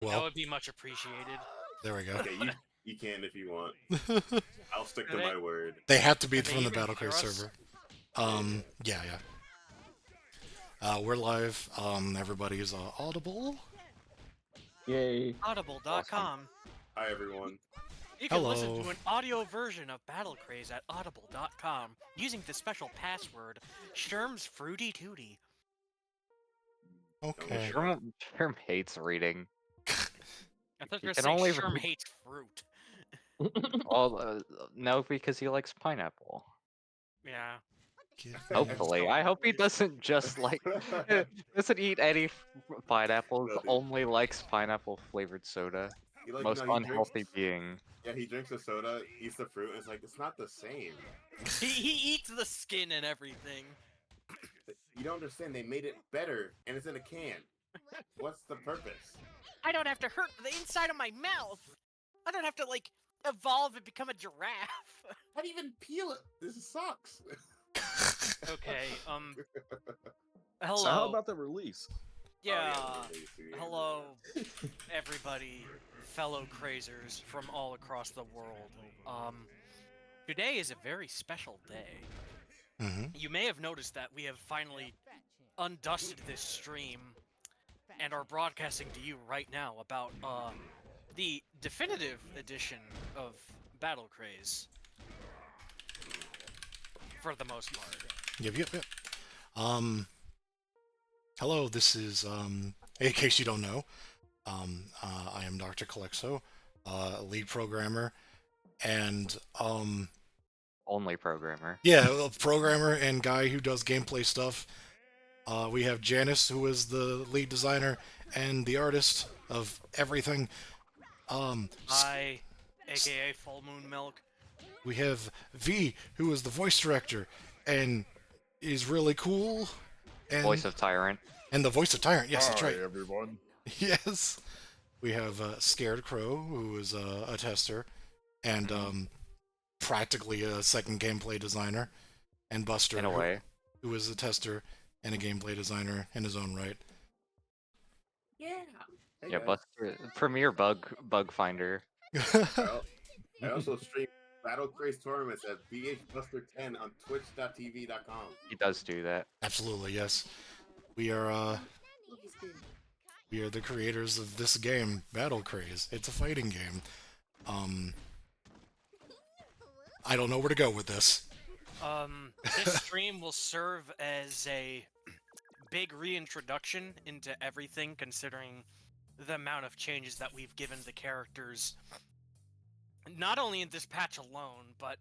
That Well, would be much appreciated. there we go. Okay, you can if you want. I'll stick Can to they, my word. They have to be can they from the even Battle hear Craze us? server. Yeah. We're live. Everybody's audible. Yay. Awesome. Audible.com. Hi everyone. You can listen Hello. to an audio version of Battle Craze at audible.com using the special password Sherm's Fruity Tooty. Okay. Sherm hates reading. I thought He you were can saying only Sherm read. hates fruit. Well, no, because he likes pineapple. Yeah. Hopefully, I hope he doesn't just like doesn't eat any pineapples. No, dude. Only likes pineapple flavored soda. He like Most he unhealthy drinks. being. Yeah, he drinks the soda, eats the fruit, and it's like it's not the same. He eats the skin and everything. You don't understand. They made it better, and it's in a can. What's the purpose? I don't have to hurt the inside of my mouth. I don't have to, like, evolve and become a giraffe. How do you even peel it? This sucks. Okay, hello. So how about the release? Yeah. Oh, yeah, Hello, everybody, fellow crazers from all across the world. Today is a very special day. Mm-hmm. You may have noticed that we have finally undusted this stream and are broadcasting to you right now about the definitive edition of Battle Craze. For the most part. Yep. Hello. This is in case you don't know, I am Dr. Calexo, lead programmer, and Only programmer. yeah, a programmer and guy who does gameplay stuff. We have Janice, who is the lead designer and the artist of everything. Hi, aka Full Moon Milk. We have V, who is the voice director and is really cool. And, Voice of Tyrant. and the voice of Tyrant. Yes, that's right. Hi, everyone. Yes. We have Scared Crow, who is a tester and practically a second gameplay designer, and Buster, In a way. who is a tester and a gameplay designer in his own right. Yeah. Hey, Yeah, guys. Buster. Premier bug finder. I also stream Battle Craze tournaments at BHBuster10 on twitch.tv.com. He does do that. Absolutely, yes. We are the creators of this game, Battle Craze. It's a fighting game. I don't know where to go with this. This stream will serve as a big reintroduction into everything, considering the amount of changes that we've given the characters, not only in this patch alone, but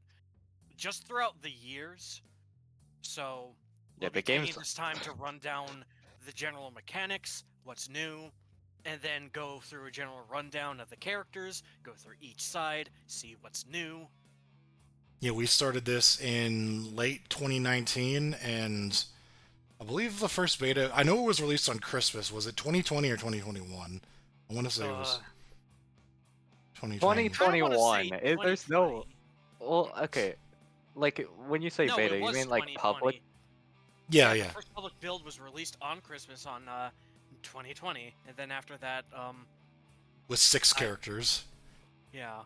just throughout the years. So, Yeah, we'll the be taking game's this time to run down the general mechanics, what's new, and then go through a general rundown of the characters, go through each side, see what's new. Yeah, we started this in late 2019, and I believe the first beta, I know it was released on Christmas. Was it 2020 or 2021? I want to say it was 2020. 2021. There's no. 2020. Well, okay. Like when you say No, beta, it you was mean like 2020. public? Yeah, The yeah. first public build was released on Christmas on 2020, and then after that, With 6 characters. yeah.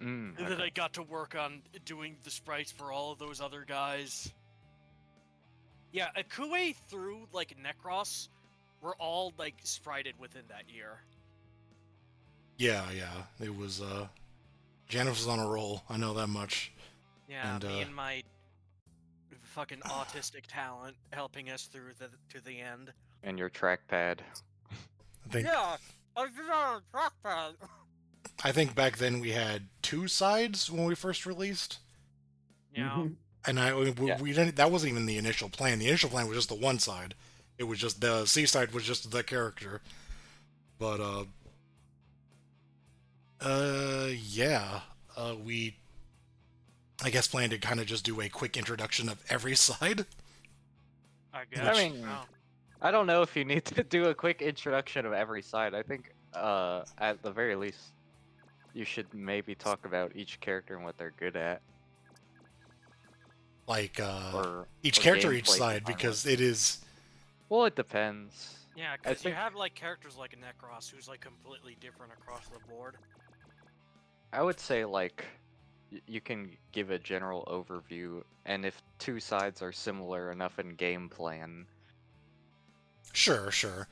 Mm, And then okay. I got to work on doing the sprites for all of those other guys. Yeah, Akue through like Necros were all like sprited within that year. Yeah. It was, Janice was on a roll. I know that much. Yeah, And, me and my fucking autistic talent helping us through to the end. And your trackpad. I think, Yeah, I did that on trackpad. I think back then we had 2 sides when we first released. Yeah. And we didn't. That wasn't even the initial plan. The initial plan was just the one side. It was just the C side was just the character. But yeah. We, I guess, planned to kind of just do a quick introduction of every side. I guess. I mean, Wow. I don't know if you need to do a quick introduction of every side. I think, at the very least, you should maybe talk about each character and what they're good at. Like Or each or character, each gameplay side, design because wise. it is. Well, it depends. Yeah, I because you think have like characters like Necros, who's like completely different across the board. I would say like you can give a general overview, and if two sides are similar enough in game plan, Sure, sure.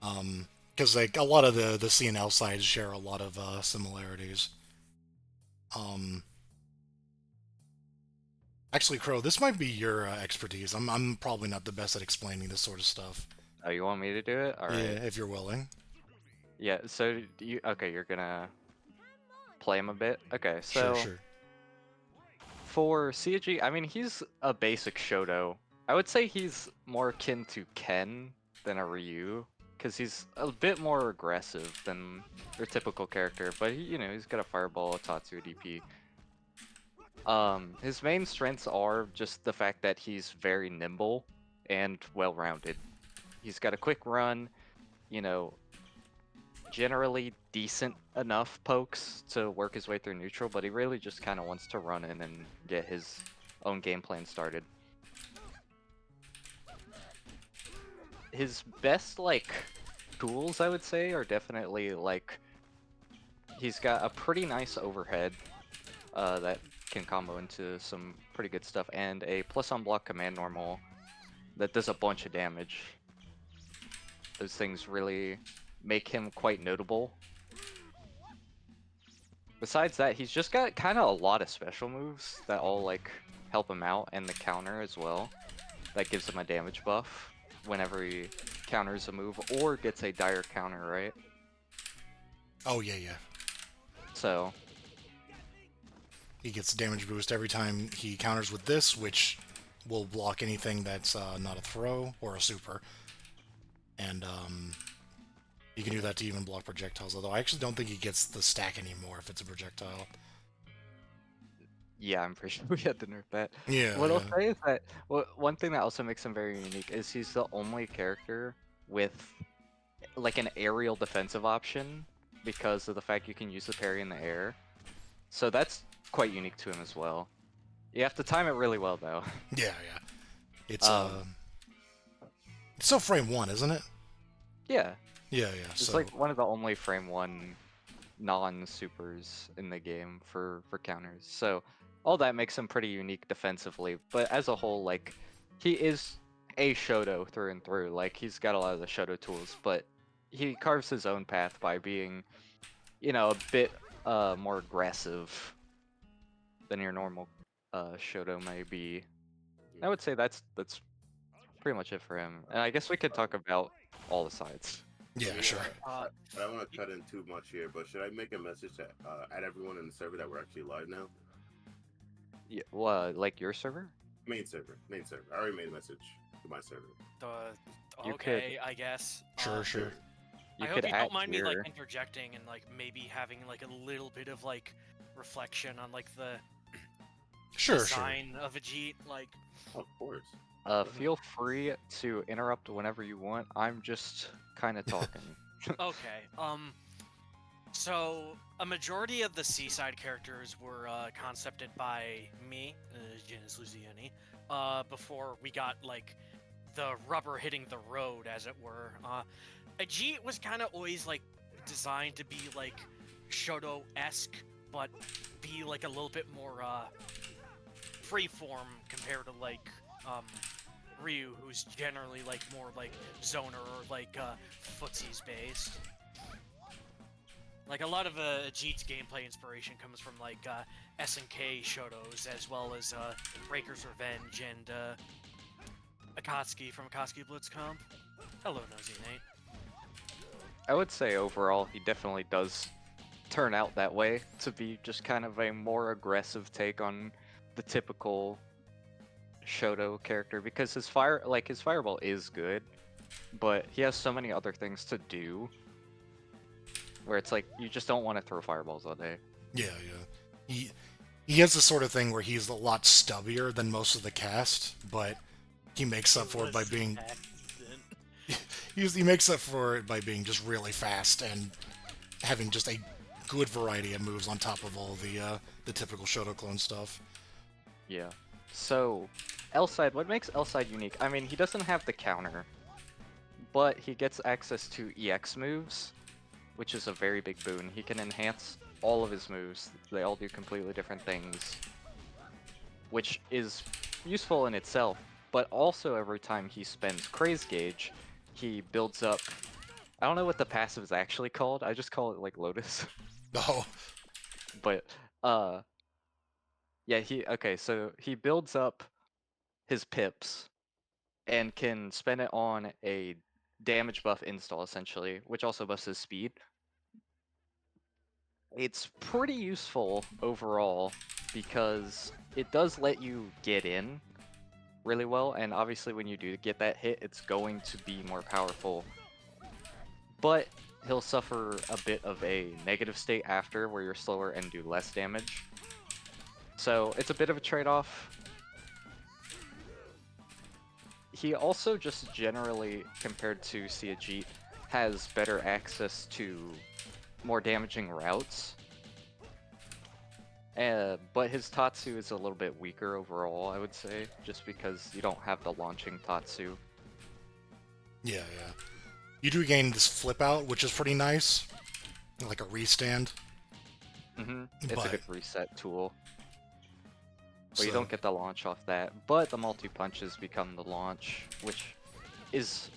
Because like a lot of the CNL sides share a lot of similarities. Um, Actually, Crow, this might be your expertise. I'm probably not the best at explaining this sort of stuff. oh, you want me to do it? All Yeah, right. if you're willing. Yeah. So you okay? You're gonna play him a bit. Okay. Sure, So sure. for CG, I mean he's a basic Shoto. I would say he's more akin to Ken than a Ryu, because he's a bit more aggressive than your typical character. But he's got a Fireball, a Tatsu, a DP. His main strengths are just the fact that he's very nimble and well-rounded. He's got a quick run, you know, generally decent enough pokes to work his way through neutral, but he really just kind of wants to run in and get his own game plan started. His best, like, tools, I would say, are definitely, like, he's got a pretty nice overhead that can combo into some pretty good stuff, and a plus on block command normal that does a bunch of damage. Those things really make him quite notable. Besides that, he's just got kind of a lot of special moves that all like help him out, and the counter as well. That gives him a damage buff whenever he counters a move or gets a dire counter, right? Oh yeah, yeah. So He gets a damage boost every time he counters with this, which will block anything that's not a throw or a super. And you can do that to even block projectiles, although I actually don't think he gets the stack anymore if it's a projectile. yeah, I'm pretty sure we had to nerf that. Yeah, What I'll yeah. say is that one thing that also makes him very unique is he's the only character with like an aerial defensive option because of the fact you can use the parry in the air. So that's quite unique to him as well. You have to time it really well though. Yeah, yeah. It's Um, it's still frame 1, isn't it? yeah, Yeah, yeah. it's So like one of the only frame 1 non-supers in the game for counters. So all that makes him pretty unique defensively, but as a whole, like, he is a Shoto through and through. Like, he's got a lot of the Shoto tools, but he carves his own path by being, a bit more aggressive than your normal Shoto may be. I would say that's pretty much it for him. And I guess we could talk about all the sides. yeah, sure. I don't want to cut in too much here, but should I make a message to add everyone in the server that we're actually live now? Yeah, well, like your server? Main server. I already made a message to my server. You Okay, I guess. Sure, sure. You I hope could you add don't mind me like here. interjecting and like maybe having like a little bit of like reflection on like the Sure, sure. design of a Jeet. Like, Of course. Feel free to interrupt whenever you want. I'm just kind of talking. okay, so a majority of the seaside characters were concepted by me, Janice Luciani, before we got like the rubber hitting the road, as it were. Ajit was kind of always like designed to be like Shoto-esque, but be like a little bit more freeform compared to like Ryu, who's generally like more like zoner or like footsies based. Like a lot of Ajit's gameplay inspiration comes from like SNK Shotos, as well as Breaker's Revenge and Akatsuki from Akatsuki Blitzcomp. Hello, Nosy Nate. I would say overall, he definitely does turn out that way to be just kind of a more aggressive take on the typical Shoto character, because his fireball is good, but he has so many other things to do where it's like you just don't want to throw fireballs all day. Yeah, yeah. He has the sort of thing where he's a lot stubbier than most of the cast, but he makes up for it by being he makes up for it by being just really fast and having just a good variety of moves on top of all the typical Shoto clone stuff. Yeah. So, L-side, what makes L-side unique? I mean, he doesn't have the counter, but he gets access to EX moves, which is a very big boon. He can enhance all of his moves. They all do completely different things, which is useful in itself, but also every time he spends Craze Gauge, he builds up. I don't know what the passive is actually called. I just call it like Lotus. Oh, But yeah, so he builds up his pips and can spend it on a damage buff install essentially, which also buffs his speed. It's pretty useful overall because it does let you get in really well, and obviously when you do get that hit, it's going to be more powerful. But he'll suffer a bit of a negative state after, where you're slower and do less damage. So it's a bit of a trade-off. He also just generally, compared to Siajit, has better access to more damaging routes. But his Tatsu is a little bit weaker overall, I would say, just because you don't have the launching Tatsu. yeah. You do gain this flip out, which is pretty nice, like a restand. It's But- a good reset tool. But you So- don't get the launch off that. But the multi-punches become the launch, which is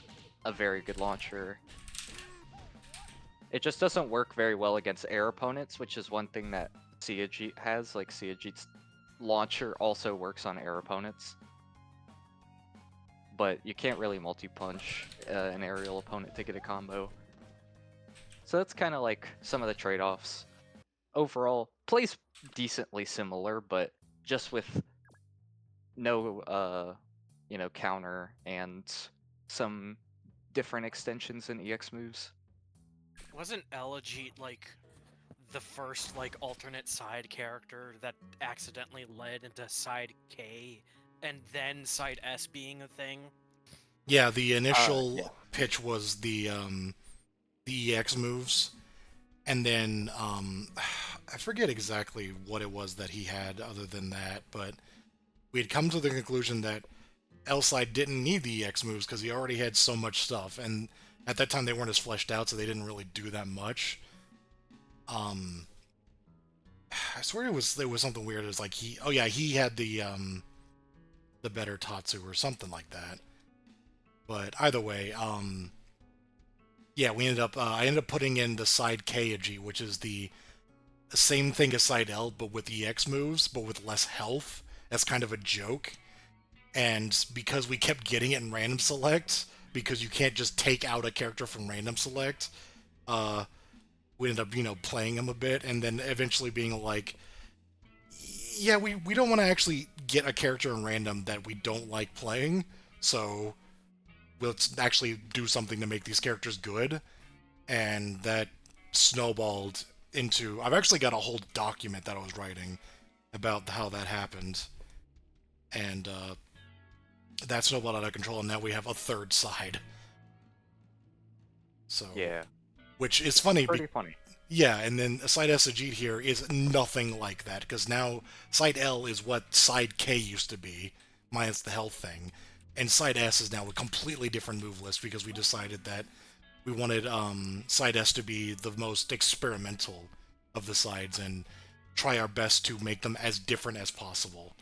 a very good launcher. It just doesn't work very well against air opponents, which is one thing that Siajit has. Like, Siajit's launcher also works on air opponents. But you can't really multi-punch an aerial opponent to get a combo. So that's kind of like some of the trade-offs. Overall, plays decently similar, but just with no, counter and some different extensions in EX moves. Wasn't Elagite like the first like alternate side character that accidentally led into side K and then side S being a thing? Yeah, the initial yeah. pitch was the EX moves, and then I forget exactly what it was that he had other than that, but we had come to the conclusion that L-Side didn't need the EX moves because he already had so much stuff, and at that time they weren't as fleshed out, so they didn't really do that much. I swear there was something weird. It was like he had the better Tatsu or something like that. But either way, yeah, we ended up I ended up putting in the side Keiji, which is the same thing as side L, but with EX moves, but with less health. That's kind of a joke. And because we kept getting it in random select, because you can't just take out a character from random select, we ended up, playing him a bit, and then eventually being like, yeah, we don't want to actually get a character in random that we don't like playing, so let's actually do something to make these characters good. And that snowballed into... I've actually got a whole document that I was writing about how that happened. And that snowballed out of control, and now we have a third side. So... Yeah. Which is funny. Pretty funny. Yeah, and then side Sajid here is nothing like that, because now side L is what side K used to be, minus the health thing. And side S is now a completely different move list, because we decided that we wanted side S to be the most experimental of the sides, and try our best to make them as different as possible.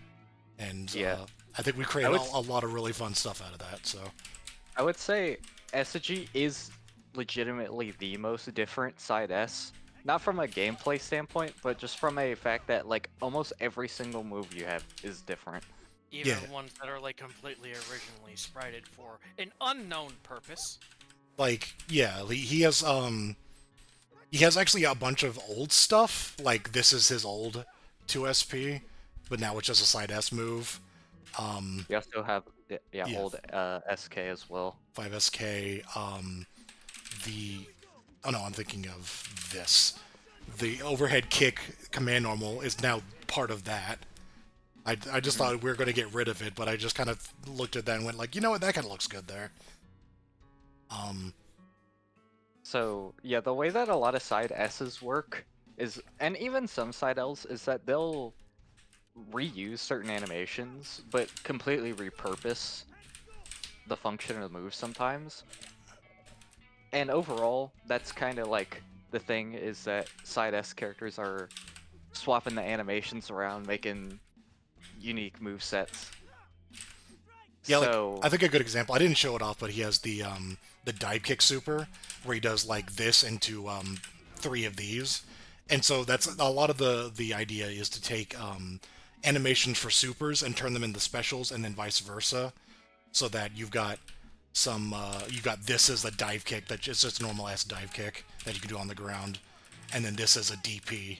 And Yeah. I think we created a lot of really fun stuff out of that, so... I would say SG is legitimately the most different side S. Not from a gameplay standpoint, but just from a fact that like almost every single move you have is different. Even Yeah. ones that are like completely originally sprited for an unknown purpose. Like, yeah, he has actually a bunch of old stuff. Like, this is his old 2SP, but now it's just a side S move. You also have Yeah. old SK as well. 5SK, oh no, I'm thinking of this. The overhead kick command normal is now part of that. I just thought we were going to get rid of it, but I just kind of looked at that and went like, you know what, that kind of looks good there. So yeah, the way that a lot of side S's work is, and even some side Ls, is that they'll reuse certain animations, but completely repurpose the function of the move sometimes. And overall, that's kind of like the thing is that side S characters are swapping the animations around, making unique move sets. Yeah, like So I think a good example. I didn't show it off, but he has the dive kick super where he does like this into 3 of these, and so that's a lot of the idea is to take animations for supers and turn them into specials, and then vice versa, so that you've got this as a dive kick that just a normal ass dive kick that you can do on the ground, and then this as a DP.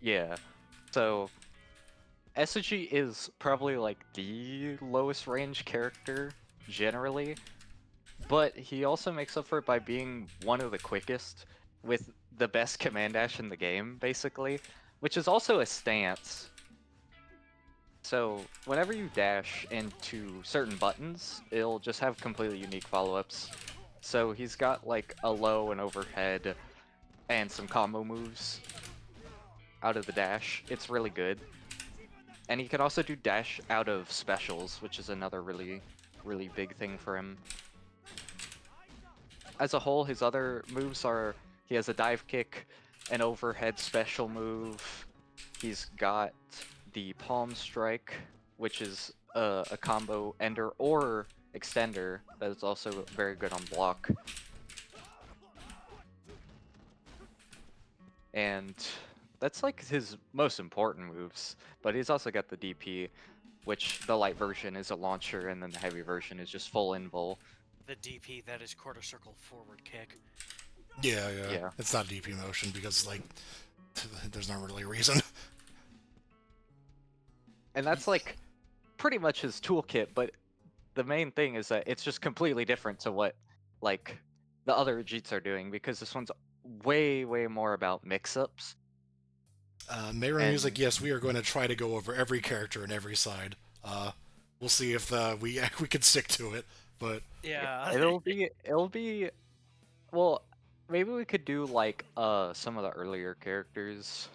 yeah, so SG is probably like the lowest range character generally, but he also makes up for it by being one of the quickest with the best command dash in the game, basically, which is also a stance. So whenever you dash into certain buttons, it'll just have completely unique follow-ups. So he's got like a low and overhead and some combo moves out of the dash. It's really good. And he can also do dash out of specials, which is another really big thing for him. As a whole, his other moves are he has a dive kick, an overhead special move. He's got the palm strike, which is a combo ender or extender that is also very good on block. And that's like his most important moves, but he's also got the DP, which the light version is a launcher, and then the heavy version is just full invul. The DP, that is quarter circle forward kick. Yeah. It's not DP motion because like there's not really a reason. And that's like pretty much his toolkit, but the main thing is that it's just completely different to what like the other Jeets are doing, because this one's way more about mix-ups. Mayron Music, yes, we are going to try to go over every character and every side. We'll see if we can stick to it, but Yeah. It'll be well, maybe we could do like some of the earlier characters,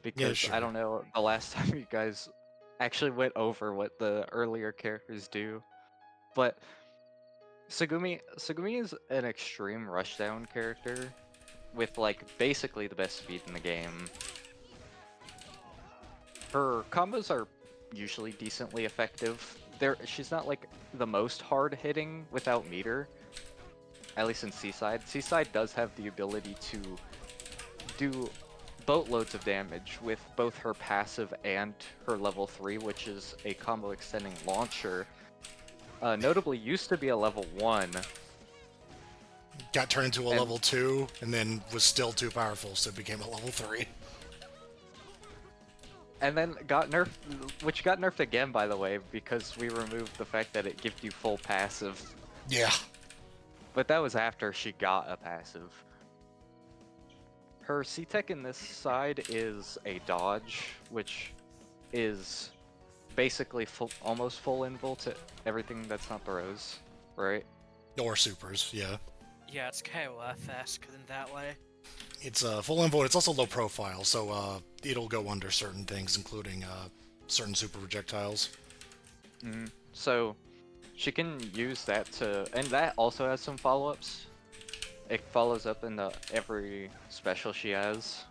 because sure. I don't know the last time you guys actually went over what the earlier characters do. But Sagumi is an extreme rushdown character with like basically the best speed in the game. Her combos are usually decently effective. She's not like the most hard hitting without meter, at least in Seaside. Seaside does have the ability to do boatloads of damage with both her passive and her level 3, which is a combo extending launcher. Notably used to be a level 1. Got turned into a level 2, and then was still too powerful, so it became a level 3. And then got nerfed, which got nerfed again, by the way, because we removed the fact that it gives you full passive. Yeah. But that was after she got a passive. Her C-Tech in this side is a dodge, which is basically almost full invul to everything that's not throws, right? Or supers, yeah. Yeah, it's KOF-esque in that way. It's full invul. It's also low profile, so it'll go under certain things, including certain super projectiles. So she can use that to, and that also has some follow-ups. It follows up in every special she has,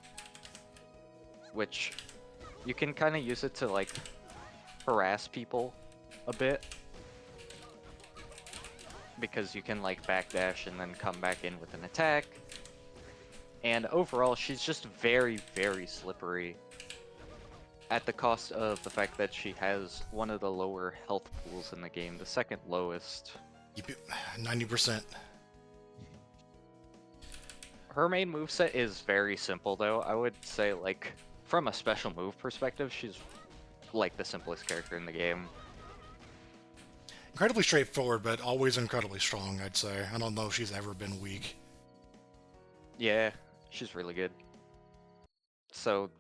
which you can kind of use it to like harass people a bit, because you can like backdash and then come back in with an attack. And overall, she's just very slippery, at the cost of the fact that she has one of the lower health pools in the game, the second lowest. 90%. Her main moveset is very simple, though. I would say, like, from a special move perspective, she's like the simplest character in the game. Incredibly straightforward, but always incredibly strong, I'd say. I don't know if she's ever been weak. Yeah, she's really good. So,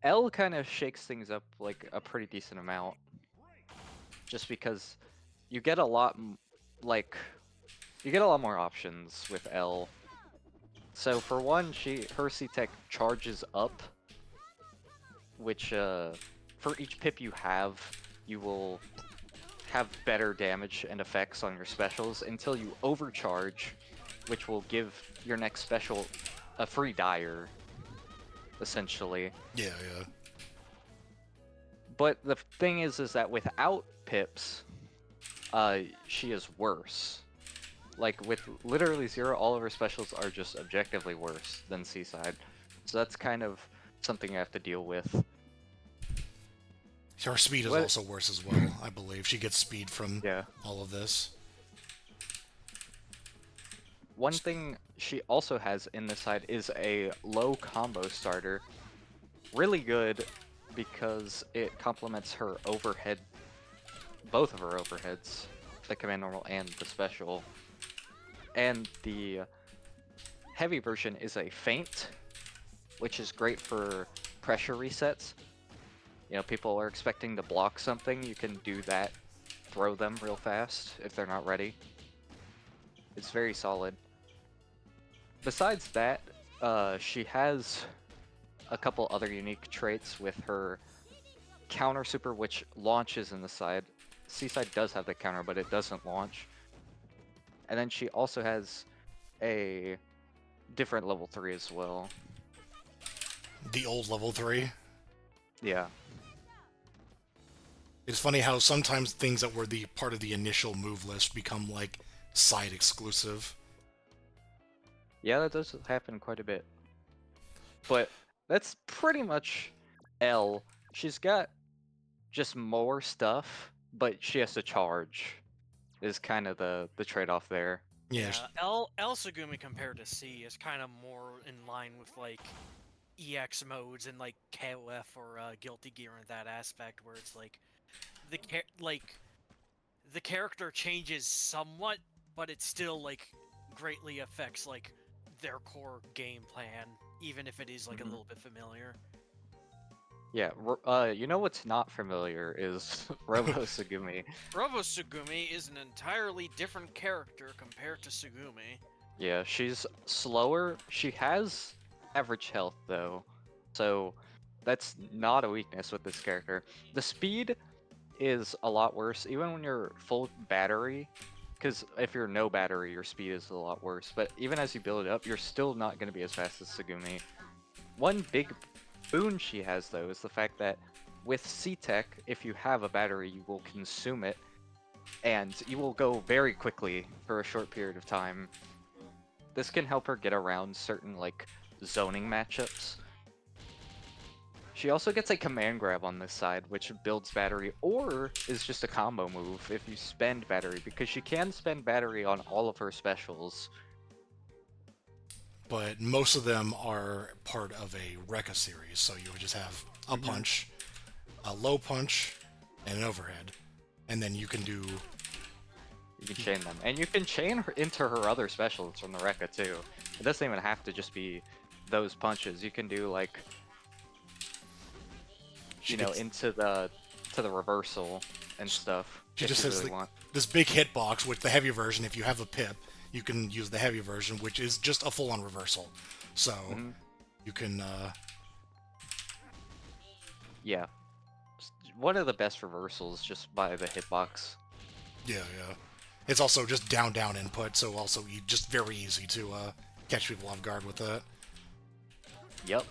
L kind of shakes things up like a pretty decent amount, just because you get a lot, you get a lot more options with L. So for one, her C-Tech charges up, which for each pip you have, you will have better damage and effects on your specials until you overcharge, which will give your next special a free dire, essentially. Yeah, yeah. But the thing is that without pips, she is worse. Like, with literally 0, all of her specials are just objectively worse than Seaside. So that's kind of something you have to deal with. Her speed is What- also worse as well, I believe. She gets speed from Yeah. all of this. One thing she also has in this side is a low combo starter. Really good because it complements her overhead, both of her overheads, the command normal and the special. And the heavy version is a feint, which is great for pressure resets. You know, people are expecting to block something, you can do that, throw them real fast if they're not ready. It's very solid. Besides that, she has a couple other unique traits with her counter super, which launches in the side. Seaside does have the counter, but it doesn't launch. And then she also has a different level 3 as well. The old level 3. Yeah. It's funny how sometimes things that were the part of the initial move list become, like, side exclusive. Yeah, that does happen quite a bit. But that's pretty much L. She's got just more stuff, but she has to charge. Is kind of the trade-off there. Yeah, L Sugumi compared to C is kind of more in line with like EX modes and like KOF or Guilty Gear in that aspect, where it's like the character changes somewhat, but it still like greatly affects like their core game plan, even if it is like a little bit familiar. Yeah, you know what's not familiar is Robo Sugumi. Robo Sugumi is an entirely different character compared to Sugumi. Yeah, she's slower. She has average health though, so that's not a weakness with this character. The speed is a lot worse, even when you're full battery, because if you're no battery, your speed is a lot worse. But even as you build it up, you're still not going to be as fast as Sugumi. One big boon she has though is the fact that with C-Tech, if you have a battery, you will consume it, and you will go very quickly for a short period of time. This can help her get around certain like zoning matchups. She also gets a command grab on this side, which builds battery, or is just a combo move if you spend battery, because she can spend battery on all of her specials. but most of them are part of a Rekka series, so you would just have a punch, a low punch, and an overhead. And then you can do... You can chain them. And you can chain her into her other specials from the Rekka too. It doesn't even have to just be those punches. You can do like, you know, into the reversal and stuff. She if just you has really want. this big hitbox with the heavy version. If you have a pip, you can use the heavy version, which is just a full-on reversal. So you can... Yeah. One of the best reversals just by the hitbox. Yeah, yeah. It's also just down input, so also just very easy to catch people off guard with that. Yep.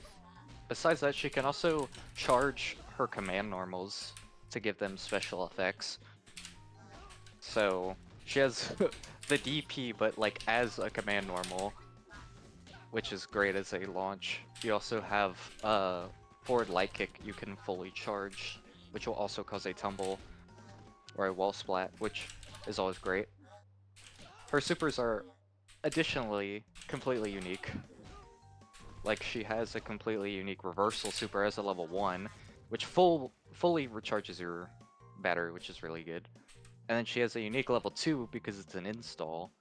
Besides that, she can also charge her command normals to give them special effects. So she has the DP, but like as a command normal, which is great as a launch. You also have forward light kick you can fully charge, which will also cause a tumble or a wall splat, which is always great. Her supers are additionally completely unique. Like, she has a completely unique reversal super as a level 1, which fully recharges your battery, which is really good. And then she has a unique level 2 because it's an install,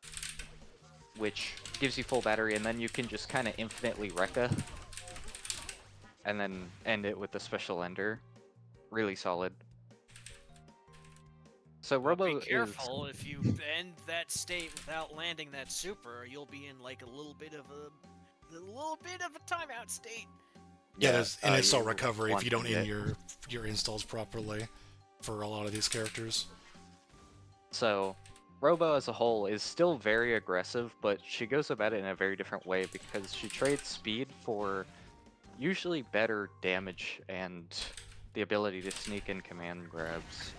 which gives you full battery, and then you can just kind of infinitely Rekka, and then end it with the special ender. Really solid. So Robo Be careful, if you end that state without landing that super, you'll be in like a little bit of a timeout state. Yeah, there's an install you recovery if you don't want end it. your installs properly for a lot of these characters. So, Robo as a whole is still very aggressive, but she goes about it in a very different way because she trades speed for usually better damage and the ability to sneak in command grabs.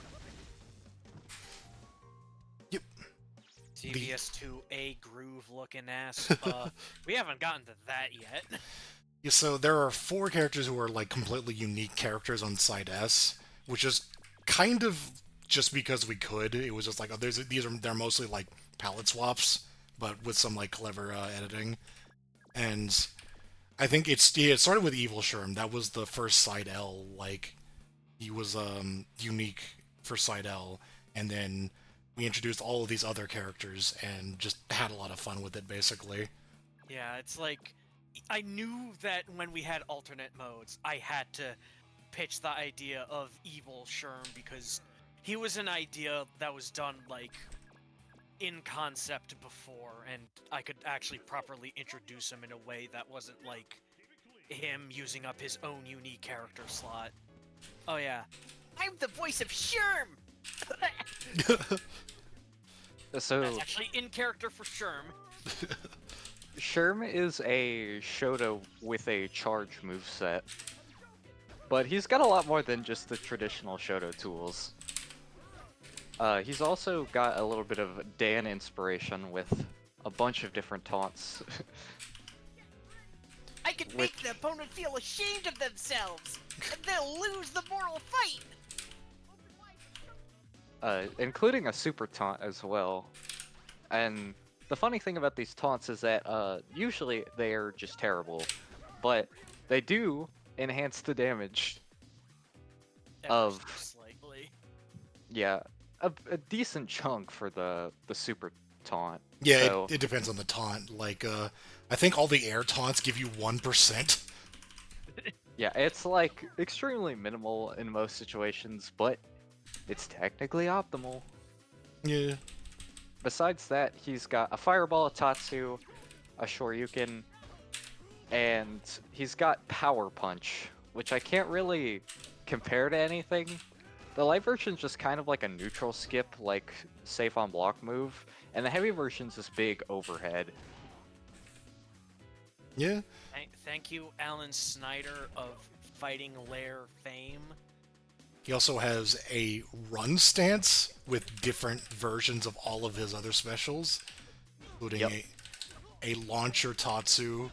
Yep. CVS2A groove looking ass. We haven't gotten to that yet. Yeah, so there are 4 characters who are like completely unique characters on Side S, which is kind of just because we could. It was just like, oh, they're mostly like palette swaps, but with some like clever editing. And I think it started with Evil Sherm. That was the first Side L. Like he was unique for Side L, and then we introduced all of these other characters and just had a lot of fun with it, basically. Yeah, it's like I knew that when we had alternate modes, I had to pitch the idea of Evil Sherm because he was an idea that was done like in concept before, and I could actually properly introduce him in a way that wasn't like him using up his own unique character slot. Oh yeah, I'm the voice of Sherm. So That's actually in character for Sherm. Sherm is a Shoto with a charge moveset, but he's got a lot more than just the traditional Shoto tools. He's also got a little bit of Dan inspiration with a bunch of different taunts. I can make the opponent feel ashamed of themselves, and they'll lose the moral fight. Including a super taunt as well. And the funny thing about these taunts is that usually they are just terrible, but they do enhance the damage of slightly. yeah, a decent chunk for the super taunt. Yeah, So, it depends on the taunt. Like, I think all the air taunts give you 1%. yeah, it's like extremely minimal in most situations, but it's technically optimal. Yeah. Besides that, he's got a Fireball, a Tatsu, a Shoryuken, and he's got Power Punch, which I can't really compare to anything. The light version's just kind of like a neutral skip, like safe on block move, and the heavy version's this big overhead. Yeah. Thank you, Alan Snyder of Fighting Lair fame. He also has a run stance with different versions of all of his other specials, including a launcher Tatsu,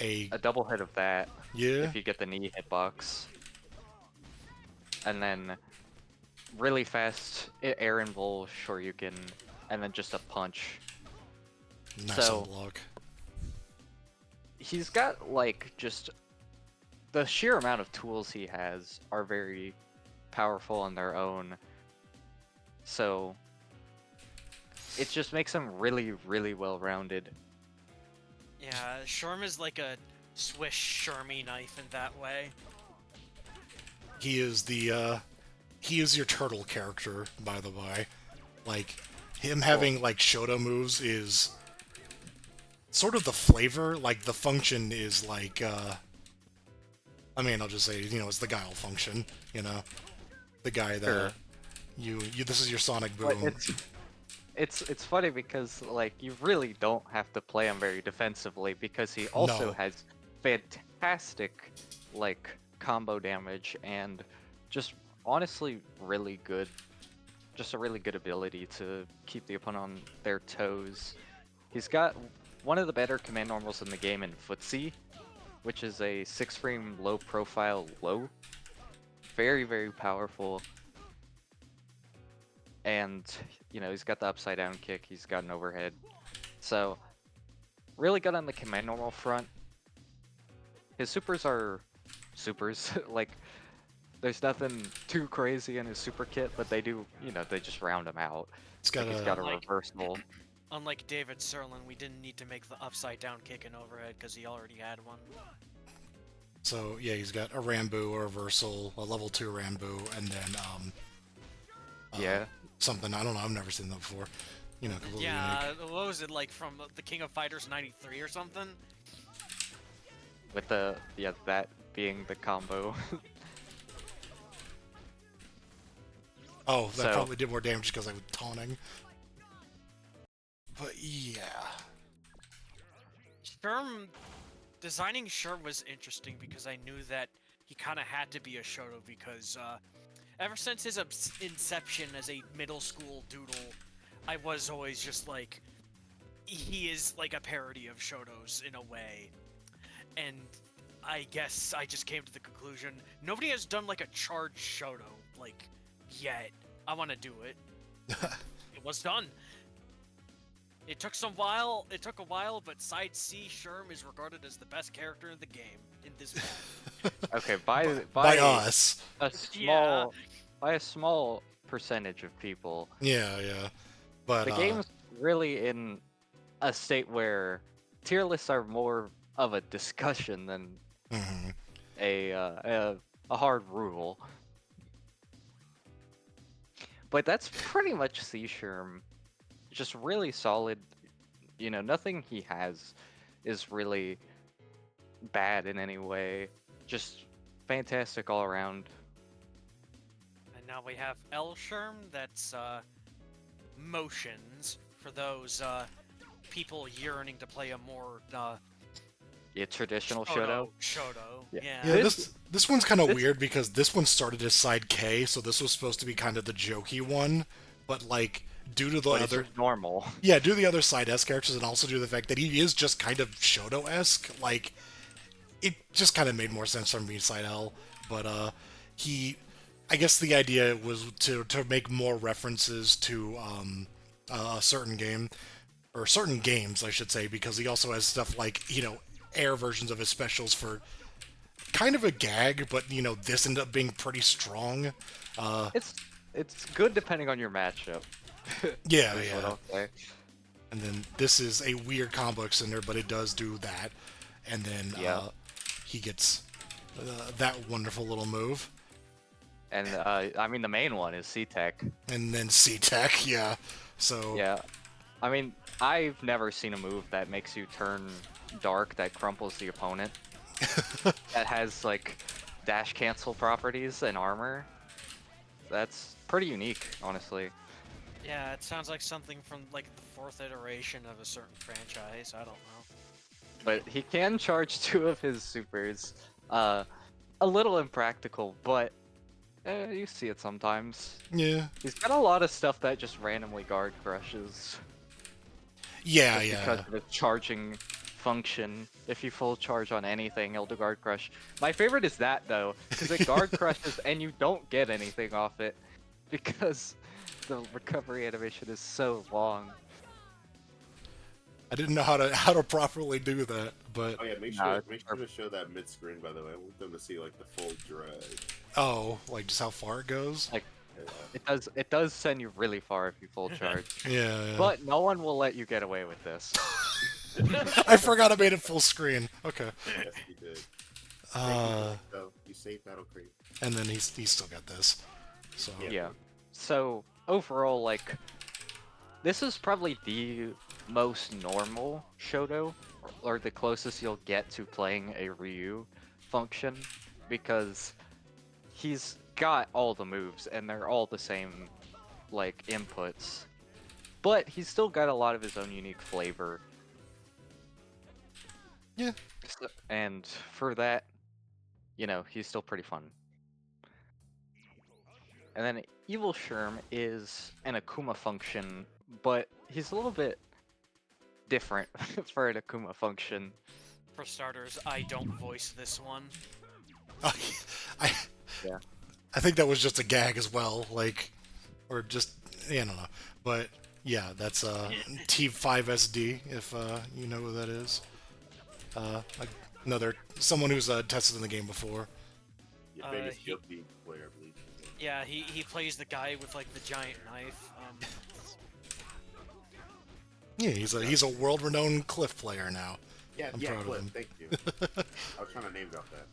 A double hit of that, yeah, if you get the knee hitbox. And then really fast air and roll Shoryuken, and then just a punch. nice So- on block. He's got like just the sheer amount of tools he has are very powerful on their own. So it just makes him really, really well-rounded. Yeah, Sherm is like a Swiss Shermy knife in that way. He is your turtle character, by the way. Like, him having like Shoto moves is sort of the flavor. Like, the function is like, I mean, I'll just say, it's the Guile function, the guy that Sure. you this is your Sonic But Boom. it's funny because like you really don't have to play him very defensively because he also No. has fantastic like combo damage and just honestly really good, just a really good ability to keep the opponent on their toes. He's got one of the better command normals in the game in Footsie, which is a 6-frame low profile low. Very, very powerful. And, he's got the upside down kick, he's got an overhead. So, really good on the command normal front. His supers are supers. Like, there's nothing too crazy in his super kit, but they do, they just round him out. It's got Like, he's a got a Like- reversal. Unlike David Serlin, we didn't need to make the upside down kick and overhead because he already had one. so yeah, he's got a Rambo, a reversal, a level 2 Rambo, and then Yeah. something I don't know. I've never seen that before. Completely Yeah, unique. what was it, like from the King of Fighters 93 or something? With that being the combo. Oh, that So- probably did more damage because I was taunting. But yeah. Sherm, designing Sherm was interesting because I knew that he kind of had to be a Shoto because ever since his inception as a middle school doodle, I was always just like, he is like a parody of Shotos in a way. And I guess I just came to the conclusion, nobody has done like a charged Shoto, like, yet. I want to do it. It was done. It took a while, but Side C Sherm is regarded as the best character in the game in this map. Okay, By us. a small by a small percentage of people. Yeah, yeah. But The game's really in a state where tier lists are more of a discussion than mhm. a hard rule. But that's pretty much C Sherm. Just really solid. You know, nothing he has is really bad in any way. Just fantastic all around. And now we have L Sherm, that's motions for those people yearning to play a more Yeah, traditional Shoto. Shoto. Yeah. Yeah. Yeah, this one's kind of this- weird because this one started as side K, so this was supposed to be kind of the jokey one, but like due to the But it's other just normal. yeah, due to the other side S characters and also due to the fact that he is just kind of Shoto-esque, like it just kind of made more sense from me side L, but I guess the idea was to make more references to a certain game or certain games, I should say, because he also has stuff like, you know, air versions of his specials for kind of a gag, but you know, this ended up being pretty strong. It's good depending on your matchup. Yeah, is what yeah. I'll say. And then this is a weird combo extender, but it does do that. And then Yeah. he gets that wonderful little move. And I mean the main one is C-Tech. And then C-Tech, yeah. So Yeah. I mean, I've never seen a move that makes you turn dark that crumples the opponent. That has like dash cancel properties and armor. That's pretty unique, honestly. Yeah, it sounds like something from like the fourth iteration of a certain franchise. I don't know. But he can charge 2 of his supers. A little impractical, but you see it sometimes. yeah. He's got a lot of stuff that just randomly guard crushes. Yeah, Just yeah. because of the charging function. If you full charge on anything, it'll do guard crush. My favorite is that though, because it guard crushes and you don't get anything off it because the recovery animation is so long. I didn't know how to properly do that, but Oh yeah, make No, sure it's to show that mid screen. By the way, I want them to see like the full drag. like just how far it goes. Like Yeah. it does send you really far if you full charge. Yeah, yeah. But no one will let you get away with this. I forgot I made it full screen. Okay. Yes, you did. Uh, You saved Battle Creek. and then he's still got this. So Yeah. Yeah. So overall, like, this is probably the most normal Shoto, or the closest you'll get to playing a Ryu function, because he's got all the moves and they're all the same, like, inputs. But he's still got a lot of his own unique flavor. Yeah. And for that, you know, he's still pretty fun. And then Evil Sherm is an Akuma function, but he's a little bit different for an Akuma function. For starters, I don't voice this one. I Yeah. I think that was just a gag as well, like, or just I don't know, but yeah, that's T5SD if you know who that is. Like another someone who's tested in the game before. Your famous he- guilty player, I believe. Yeah, he plays the guy with like the giant knife. Yeah, he's a world-renowned Cliff player now. Yeah, I'm yeah, proud of Cliff, him. thank you. I was trying to name drop that.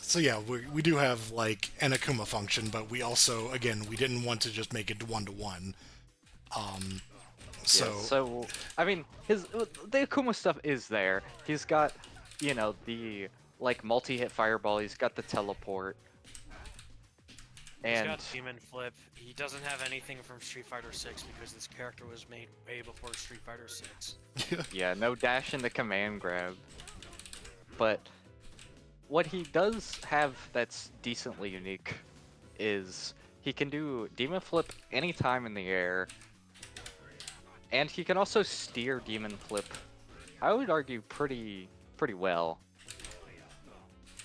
So yeah, we do have like an Akuma function, but we also again we didn't want to just make it 1-to-1. So Yeah, so I mean, the Akuma stuff is there. He's got, you know, the like multi-hit fireball. He's got the teleport, He's And got Demon Flip. He doesn't have anything from Street Fighter 6 because this character was made way before Street Fighter 6. yeah, no dash in the command grab. But what he does have that's decently unique is he can do Demon Flip anytime in the air, and he can also steer Demon Flip, I would argue, pretty well.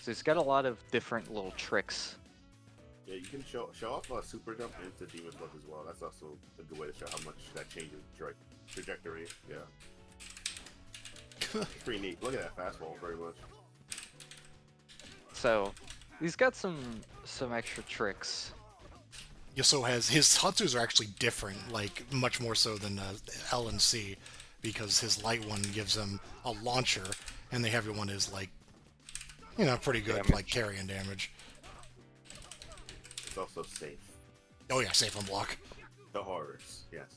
So he's got a lot of different little tricks. Yeah, you can show off a super jump into Demon Flip as well. That's also a good way to show how much that changes trajectory. Yeah. It's pretty neat. Look at that fastball, very much. So he's got some extra tricks. He also has his Hatsus are actually different, like much more so than L and C, because his light one gives him a launcher, and the heavy one is like, you know, pretty good, Damage. like carrying damage. It's also safe. Oh yeah, safe on block. The horrors, yes.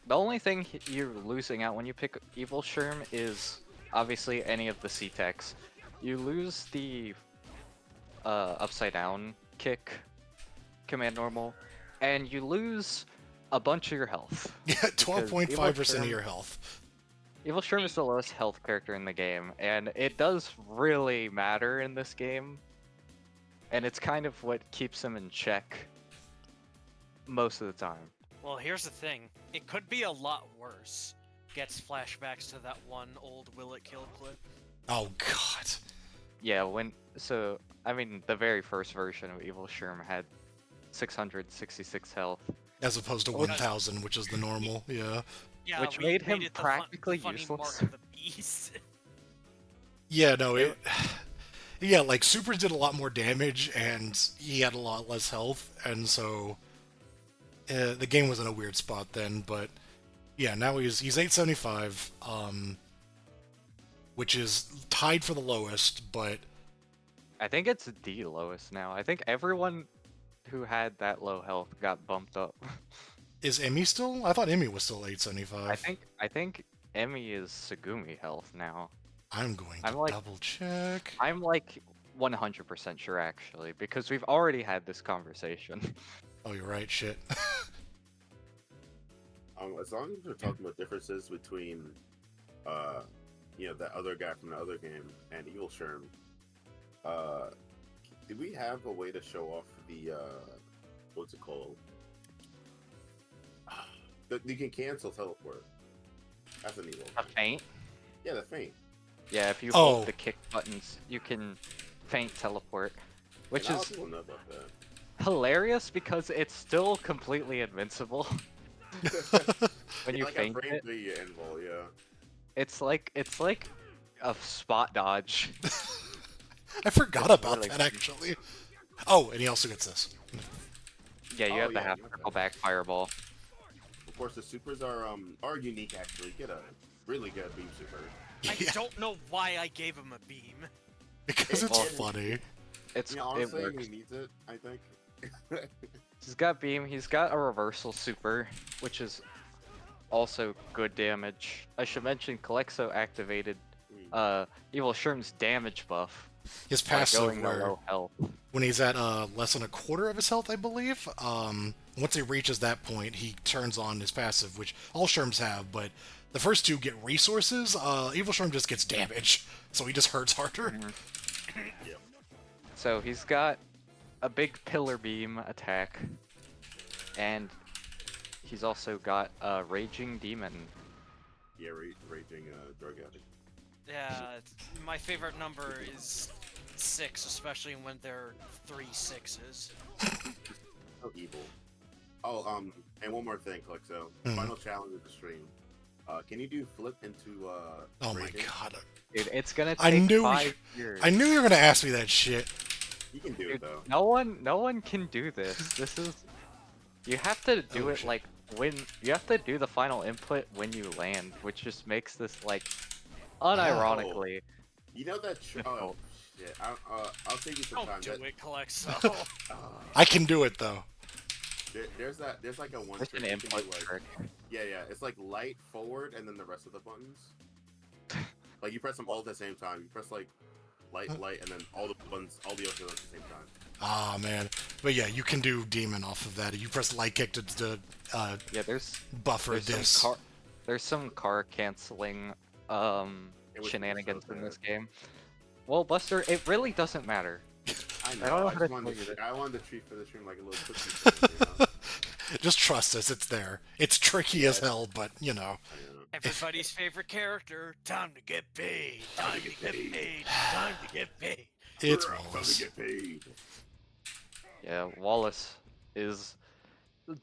The only thing you're losing out when you pick Evil Sherm is obviously any of the C-Techs. You lose the upside down kick, command normal, and you lose a bunch of your health. Yeah, Because 12.5% of Sherm- your health. Evil Sherm is the lowest health character in the game, and it does really matter in this game. And it's kind of what keeps him in check most of the time. Well, here's the thing. It could be a lot worse. Gets flashbacks to that one old Will It Kill clip. Oh god. Yeah, I mean, the very first version of Evil Sherm had 666 health, As opposed to Oh, that's- 1,000, which is the normal. Yeah. Yeah, Which we made him it the practically funny useless. Mark of the beast. Yeah, no, it. Yeah, like Supers did a lot more damage, and he had a lot less health, and so the game was in a weird spot then. But yeah, now he's 875, which is tied for the lowest. But I think it's the lowest now. I think everyone who had that low health got bumped up. is Emmy still? I thought Emmy was still 875. I think Emmy is Segumi health now. I'm going to I'm like- double check. I'm like 100% sure actually, because we've already had this conversation. Oh, you're right. Shit. As long as we're talking about differences between, that other guy from the other game and Evil Sherm, did we have a way to show off the, what's it called? You can cancel teleport. That's an evil. A feint? Yeah, the feint. Yeah, if you Oh. hold the kick buttons, you can feint teleport, which And a lot is of people know about that. hilarious because it's still completely invincible when you like feint a frame it. 3 invul, yeah. It's like a spot dodge. I forgot It's about really that funny. actually. Oh, and he also gets this. Yeah, you Oh, have the yeah, half you have circle that. back fireball. Of course, the supers are unique actually. Get a really good beam super. I Yeah, don't know why I gave him a beam. because it's Well, funny. It's Yeah, it honestly, works. he needs it. I think. He's got beam. He's got a reversal super, which is also good damage. I should mention Calexo activated Evil Sherm's damage buff His by passive, going to where low health. when he's at less than a quarter of his health, I believe. Once he reaches that point, he turns on his passive, which all Sherms have, but the first two get resources. Evil Sherm just gets damage, so he just hurts harder. Yeah. So he's got a big pillar beam attack, and he's also got a raging demon. Yeah, raging drug addict. Yeah, my favorite number is 6, especially when there are 3 6s. So evil. Oh, and one more thing, Calixo. Hmm. Final challenge of the stream. Can you do flip into Oh my raging? god. Dude, it's gonna I take knew 5 years. I knew you were gonna ask me that shit. You can do Dude, it though. no one can do this. This is, you have to do Oh, it shit. like when you have to do the final input when you land, which just makes this like unironically. You know that. Oh shit! I'll save you some Don't time. do it, Calexo. I can do it though. There's like a one. There's trick an you can do, input like- trick. Yeah, it's like light forward and then the rest of the buttons. Like you press them all at the same time. You press like light, and then all the buttons, all the other at the same time. Ah, man. But yeah, you can do demon off of that. You press light kick to Yeah, there's buffer this. there's some car canceling It was shenanigans in there. this game. Well, Buster, it really doesn't matter. I know. I don't know I, how just to wanted tell to, you I wanted to treat for the stream like a little cookie. Thing, Just trust us, it's there. It's tricky as hell, but you know. Everybody's favorite character. Time to get paid. Time to get paid. Time to get paid. It's Time Wallace. to get paid. Yeah, Wallace is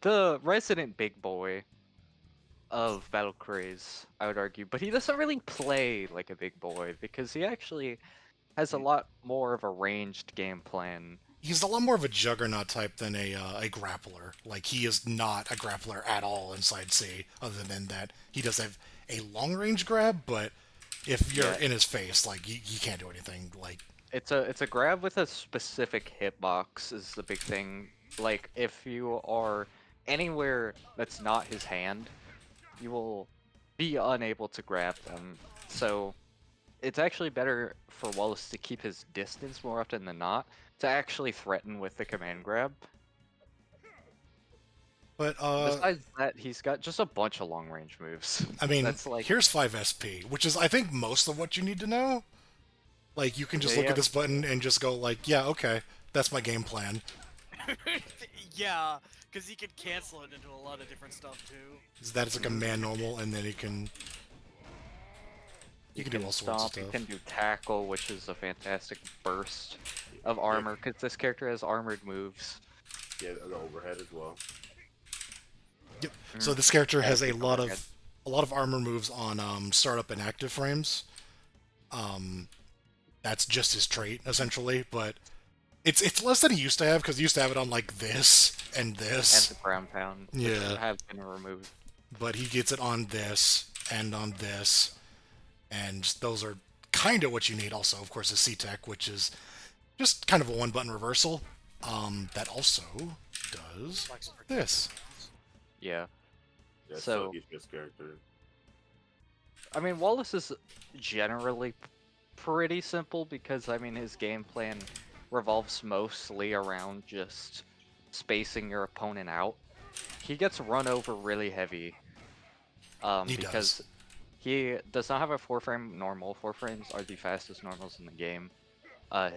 the resident big boy of Battle Craze, I would argue, but he doesn't really play like a big boy because he actually has a lot more of a ranged game plan. He's a lot more of a juggernaut type than a grappler. Like, he is not a grappler at all inside C, other than that he does have a long-range grab, but if you're in his face, like, he can't do anything. Like, It's a grab with a specific hitbox is the big thing. Like, if you are anywhere that's not his hand, you will be unable to grab them. So it's actually better for Wallace to keep his distance more often than not, to actually threaten with the command grab. but, Besides that, he's got just a bunch of long range moves. I mean, That's like, here's 5 SP, which is, I think, most of what you need to know. Like, you can just Yeah, look yeah. at this button and just go, like, yeah, okay, that's my game plan. Yeah, because he could cancel it into a lot of different stuff too. Is that it's like a man normal, and then he can... You can do all sorts of stomp, you stuff. can do tackle, which is a fantastic burst of armor, because this character has armored moves. Yeah, the overhead as well. Yep. So this character has a big lot overhead. of armor moves on startup and active frames. That's just his trait essentially, but it's less than he used to have because he used to have it on like this and And this. the ground pound, which Yeah. have been removed. But he gets it on this and on this, and those are kind of what you need. Also, of course, is C-Tech, which is just kind of a one-button reversal. That also does this. Yeah. Yeah, So- he's just character. I mean, Wallace is generally pretty simple because, I mean, his game plan revolves mostly around just spacing your opponent out. He gets run over really heavy. He Because does. he does not have a 4-frame normal. 4 frames are the fastest normals in the game.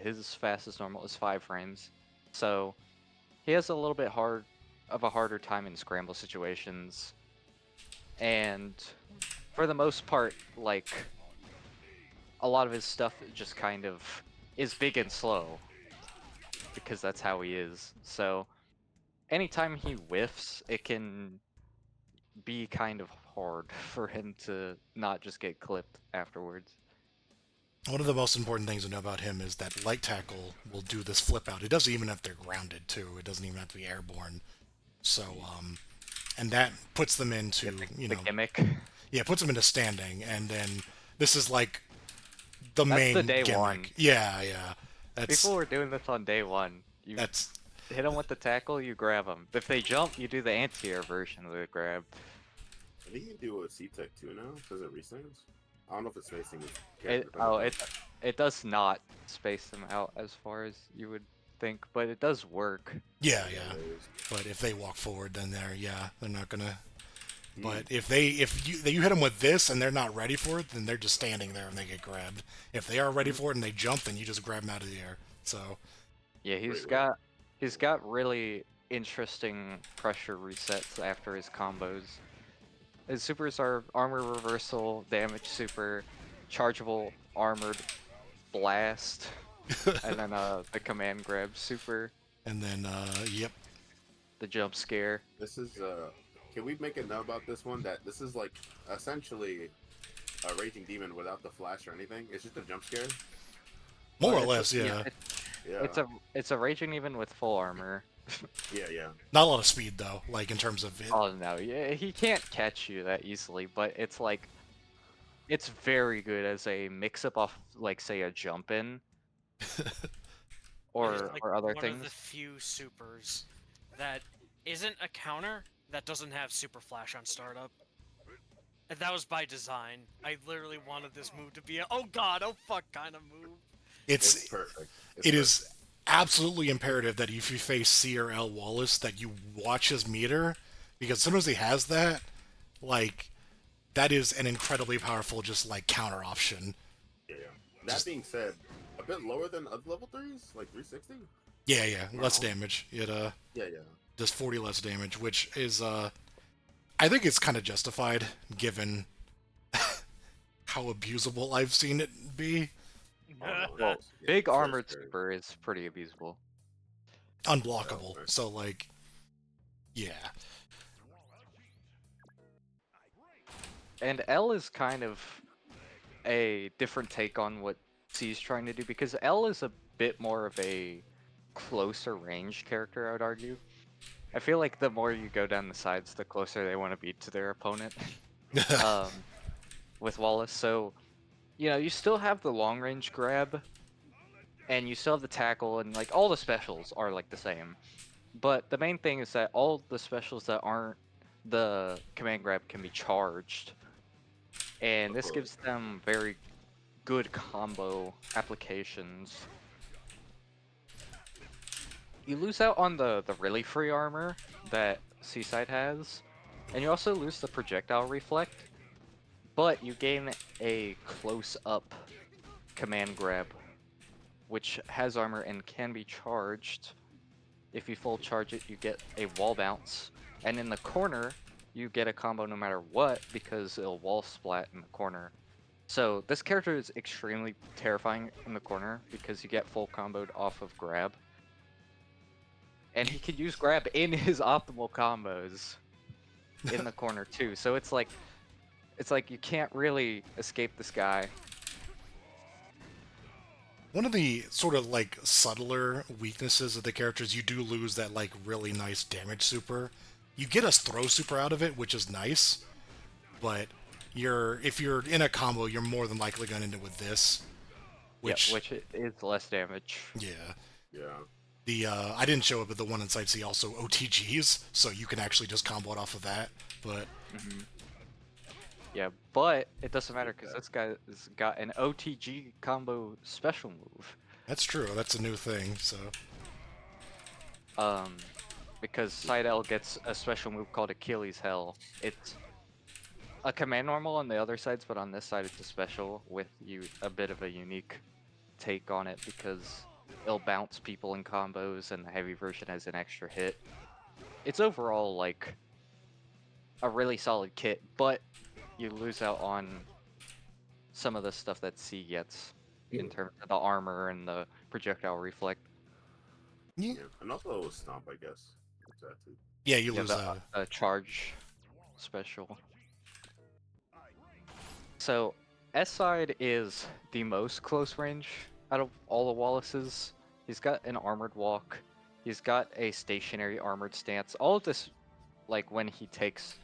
His fastest normal is 5 frames. So he has a little bit of a harder time in scramble situations. And for the most part, like, a lot of his stuff just kind of is big and slow. Because that's how he is. So anytime he whiffs, it can be kind of hard for him to not just get clipped afterwards. One of the most important things to know about him is that light tackle will do this flip out. It doesn't even have to be grounded too. It doesn't even have to be airborne. So, and that puts them into, you The know, gimmick. yeah, it puts them into standing, and then this is like the That's main the day gimmick. one. Yeah, yeah. That's People were doing this on day one. You that's hit them with the tackle, you grab them. If they jump, you do the anti-air version of the grab. I think you can do a C-Tech too now. Does it resyncs? I don't know if it's spacing with It, character. it does not space them out as far as you would think, but it does work. yeah, yeah. But if they walk forward, then they're not gonna. But if you hit them with this and they're not ready for it, then they're just standing there and they get grabbed. If they are ready for it and they jump, then you just grab them out of the air. So Yeah, he's got really interesting pressure resets after his combos. His supers are armor reversal, damage super, chargeable armored blast, and then the command grab super, and then yep. the jump scare. This is can we make a note about this one that this is like essentially a raging demon without the flash or anything? It's just a jump scare. More or It's a- less, yeah. Yeah. It's a raging even with full armor. Yeah. Not a lot of speed though, like in terms of it. Oh no, yeah, he can't catch you that easily, but it's like, it's very good as a mix-up off, like, say, a jump in, or It's like other one things. of the few supers that isn't a counter that doesn't have super flash on startup. And that was by design. I literally wanted this move to be a oh god, oh fuck kind of move. It's It's perfect. It's it perfect. is absolutely imperative that if you face C or L Wallace, that you watch his meter, because as soon as he has that, like that is an incredibly powerful just like counter option. Yeah, yeah. That Just being said, a bit lower than other level threes, like 360. yeah, Am I less wrong? damage. It Yeah, yeah. does 40 less damage, which is I think it's kind of justified given how abusable I've seen it be. Oh no, Well, yeah, big it's very armored scary. super is pretty abusable. Oh, Unblockable. okay. So like yeah. And L is kind of a different take on what C is trying to do because L is a bit more of a closer range character, I would argue. I feel like the more you go down the sides, the closer they want to be to their opponent. um, with Wallace, so you still have the long range grab, and you still have the tackle, and like all the specials are like the same. But the main thing is that all the specials that aren't the command grab can be charged, and this Uh-huh. gives them very good combo applications. You lose out on the really free armor that Seaside has, and you also lose the projectile reflect, but you gain a close up command grab, which has armor and can be charged. If you full charge it, you get a wall bounce, and in the corner, you get a combo no matter what because it'll wall splat in the corner. So this character is extremely terrifying in the corner because you get full comboed off of grab. And he can use grab in his optimal combos in the corner too. So it's like you can't really escape this guy. One of the sort of like subtler weaknesses of the characters, you do lose that like really nice damage super. You get a throw super out of it, which is nice, but if you're in a combo, you're more than likely going to end it with this, Yeah, which which is less damage. yeah. Yeah. The I didn't show it, but the one inside C also OTGs, so you can actually just combo it off of that. But hmm Yeah, but it doesn't matter Hate because that. this guy has got an OTG combo special move. that's true. That's a new thing. So Um, because Side L gets a special move called Achilles Hell. It's a command normal on the other sides, but on this side it's a special with you a bit of a unique take on it because it'll bounce people in combos and the heavy version has an extra hit. It's overall like a really solid kit, but you lose out on some of the stuff that C gets in terms of the armor and the projectile reflect. yeah, Yeah, and also stomp, I guess. It's that too. yeah, you Yeah, lose that. the charge special. So S side is the most close range out of all the Wallaces. He's got an armored walk. He's got a stationary armored stance. All of this, like when he takes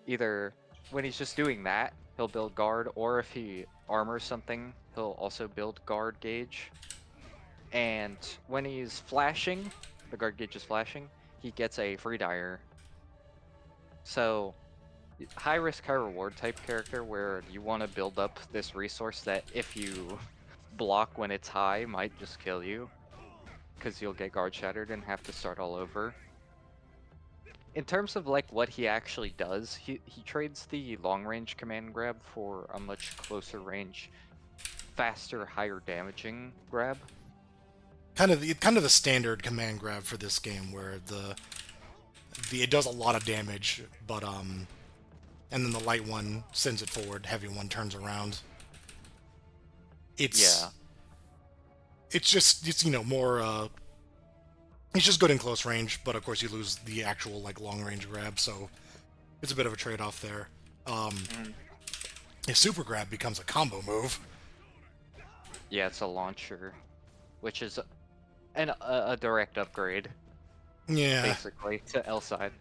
either when he's just doing that, he'll build guard, or if he armors something, he'll also build guard gauge. And when he's flashing, the guard gauge is flashing, he gets a free dire. So high risk, high reward type character where you want to build up this resource that if you block when it's high might just kill you because you'll get guard shattered and have to start all over. In terms of like what he actually does, he trades the long range command grab for a much closer range, faster, higher damaging grab. Kind of the standard command grab for this game, where the it does a lot of damage, but and then the light one sends it forward, heavy one turns around. Yeah, It's just it's more it's just good in close range, but of course you lose the actual like long range grab, so it's a bit of a trade off there. Um, mhm. if super grab becomes a combo move, Yeah, it's a launcher, which is a direct upgrade yeah, basically to L side.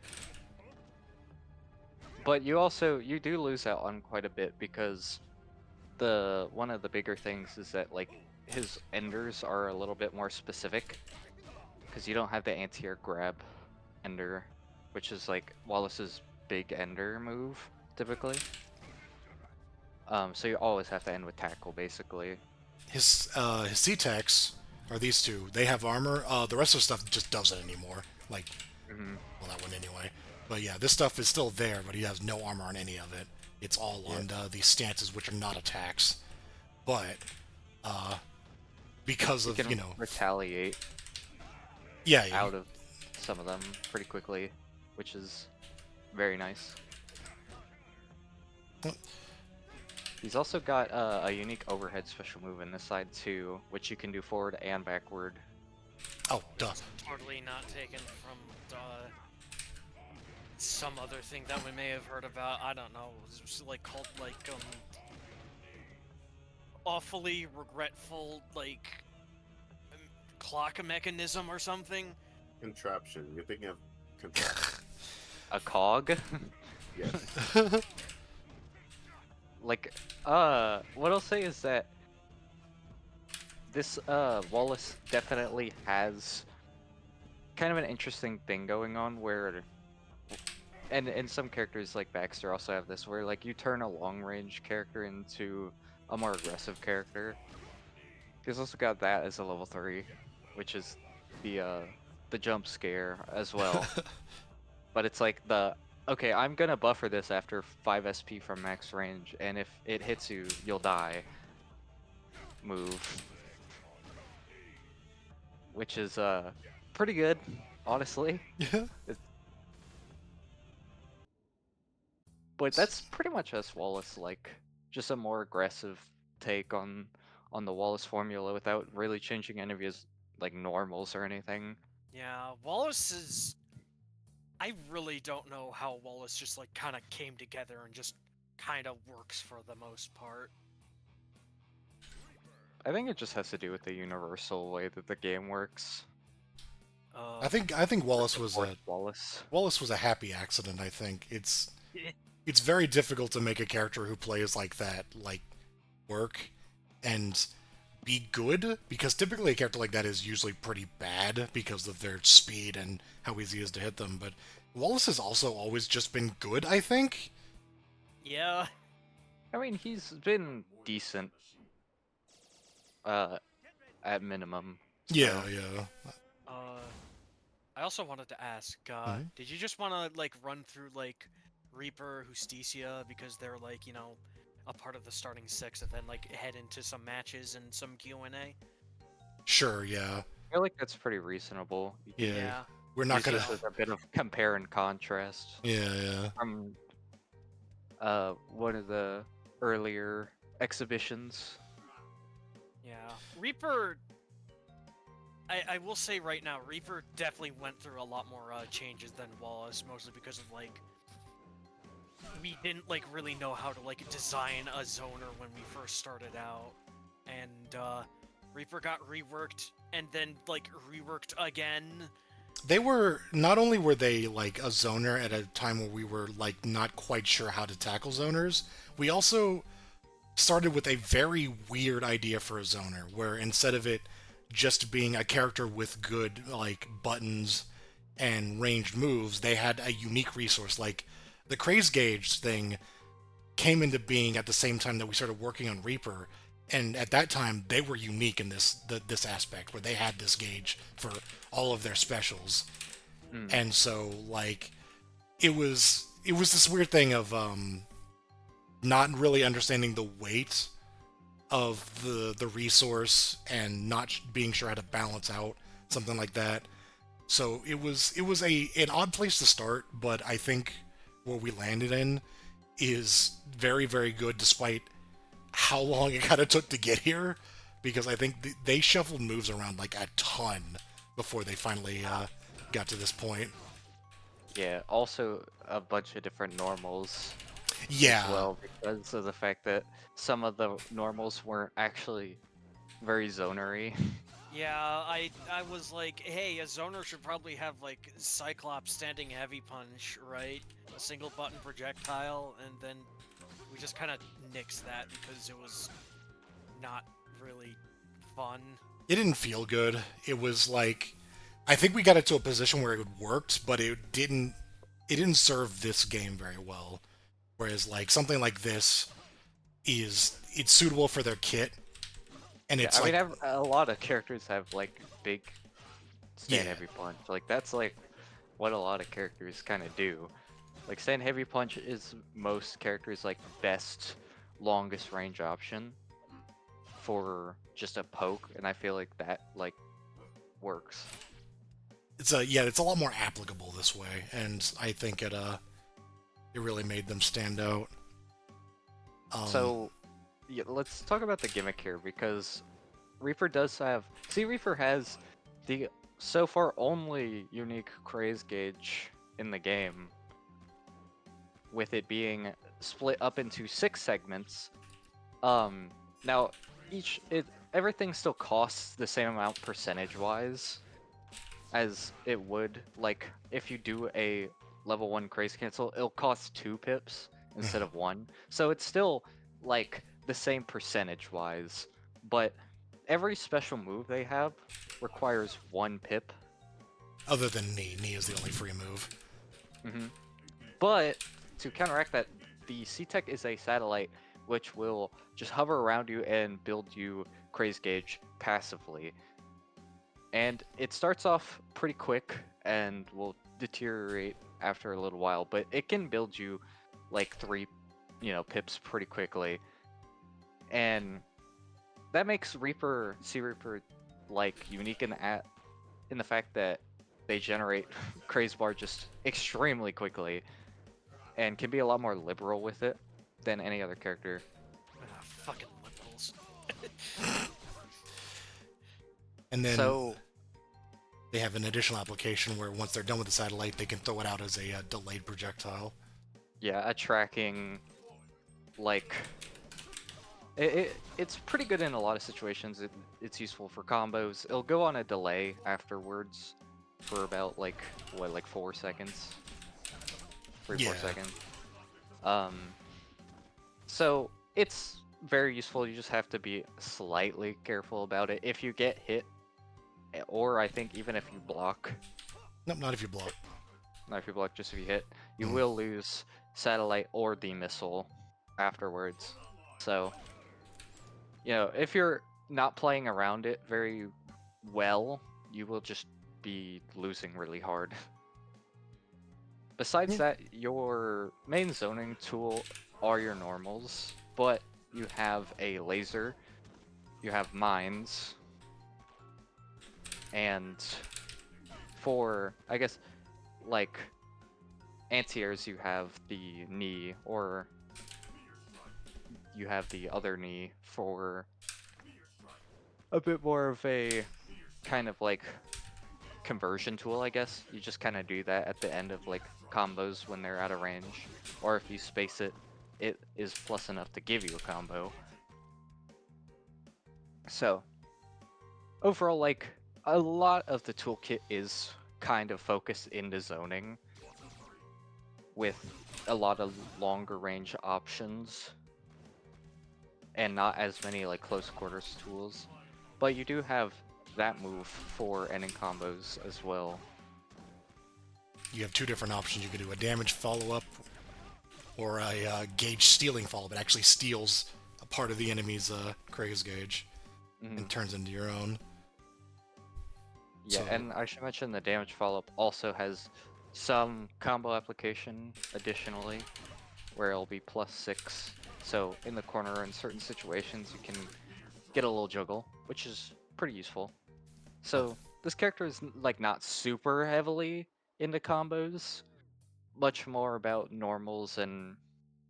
But you do lose out on quite a bit because the one of the bigger things is that like his enders are a little bit more specific because you don't have the anti-air grab ender, which is like Wallace's big ender move typically. So you always have to end with tackle basically. his C-Techs are these two. They have armor. The rest of the stuff just doesn't anymore. Like, Hmm. well, that one anyway. But yeah, this stuff is still there, but he has no armor on any of it. It's all Yeah. on these stances, which are not attacks. But because You of can retaliate yeah, yeah, out of some of them pretty quickly, which is very nice. Well- He's also got a unique overhead special move in this side too, which you can do forward and backward. oh, duh. Totally not taken from some other thing that we may have heard about. I don't know. It was like called like awfully regretful clock mechanism or something. Contraption. You're thinking of contraption. A cog. Yes. Like, what I'll say is that this Wallace definitely has kind of an interesting thing going on where, and some characters like Baxter also have this, where like you turn a long range character into a more aggressive character. He's also got that as a level 3, which is the jump scare as well. But it's like okay, I'm gonna buffer this after 5 SP from max range, and if it hits you, you'll die. Move. Which is pretty good, honestly. Yeah. But that's pretty much us Wallace, like just a more aggressive take on the Wallace formula without really changing any of his like normals or anything. Yeah, Wallace is. I really don't know how Wallace just like kind of came together and just kind of works for the most part. I think it just has to do with the universal way that the game works. I think Wallace was Support a Wallace. happy accident. I think it's very difficult to make a character who plays like that like work and be good, because typically a character like that is usually pretty bad because of their speed and how easy it is to hit them. But Wallace has also always just been good, I think. Yeah. I mean, he's been decent. At minimum. Yeah, so- yeah. I also wanted to ask, Mhm. did you just want to like run through like Reaper, Justicia, because they're like a part of the starting 6, and then like head into some matches and some Q&A? Sure, yeah. I feel like that's pretty reasonable. You can Yeah. Yeah. We're not use gonna. this as a bit of compare and contrast Yeah, yeah. from one of the earlier exhibitions. Yeah. Reaper. I will say right now, Reaper definitely went through a lot more changes than Wallace, mostly because of like we didn't like really know how to like design a zoner when we first started out, and Reaper got reworked and then like reworked again. They were not only were they like a zoner at a time where we were like not quite sure how to tackle zoners, we also started with a very weird idea for a zoner, where instead of it just being a character with good like buttons and ranged moves, they had a unique resource. Like the Craze gauge thing came into being at the same time that we started working on Reaper, and at that time they were unique in this aspect where they had this gauge for all of their specials. And so like it was this weird thing of not really understanding the weight of the resource and not being sure how to balance out something like that. So it was an odd place to start, but I think where we landed in is very, very good, despite how long it kind of took to get here, because I think they shuffled moves around like a ton before they finally got to this point. Yeah, also a bunch of different normals Yeah. as well, because of the fact that some of the normals weren't actually very zonery. Yeah, I was like, hey, a zoner should probably have like Cyclops standing heavy punch, right? A single button projectile, and then we just kind of nixed that because it was not really fun. It didn't feel good. It was like, I think we got it to a position where it worked, but it didn't serve this game very well. Whereas like something like this it's suitable for their kit, And Yeah, it's I mean, like, a lot of characters have like big stand Yeah. heavy punch. Like that's like what a lot of characters kind of do. Like stand heavy punch is most characters' like best longest range option for just a poke, and I feel like that like works. it's a lot more applicable this way, and I think it really made them stand out. So yeah, let's talk about the gimmick here because Reaper does have. See, Reaper has the so far only unique Craze gauge in the game, with it being split up into 6 segments. Now everything still costs the same amount percentage-wise as it would. Like if you do a level 1 Craze cancel, it'll cost 2 pips instead of 1. So it's still like the same percentage-wise, but every special move they have requires 1 pip. Other than Knee. Knee is the only free move. But to counteract that, the C-Tech is a satellite which will just hover around you and build you Craze Gauge passively. And it starts off pretty quick and will deteriorate after a little while, but it can build you like 3, pips pretty quickly. And that makes Sea Reaper like unique in the fact that they generate Craze Bar just extremely quickly and can be a lot more liberal with it than any other character. Fucking liberals. And then So they have an additional application where once they're done with the satellite, they can throw it out as a delayed projectile. yeah, a tracking, like it's pretty good in a lot of situations. It's useful for combos. It'll go on a delay afterwards for about like 4 seconds, 4 Yeah. seconds. So it's very useful. You just have to be slightly careful about it. If you get hit, or I think even if you block, Nope, not if you block. not if you block, just if you hit, you will lose satellite or the missile afterwards. So, if you're not playing around it very well, you will just be losing really hard. Besides that, your main zoning tool are your normals, but you have a laser, you have mines, and for, I guess, like, anti-airs, you have the knee, or you have the other knee for a bit more of a kind of like conversion tool, I guess. You just kind of do that at the end of like combos when they're out of range, or if you space it, it is plus enough to give you a combo. So overall, like, a lot of the toolkit is kind of focused into zoning with a lot of longer range options and not as many like close quarters tools, but you do have that move for ending combos as well. You have 2 different options. You could do a damage follow-up or a gauge stealing follow-up. It actually steals a part of the enemy's Craze gauge and turns into your own. Yeah, So- and I should mention the damage follow-up also has some combo application additionally, where it'll be +6. So in the corner in certain situations, you can get a little juggle, which is pretty useful. So this character is like not super heavily into combos, much more about normals and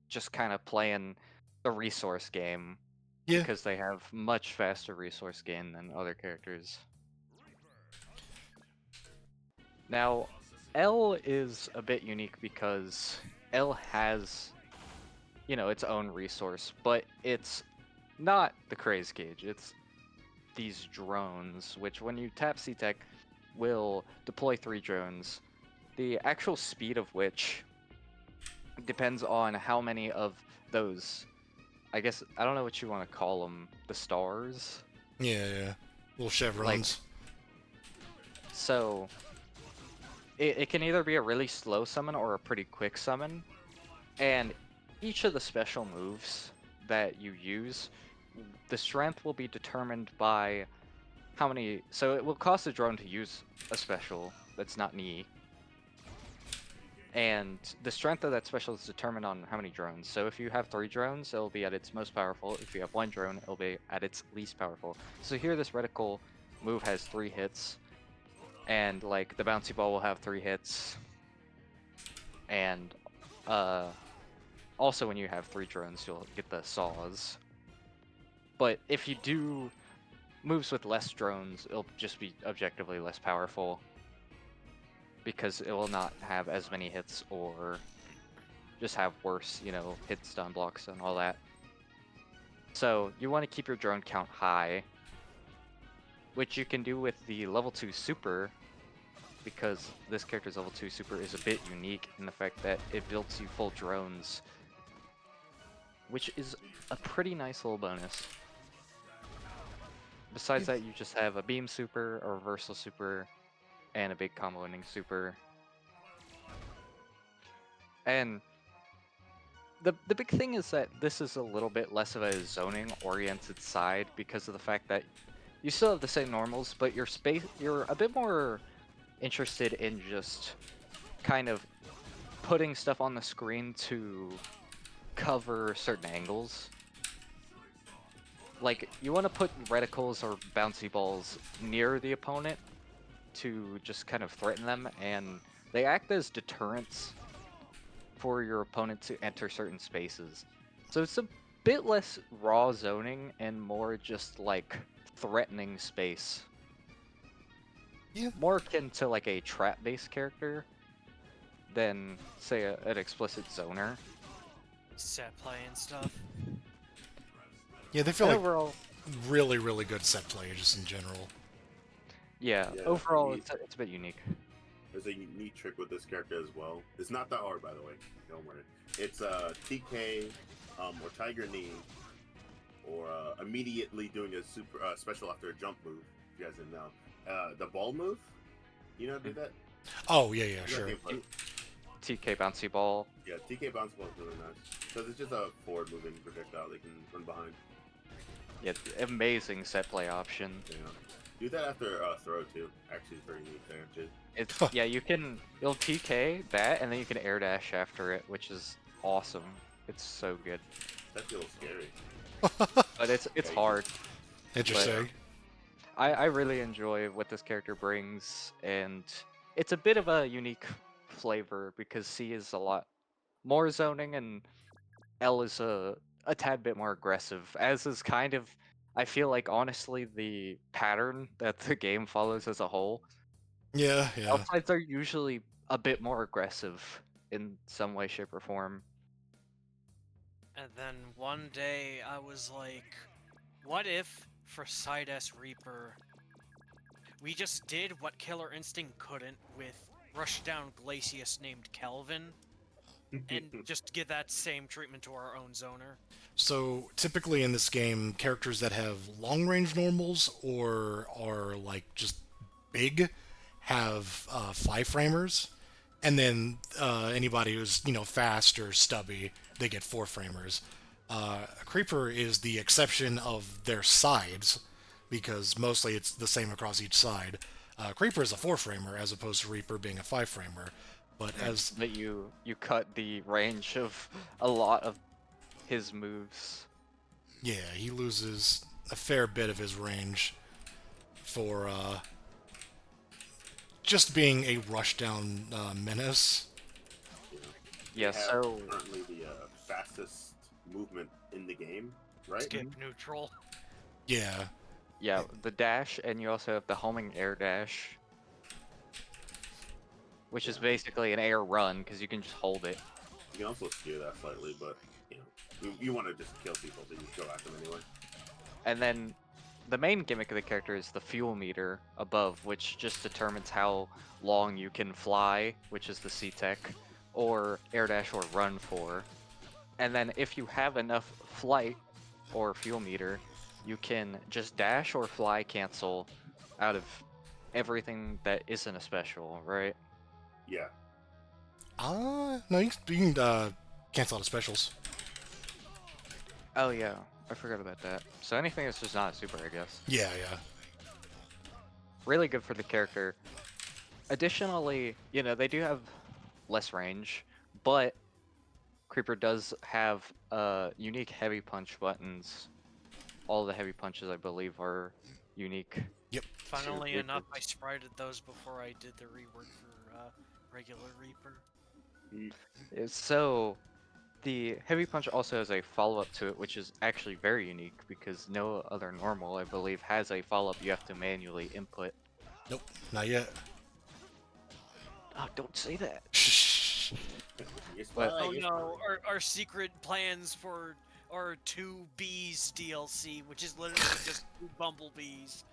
just kind of playing the resource game. Yeah. Because they have much faster resource gain than other characters. Now, L is a bit unique because L has, its own resource, but it's not the Craze Gauge. It's these drones, which when you tap C-Tech, will deploy 3 drones, the actual speed of which depends on how many of those, I guess, I don't know what you want to call them, the stars? Yeah. Little chevrons. So, it can either be a really slow summon or a pretty quick summon, and each of the special moves that you use the strength will be determined by how many. So it will cost a drone to use a special that's not an E. And the strength of that special is determined on how many drones. So if you have 3 drones, it'll be at its most powerful. If you have 1 drone, it'll be at its least powerful. So here this reticle move has 3 hits. And like the bouncy ball will have 3 hits. And also when you have 3 drones, you'll get the saws. But if you do moves with less drones, it'll just be objectively less powerful. Because it will not have as many hits or just have worse, hit stun blocks and all that. So you want to keep your drone count high, which you can do with the level 2 super, because this character's level 2 super is a bit unique in the fact that it builds you full drones, which is a pretty nice little bonus. Besides that, you just have a beam super, a reversal super, and a big combo ending super. And the big thing is that this is a little bit less of a zoning oriented side because of the fact that you still have the same normals, but you're a bit more interested in just kind of putting stuff on the screen to cover certain angles. Like, you want to put reticles or bouncy balls near the opponent to just kind of threaten them, and they act as deterrents for your opponent to enter certain spaces. So it's a bit less raw zoning and more just like threatening space. Yeah. More akin to like a trap-based character than, say, an explicit zoner. Set play and stuff. Yeah, they feel And like overall, really, really good set play just in general. yeah, Yeah, overall you- it's a bit unique. There's a neat trick with this character as well. It's not that hard, by the way. Don't worry. It's TK or Tiger Knee, or immediately doing a super special after a jump move. If you guys didn't know, the ball move. You know, do that. Oh, yeah, You got sure. gameplay. TK bouncy ball. Yeah, TK bounce ball is really nice because it's just a forward moving projectile they can run behind. Yeah, amazing set play option. Yeah. Do that after throw too. Actually, it's very neat there too. It's yeah, you'll TK that and then you can air dash after it, which is awesome. It's so good. That feels scary. But it's Yeah, hard. Interesting. I really enjoy what this character brings, and it's a bit of a unique flavor because C is a lot more zoning and L is a tad bit more aggressive, as is kind of, I feel like, honestly, the pattern that the game follows as a whole. Yeah. Outsides are usually a bit more aggressive in some way, shape, or form. And then one day I was like, what if for Side S Reaper we just did what Killer Instinct couldn't with Rushdown Glacius named Kelvin and just give that same treatment to our own zoner? So typically in this game, characters that have long range normals or are like just big have 5-framers, and then anybody who's fast or stubby, they get 4-framers. Creeper is the exception of their sides because mostly it's the same across each side. Creeper is a 4-framer as opposed to Reaper being a 5-framer. But as That you cut the range of a lot of his moves. yeah, he loses a fair bit of his range for just being a rushdown menace. Yeah, They have so currently the fastest movement in the game, right? Skip neutral. Yeah, yeah, the dash, and you also have the homing air dash, which is basically an air run because you can just hold it. You can also skew that slightly, but you want to just kill people, so you go at them anyway. And then the main gimmick of the character is the fuel meter above, which just determines how long you can fly, which is the C-Tech, or air dash or run for. And then if you have enough flight or fuel meter, you can just dash or fly cancel out of everything that isn't a special, right? Yeah. no, you can cancel out of specials. Oh yeah. I forgot about that. So anything that's just not a super, I guess. Yeah, yeah. Really good for the character. Additionally, you know, they do have less range, but Creeper does have unique heavy punch buttons. All the heavy punches, I believe, are unique. Funnily Reaper. enough, I sprited those before I did the rework for regular Reaper. So, the heavy punch also has a follow-up to it, which is actually very unique because no other normal, I believe, has a follow-up you have to manually input. Nope, not yet. Oh, don't say that. Shh. You're But- spying, Oh you're no, spying. our secret plans for our 2Bees DLC, which is literally just 2 bumblebees.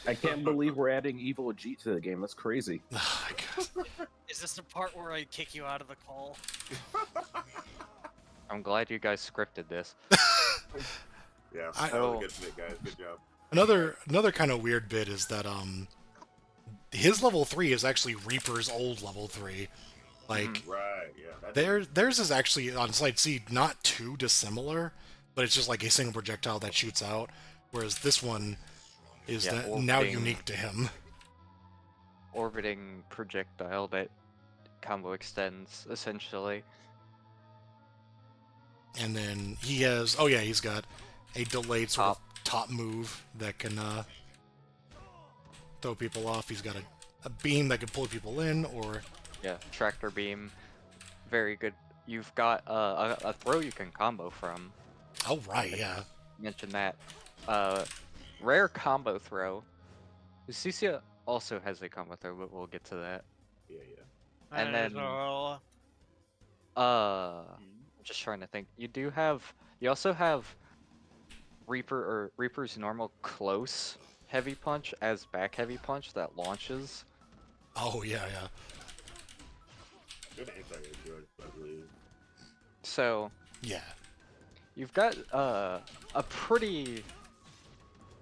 I can't believe we're adding Evil Ajit to the game. That's crazy. Oh my god. Is this the part where I kick you out of the call? I'm glad you guys scripted this. Yeah, I- that was a good bit, guys. Good job. Another kind of weird bit is that his level 3 is actually Reaper's old level 3. Like Right, yeah. That's theirs is actually on Slide C not too dissimilar, but it's just like a single projectile that shoots out, whereas this one is Yeah, now orbiting. unique to him. Orbiting projectile that combo extends, essentially. And then he has he's got a delayed sort of top move that can throw people off. He's got a beam that can pull people in, or Yeah, tractor beam. Very good. You've got a throw you can combo from. oh right, yeah. Mention that. Rare combo throw. Lucicia also has a combo throw, but we'll get to that. yeah. And then- Oh, I'm just trying to think. You also have Reaper's normal close heavy punch as back heavy punch that launches. Oh yeah, yeah. Good anti-air George, I believe. So Yeah. you've got a pretty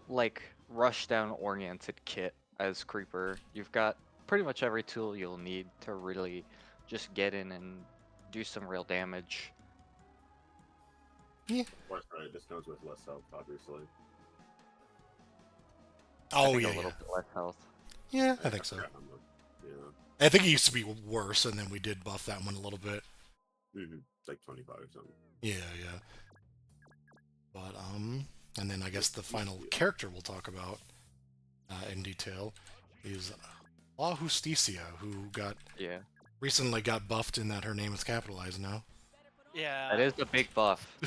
like rush down oriented kit as Creeper. You've got pretty much every tool you'll need to really just get in and do some real damage. Of course, right, this comes with less health, obviously. I Oh think yeah, a little yeah. bit less health. Yeah, I think so. forgot how much. Yeah. I think it used to be worse, and then we did buff that one a little bit. It's like 25 or something. Yeah, yeah. But and then I guess the final character we'll talk about in detail is La Justicia, who Yeah, recently got buffed in that her name is capitalized now. yeah. that is a big buff.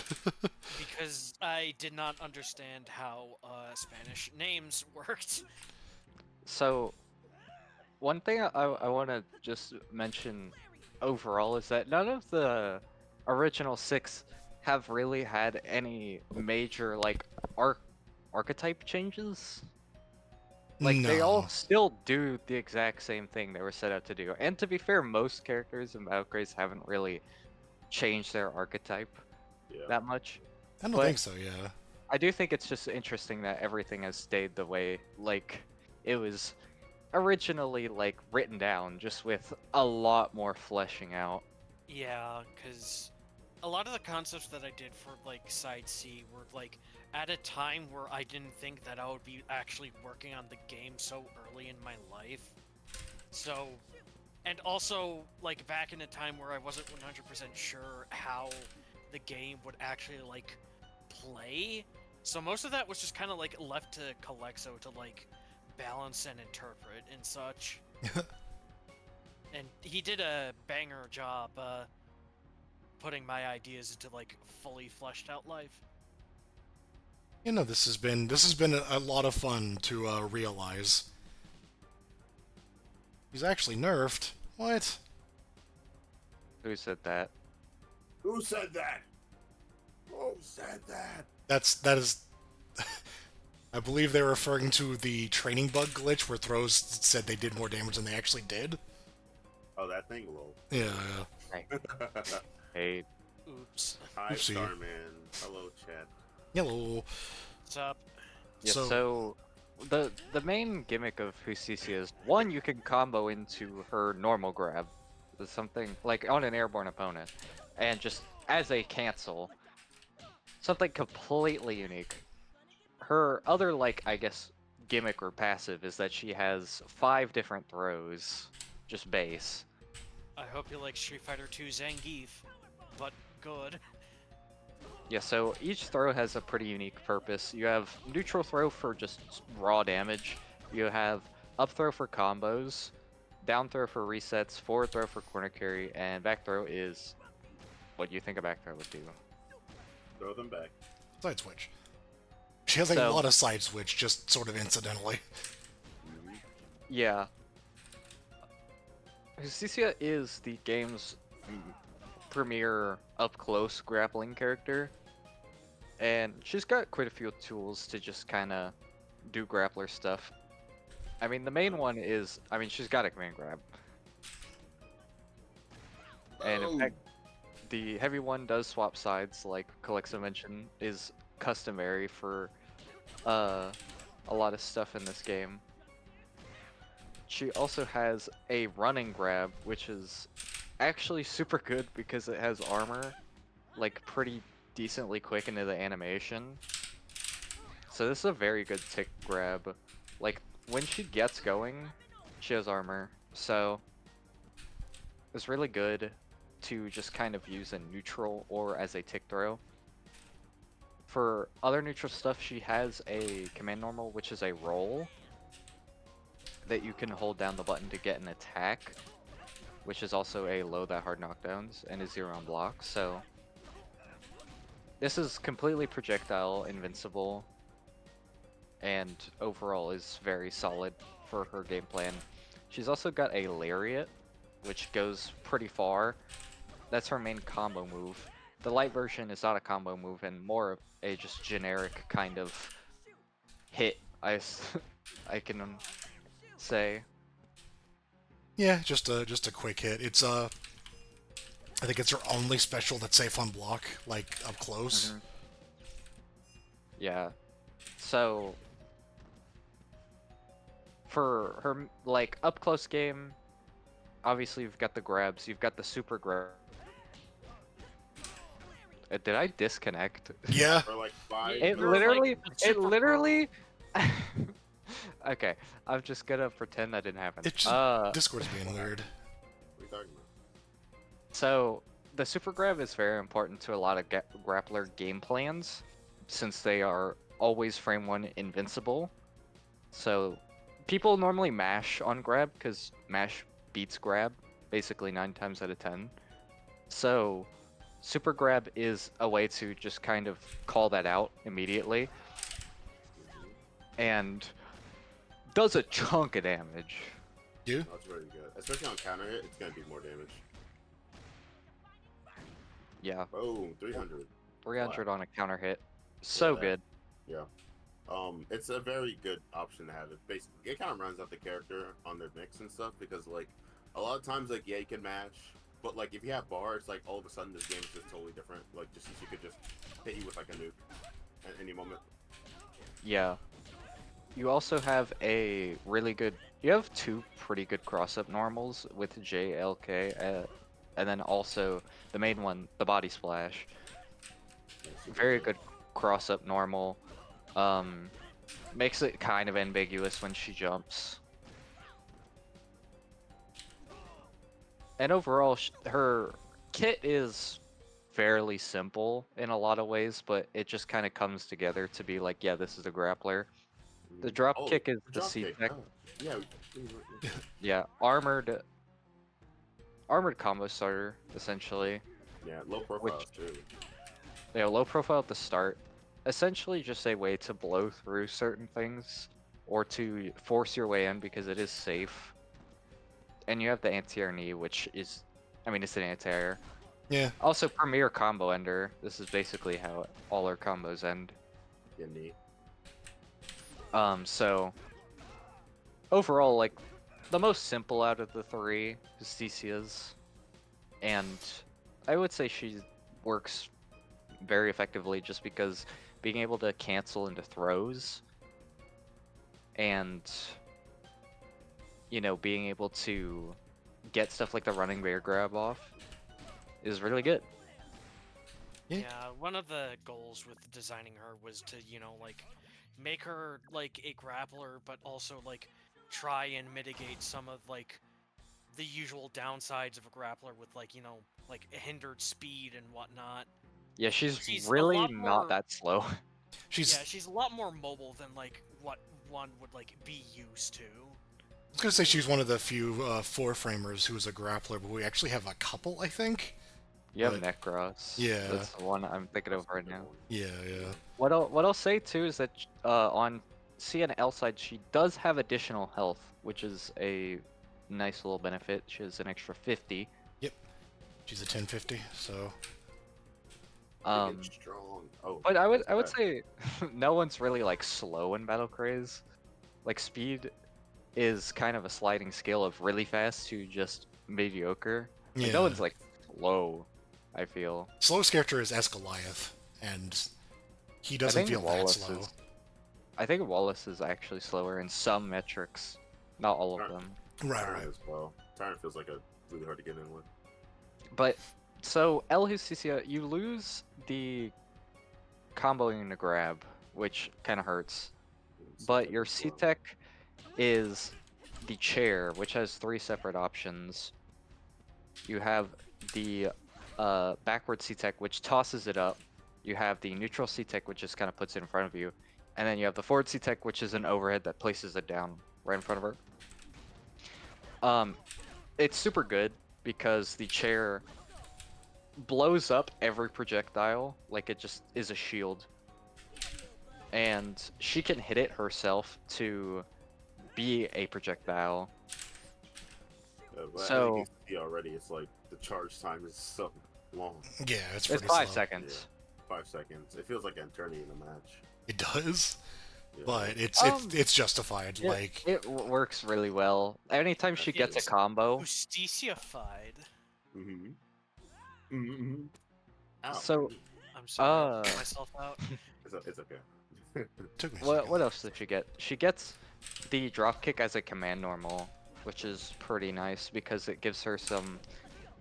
Because I did not understand how Spanish names worked. So, one thing I want to just mention overall is that none of the original 6 have really had any major like archetype changes. Like they all No. still do the exact same thing they were set out to do. And to be fair, most characters in Battle Craze haven't really changed their archetype Yeah. that much. I don't But- think so. Yeah. I do think it's just interesting that everything has stayed the way like it was originally like written down, just with a lot more fleshing out. Yeah, because a lot of the concepts that I did for like Side C were like at a time where I didn't think that I would be actually working on the game so early in my life. So, and also like back in a time where I wasn't 100% sure how the game would actually like play. So most of that was just kind of like left to Calexo to like balance and interpret and such. And he did a banger job putting my ideas into like fully fleshed out life. You know, this has been a lot of fun to realize. He's actually nerfed. What? Who said that? Who said that? Who said that? That is. I believe they're referring to the training bug glitch where throws said they did more damage than they actually did. Oh, that thing, lol. Yeah, Hey, Oops. Hi, Oopsie. Starman. Hello, chat. Hello. What's up? yeah, So- so the main gimmick of Husicia is one, you can combo into her normal grab, something like on an airborne opponent, and just as a cancel. something completely unique. Her other, like, I guess, gimmick or passive is that she has 5 different throws, just base. I hope you like Street Fighter 2 Zangief, but good. Yeah, so each throw has a pretty unique purpose. You have neutral throw for just raw damage. You have up throw for combos, down throw for resets, forward throw for corner carry, and back throw is what you think a back throw would do. Throw them back. Side switch. She has a So- lot of side switch, just sort of incidentally. Mhm. Yeah. Justicia is the game's premier up-close grappling character, and she's got quite a few tools to just kind of do grappler stuff. I mean, the main one is, I mean, she's got a command grab. And in Boom. fact, the heavy one does swap sides, like Calexa mentioned, is customary for a lot of stuff in this game. She also has a running grab, which is actually super good because it has armor, like pretty decently quick into the animation. So this is a very good tick grab. Like when she gets going, she has armor, so it's really good to just kind of use in neutral or as a tick throw. For other neutral stuff, she has a command normal, which is a roll that you can hold down the button to get an attack, which is also a low that hard knockdowns and is 0 on block. So this is completely projectile invincible, and overall is very solid for her game plan. She's also got a lariat, which goes pretty far. That's her main combo move. The light version is not a combo move and more of a just generic kind of hit, I can say. Yeah, just a quick hit. It's I think it's her only special that's safe on block, like up close. Mhm. Yeah. So for her like up close game, obviously you've got the grabs, you've got the super grab. Did I disconnect? Yeah, For like 5 It You're like literally, the it super pro. literally. Okay, I'm just gonna pretend that didn't happen. it's just Discord's being weird. What are you talking about? So the super grab is very important to a lot of grappler game plans, since they are always frame 1 invincible. So people normally mash on grab because mash beats grab basically 9 times out of 10. So super grab is a way to just kind of call that out immediately and does a chunk of damage. You? That's very good. Especially on counter hit, it's gonna do more damage. Yeah, Boom, 300. 300 on a counter hit. So Yeah. good. Yeah. It's a very good option to have. It basically it kind of rounds out the character on their mix and stuff because like a lot of times like yeah you can match, but like if you have bars like all of a sudden this game is just totally different. Like just since you could just hit you with like a nuke at any moment. Yeah. You also have a really good. You have 2 pretty good cross-up normals with JLK, and then also the main one, the body splash. Yeah, super Very good cross-up normal. Makes it kind of ambiguous when she jumps. And overall, her kit is fairly simple in a lot of ways, but it just kind of comes together to be like, yeah, this is a grappler. The drop Oh, kick is the drop C kick. tech. Oh, yeah. Yeah, armored combo starter essentially. Yeah, low profiles too. Yeah, low profile at the start. Essentially just a way to blow through certain things or to force your way in because it is safe. And you have the anti-air knee, which is, I mean, it's an anti-air. Yeah. Also, premier combo ender. This is basically how all our combos end. Yeah, neat. So overall, like the most simple out of the 3 is Cecia's, and I would say she works very effectively just because being able to cancel into throws and being able to get stuff like the running bear grab off is really good. Yeah. Yeah, one of the goals with designing her was to, like, make her like a grappler, but also like try and mitigate some of like the usual downsides of a grappler with like, like hindered speed and whatnot. Yeah, she's She's a really lot not more that slow. Yeah, She's. she's a lot more mobile than like what one would like be used to. I was gonna say she's one of the few four framers who's a grappler, but we actually have a couple, I think. You have But Necros. yeah, That's the one I'm thinking of That's a right good now. one. yeah, yeah. What I'll say too is that on C and L side she does have additional health, which is a nice little benefit. She has an extra 50. Yep. She's a 1050, so Big Um, and strong. Oh, but I would that's bad. say no one's really like slow in Battle Craze. Like speed is kind of a sliding scale of really fast to just mediocre. Like no yeah. one's like slow, I feel. Slowest character is Esgoliath, and he I doesn't think feel that Wallace slow. is I think Wallace is actually slower in some metrics. Not all of Alright. them. Right, Tyrant right. as well. Tyrant feels like a really hard to get in with. But so El Justicia, you lose the comboing to grab, which kind of hurts. But your C C-Tech is the chair, which has 3 separate options. You have the backward C-Tech, which tosses it up. You have the neutral C-Tech, which just kind of puts it in front of you. And then you have the forward C-Tech, which is an overhead that places it down right in front of her. It's super good because the chair blows up every projectile like it just is a shield. And she can hit it herself to be a projectile. But as So- you can see already, it's like the charge time is so long. Yeah, it's It's pretty 5 slow. seconds. 5 seconds. It feels like an eternity in a match. It does, Yeah. but it's Um, it's justified. It, Like, it works really well. Anytime she gets a It's combo, Justiciafied. Mm-hmm. Mm-hmm. Ow. So- I'm sorry, I put Uh. myself out. It's okay. took me a what second. else does she get? She gets the drop kick as a command normal, which is pretty nice because it gives her some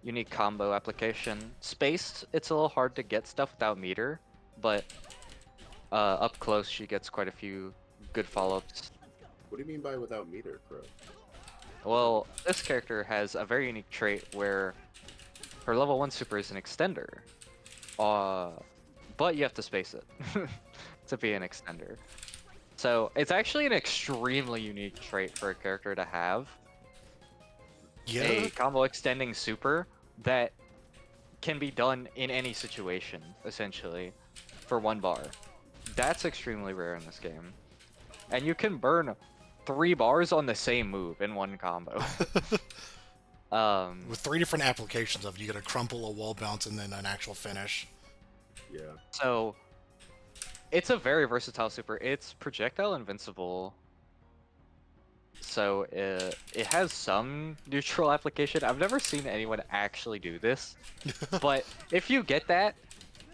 unique combo application. Spaced, it's a little hard to get stuff without meter, but up close she gets quite a few good follow-ups. What do you mean by without meter, bro? Well, this character has a very unique trait where her level 1 super is an extender. But you have to space it to be an extender. So it's actually an extremely unique trait for a character to have. Yeah, A combo extending super that can be done in any situation, essentially, for 1 bar. That's extremely rare in this game. And you can burn 3 bars on the same move in 1 combo. with 3 different applications of it. You get a crumple, a wall bounce, and then an actual finish. Yeah. So it's a very versatile super. It's projectile invincible. So it has some neutral application. I've never seen anyone actually do this. But if you get that,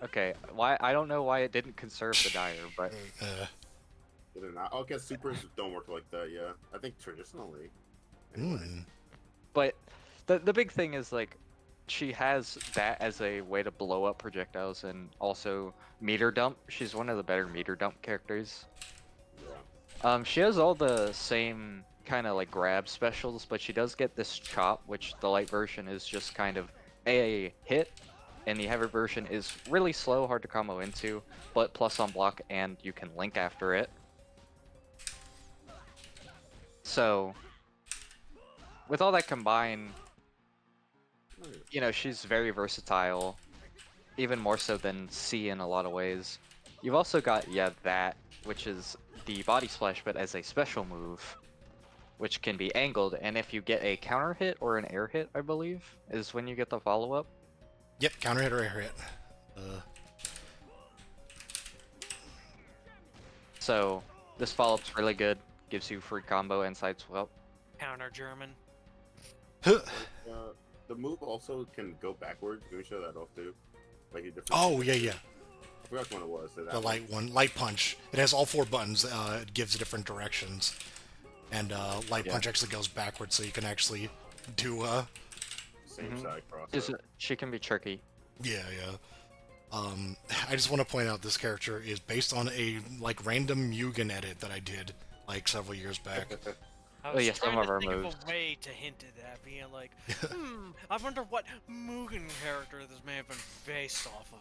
okay, why I don't know why it didn't conserve the dire, but I guess supers don't work like that, yeah. I think traditionally. Mm. but the big thing is like she has that as a way to blow up projectiles and also meter dump. She's one of the better meter dump characters. Yeah. She has all the same kind of like grab specials, but she does get this chop, which the light version is just kind of a hit, and the heavy version is really slow, hard to combo into, but plus on block, and you can link after it. So, with all that combined, you know, she's very versatile, even more so than C in a lot of ways. You've also got, yeah, that, which is the body splash, but as a special move, which can be angled, and if you get a counter hit or an air hit, I believe, is when you get the follow-up. Yep, counter hit or air hit. So, this follow-up's really good, gives you free combo and side swap. Counter German. The move also can go backwards. Can we show that off too? Like a different. Oh, yeah, yeah. I forgot which one it was. So that The light one, light punch. It has all 4 buttons. It gives different directions, and light Yeah. punch actually goes backwards, so you can actually do Same Mhm. side cross. She can be tricky. yeah, yeah. I just want to point out this character is based on a like random Mugen edit that I did like several years back. I Oh, was yeah, some trying of to our think moves. of a way to hint at that, being like, I wonder what Mugen character this may have been based off of.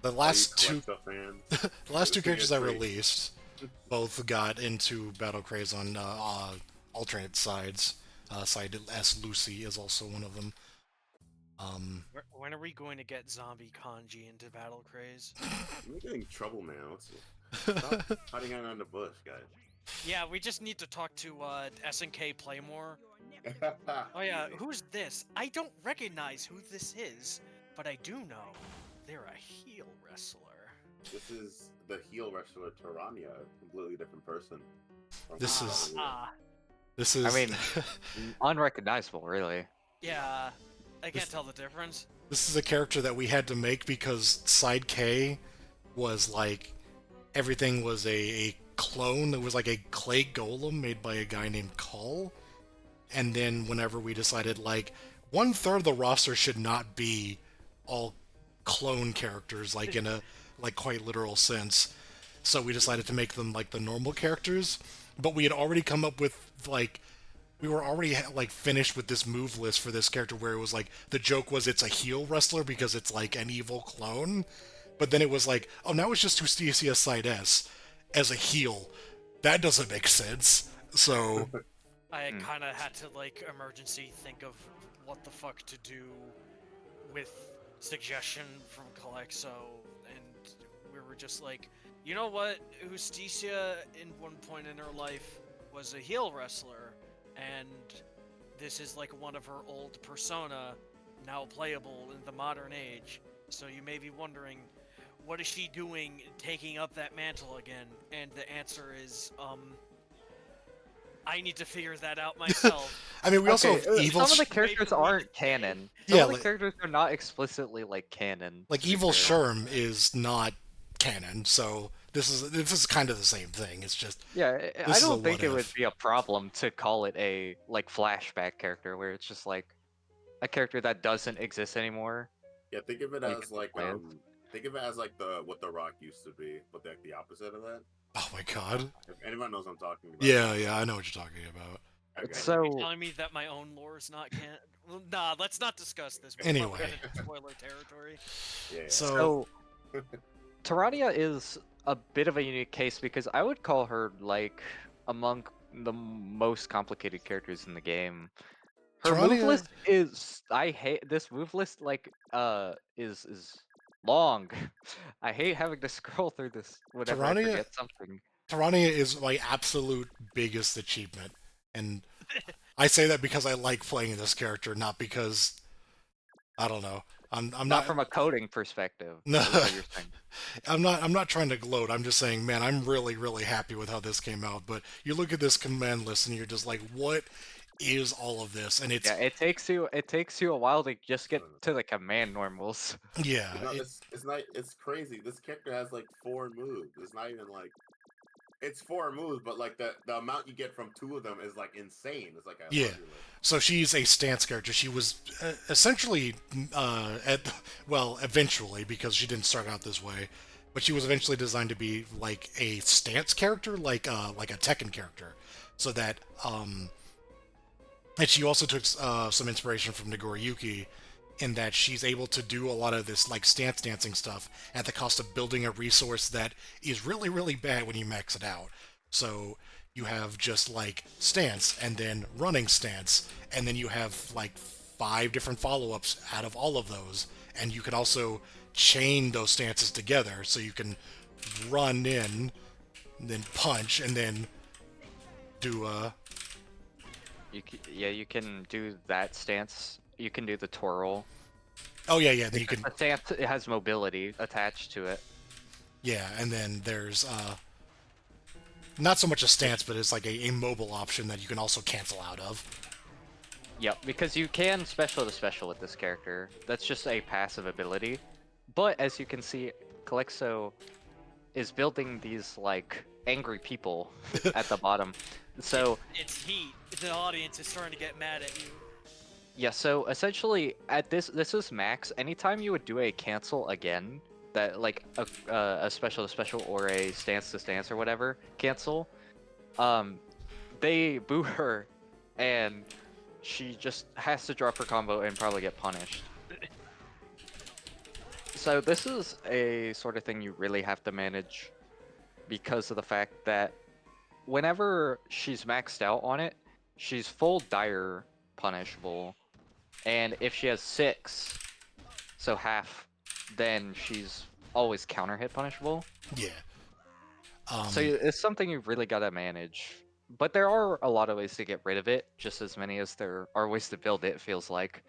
The All you last two, Calexo fans. the last two This is characters I a treat. released, both got into Battle Craze on alternate sides. Side S Lucy is also one of them. When are we going to get Zombie Kanji into Battle Craze? You're getting trouble now. Stop hiding out on the bush, guys. Yeah, we just need to talk to SNK Playmore. Oh yeah, who's this? I don't recognize who this is, but I do know they're a heel wrestler. This is the heel wrestler Tarania, a completely different person. This is- Ah, This is. I mean, unrecognizable, really. yeah, I can't tell the difference. this is a character that we had to make because Side K was like everything was a clone. It was like a clay golem made by a guy named Cull. And then whenever we decided like 1/3 of the roster should not be all clone characters, like in a like quite literal sense. So we decided to make them like the normal characters. But we had already come up with like we were already like finished with this move list for this character where it was like the joke was it's a heel wrestler because it's like an evil clone. But then it was like, oh, now it's just Justicia Side S as a heel. That doesn't make sense. So I kind of had to like emergency think of what the fuck to do with suggestion from Calexo, and we were just like, you know what? Justicia in one point in her life was a heel wrestler, and this is like one of her old persona, now playable in the modern age. So you may be wondering, what is she doing taking up that mantle again? And the answer is, I need to figure that out myself. I mean, we also have evil. Some of the characters Maybe we aren't could- canon. Yeah, Some of the like- characters are not explicitly like canon. Like to be Evil fair. Sherm is not canon, so this is kind of the same thing. It's just Yeah, This I is a don't think what it would if. be a problem to call it a like flashback character where it's just like a character that doesn't exist anymore. Yeah, think of it Like, as like plans. think of it as like the what the Rock used to be, but like the opposite of that. oh my god. If anyone knows what I'm talking about. Yeah, I know what you're talking about. Okay. So You telling me that my own lore is not canon? Well, nah, let's not discuss this. We're Anyway. probably into spoiler territory. Yeah. So, Terania is a bit of a unique case because I would call her like among the most complicated characters in the game. Her move Terania- list is I hate this move list like is long. I hate having to scroll through this whenever I Terania- forget something. Terania is my absolute biggest achievement, and I say that because I like playing this character, not because I don't know. I'm Not not from a coding perspective. No. is what you're saying. I'm not trying to gloat. I'm just saying, man, I'm really happy with how this came out. But you look at this command list and you're just like, what is all of this? And it's Yeah, it takes you a while to just get to the command normals. yeah, No, it- it's not. It's crazy. This character has like 4 moves. It's not even like. It's 4 moves, but like the amount you get from 2 of them is like insane. It's like a Yeah. laundry list. so she's a stance character. She was essentially eventually, because she didn't start out this way, but she was eventually designed to be like a stance character, like a Tekken character, so that and she also took some inspiration from Nagoriyuki in that she's able to do a lot of this like stance dancing stuff at the cost of building a resource that is really bad when you max it out. So you have just like stance and then running stance, and then you have like 5 different follow-ups out of all of those, and you can also chain those stances together so you can run in, then punch, and then do You can do that stance. You can do the twirl. oh yeah, then you can The stance it has mobility attached to it. yeah, and then there's not so much a stance, but it's like a mobile option that you can also cancel out of. Yep, because you can special to special with this character. That's just a passive ability. But as you can see, Calexo is building these like angry people at the bottom. So It's heat. The audience is starting to get mad at you. yeah, so essentially at this is max. Anytime you would do a cancel again, that like a special to special or a stance to stance or whatever cancel, they boo her, and she just has to drop her combo and probably get punished. So this is a sort of thing you really have to manage because of the fact that whenever she's maxed out on it, she's full dire punishable, and if she has 6, so half, then she's always counter hit punishable. Yeah. So it's something you've really got to manage. But there are a lot of ways to get rid of it, just as many as there are ways to build it, feels like.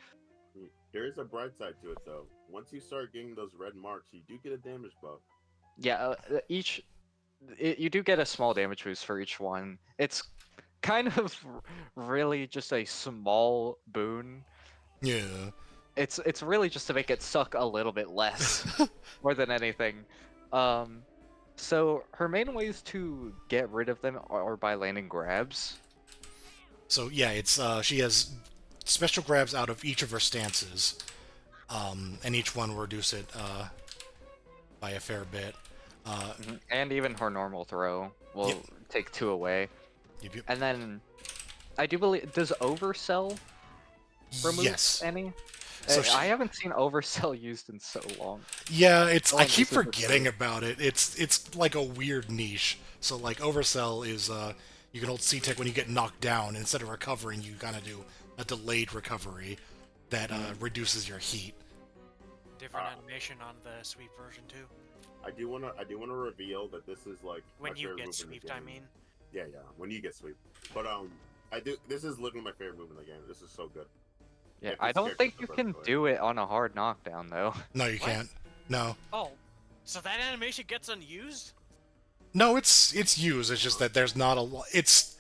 There is a bright side to it, though. Once you start getting those red marks, you do get a damage buff. Yeah, you do get a small damage boost for each one. It's kind of really just a small boon. Yeah. It's really just to make it suck a little bit less, more than anything. So her main ways to get rid of them are by landing grabs. So yeah, it's she has special grabs out of each of her stances, and each one will reduce it by a fair bit. And even her normal throw will Yep. take 2 away. Yep. And then I do believe, does oversell remove Yes. any? So I haven't seen oversell used in so long. Yeah, it's. Oh, I keep this is the forgetting thing. about it. It's like a weird niche. So like oversell is you can hold C-Tech when you get knocked down. Instead of recovering, you kind of do a delayed recovery that reduces your heat. Different animation on the sweep version too. I do wanna reveal that this is like When my you favorite get move in the sweeped, I game. mean. Yeah, when you get sweep. But this is literally my favorite move in the game. This is so good. Yeah, If I this don't character's think the you first can choice. do it on a hard knockdown though. No, you What? can't. No, Oh, so that animation gets unused? no, it's used. It's just that there's not a lot. It's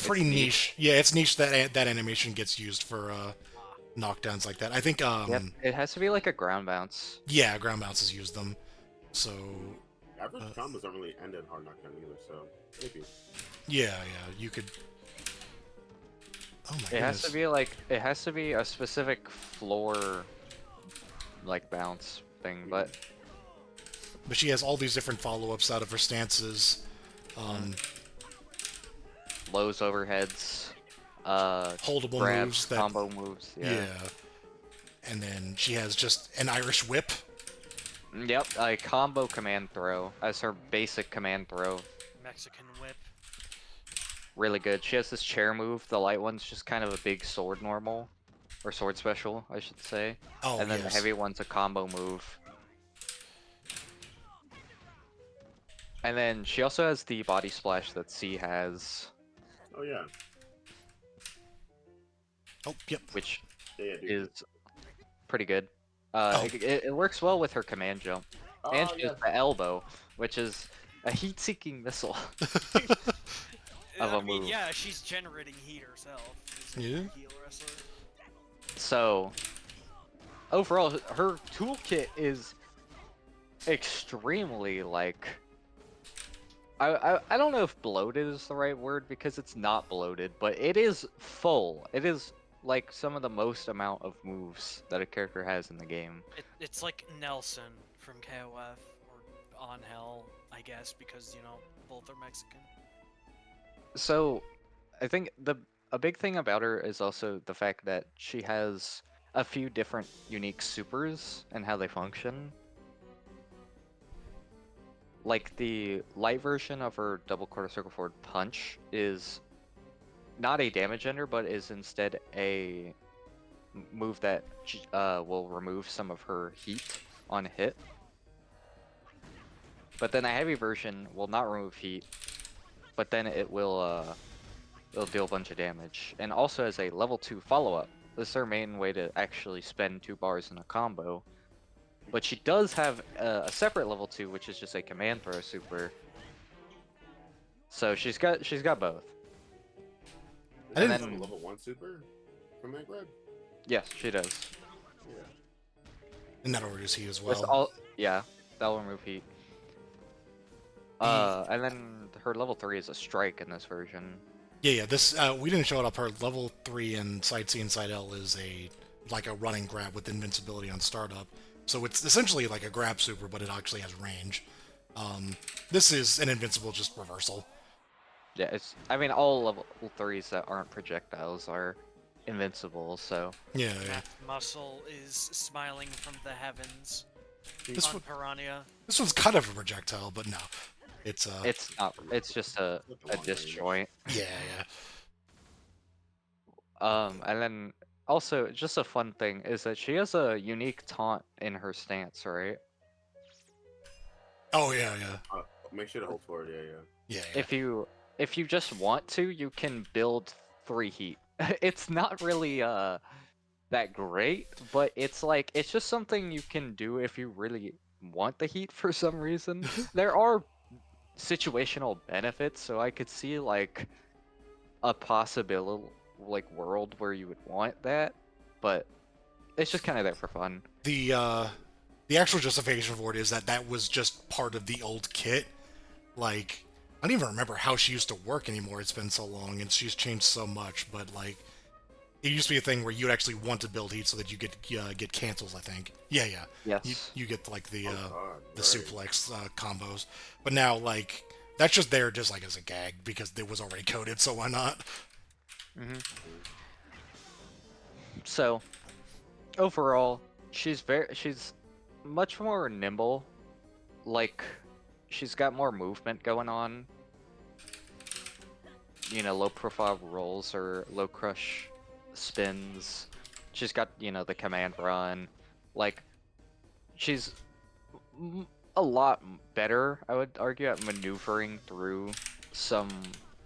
pretty niche. niche. Yeah, it's niche that that animation gets used for knockdowns like that. I think Yep, it has to be like a ground bounce. yeah, ground bounces use them. So Average combos don't really end in hard knockdown either, so maybe. yeah, you could. Oh my It goodness. has to be a specific floor like bounce thing, but But she has all these different follow-ups out of her stances. lows, overheads, Holdable grabs, moves that combo moves. yeah. And then she has just an Irish whip. Yep, a combo command throw as her basic command throw. Mexican whip. Really good. She has this chair move. The light one's just kind of a big sword normal. Or sword special, I should say. Oh, And then the yes. heavy one's a combo move. And then she also has the body splash that C has, Oh yeah. Oh, yep. which Yeah, dude. is pretty good. Oh. It works well with her command jump. And Oh, she yeah. has the elbow, which is a heat-seeking missile. Of I a mean, move. yeah, she's generating heat herself. She's a Yeah. heal wrestler. So, overall, her toolkit is extremely, like... I don't know if bloated is the right word, because it's not bloated, but it is full. It is, like, some of the most amount of moves that a character has in the game. It's like Nelson from KOF, or Angel, I guess, because, you know, both are Mexican. So, I think a big thing about her is also the fact that she has a few different unique supers and how they function. Like the light version of her double quarter circle forward punch is not a damage ender, but is instead a move that will remove some of her heat on hit. But then a heavy version will not remove heat, but then it'll deal a bunch of damage. And also as a level 2 follow-up. This is her main way to actually spend 2 bars in a combo. But she does have a separate level 2, which is just a command throw super. So she's got both. Does And she then- have a level 1 super from that grab? Yes, she does. Yeah. And that'll reduce heat as With well. yeah, that'll remove heat. And then her level 3 is a strike in this version. Yeah. This we didn't show it up. Her level 3 in Side C and Side L is like a running grab with invincibility on startup. So it's essentially like a grab super, but it actually has range. This is an invincible just reversal. Yeah, I mean, all level 3s that aren't projectiles are invincible, so... Yeah, yeah. That muscle is smiling from the heavens This on one, Piranha. this one's kind of a projectile, but no. It's It's not, it's just a Long disjoint. yeah, yeah. And then also, just a fun thing is that she has a unique taunt in her stance, right? Oh yeah, yeah. Make sure to hold forward. Yeah, yeah. Yeah, If you just want to, you can build 3 heat. It's not really that great, but it's like it's just something you can do if you really want the heat for some reason. There are situational benefits, so I could see like a possible like world where you would want that, but it's just kind of there for fun. The actual justification for it is that that was just part of the old kit. Like, I don't even remember how she used to work anymore. It's been so long, and she's changed so much. But like, it used to be a thing where you'd actually want to build heat so that you get cancels. I think. Yeah, yeah. Yes. You get like the God, the right. suplex combos. But now like that's just there just like as a gag because it was already coded. So why not? So overall, she's much more nimble. Like, she's got more movement going on. You know, low profile rolls or low crush spins. She's got, you know, the command run. Like, she's a lot better, I would argue, at maneuvering through some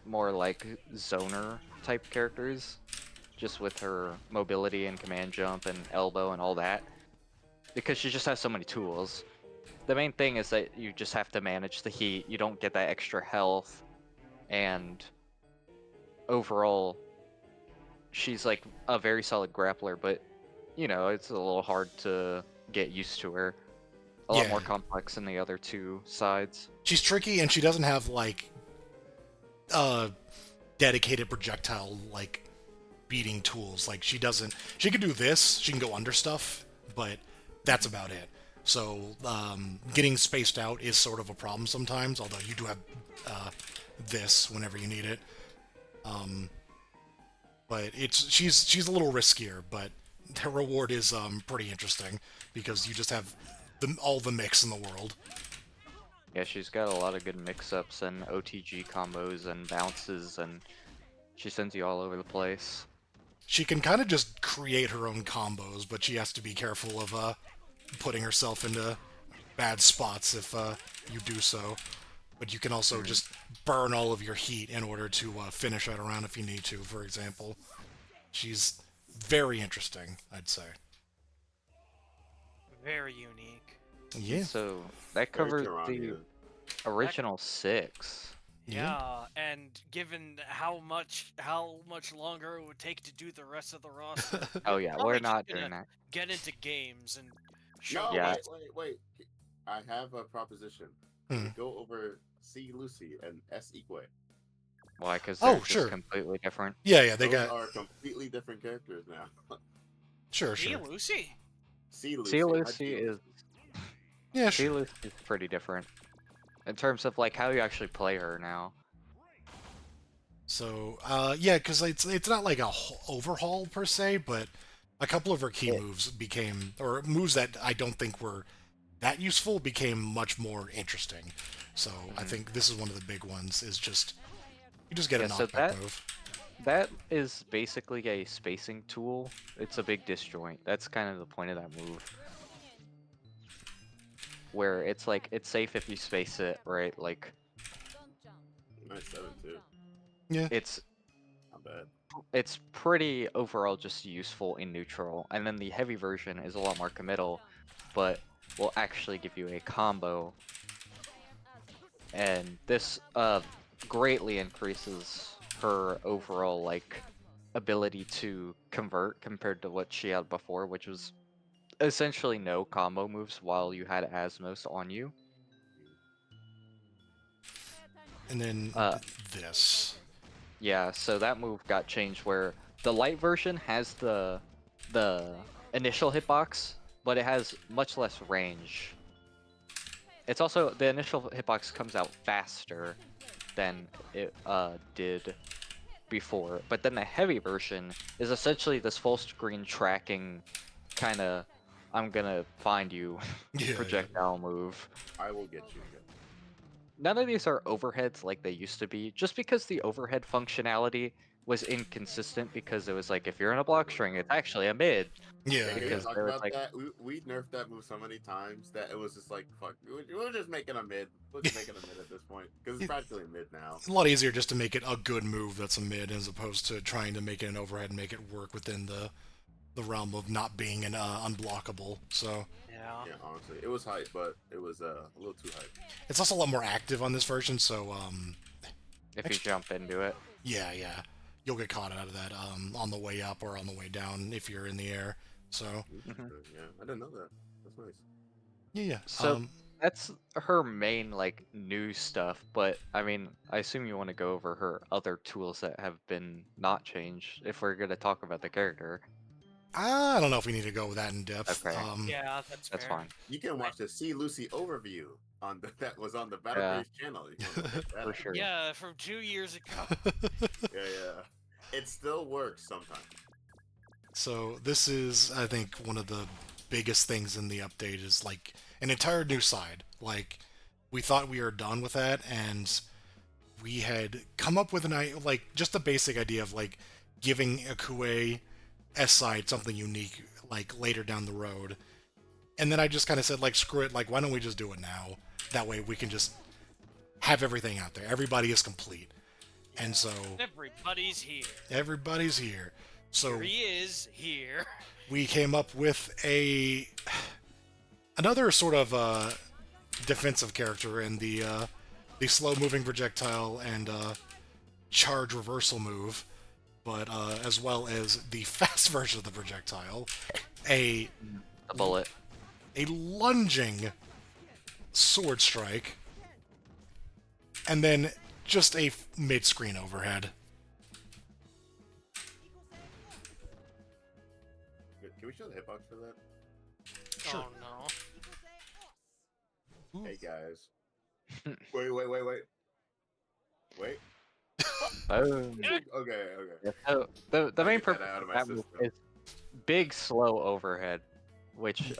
more like zoner type characters, just with her mobility and command jump and elbow and all that, because she just has so many tools. The main thing is that you just have to manage the heat, you don't get that extra health, and overall, she's like a very solid grappler, but you know, it's a little hard to get used to her. A lot Yeah. more complex than the other two sides. She's tricky, and she doesn't have like dedicated projectile like beating tools. Like she doesn't. She can do this. She can go under stuff, but that's about it. So getting spaced out is sort of a problem sometimes. Although you do have this whenever you need it. But she's a little riskier, but her reward is pretty interesting because you just have all the mix in the world. Yeah, she's got a lot of good mix-ups and OTG combos and bounces, and she sends you all over the place. She can kind of just create her own combos, but she has to be careful of putting herself into bad spots if you do so. But you can also just burn all of your heat in order to finish out a round if you need to, for example. She's very interesting, I'd say. Very unique. Yeah. So that Very covers Tyrannia. the original 6. Yeah, and given how much longer it would take to do the rest of the roster, Oh yeah, probably we're just not gonna doing that. get into games and show. No, Yeah. wait. I have a proposition. Hmm. Go over C Lucy and S Equi. Why? Because Oh, they're just sure. completely different. Yeah, they Those got... are completely different characters now. Sure, Hey, sure. Lucy. C Lucy. See, How'd Lucy you- is Yeah, See, sure. Lucy is pretty different in terms of like how you actually play her now. So, yeah, because it's not like a overhaul per se, but a couple of her key moves became, or moves that I don't think were that useful became much more interesting. So I think this is one of the big ones. Is just you just get a Yeah, so knockback move. That is basically a spacing tool. It's a big disjoint. That's kind of the point of that move. Where it's like, it's safe if you space it, right? Like, Nice 7 too. Yeah. it's Not bad. it's pretty overall just useful in neutral. And then the heavy version is a lot more committal, but will actually give you a combo. And this greatly increases her overall like ability to convert compared to what she had before, which was essentially no combo moves while you had Asmos on you. And then this. Yeah, so that move got changed where the light version has the initial hitbox, but it has much less range. It's also, the initial hitbox comes out faster than it did before, but then the heavy version is essentially this full screen tracking kind of I'm gonna find you Yeah, projectile move. I will get you. Yeah. None of these are overheads like they used to be, just because the overhead functionality was inconsistent, because it was like, if you're in a block string, it's actually a mid. yeah, Can we Because talk there was about like, that? We nerfed that move so many times that it was just like, fuck, we're just making a mid. We're just making a mid at this point because it's practically a mid now. It's a lot easier just to make it a good move that's a mid, as opposed to trying to make it an overhead and make it work within the realm of not being an unblockable. So Yeah. Yeah, honestly, it was hype, but it was a little too hype. it's also a lot more active on this version. So if you jump into it. yeah, you'll get caught out of that on the way up or on the way down if you're in the air. So Mhm. Yeah, I didn't know that. That's nice. yeah. So that's her main like new stuff, but I mean, I assume you want to go over her other tools that have been not changed if we're gonna talk about the character. I don't know if we need to go that in depth. Okay. Yeah, that's That's fair. fine. You can watch the See Lucy overview on that was on the Battle Yeah. Craze channel. You can check that For out. sure. Yeah, from 2 years ago. Yeah. It still works sometimes. So this is, I think, one of the biggest things in the update is like an entire new side. Like we thought we were done with that, and we had come up with like just a basic idea of like giving Akue S side something unique like later down the road. And then I just kind of said like screw it, like why don't we just do it now? That way we can just have everything out there. Everybody is complete. And so Everybody's here. everybody's here. So Here he is here. we came up with another sort of defensive character in the slow moving projectile and charge reversal move, but as well as the fast version of the projectile, a The bullet. lunging sword strike, and then just a mid-screen overhead. Can we show the hitbox for that? Sure. Oh no. Ooh. Hey guys. Wait. Boom. Okay. So the main Get that purpose out of of my that move system. is big slow overhead, which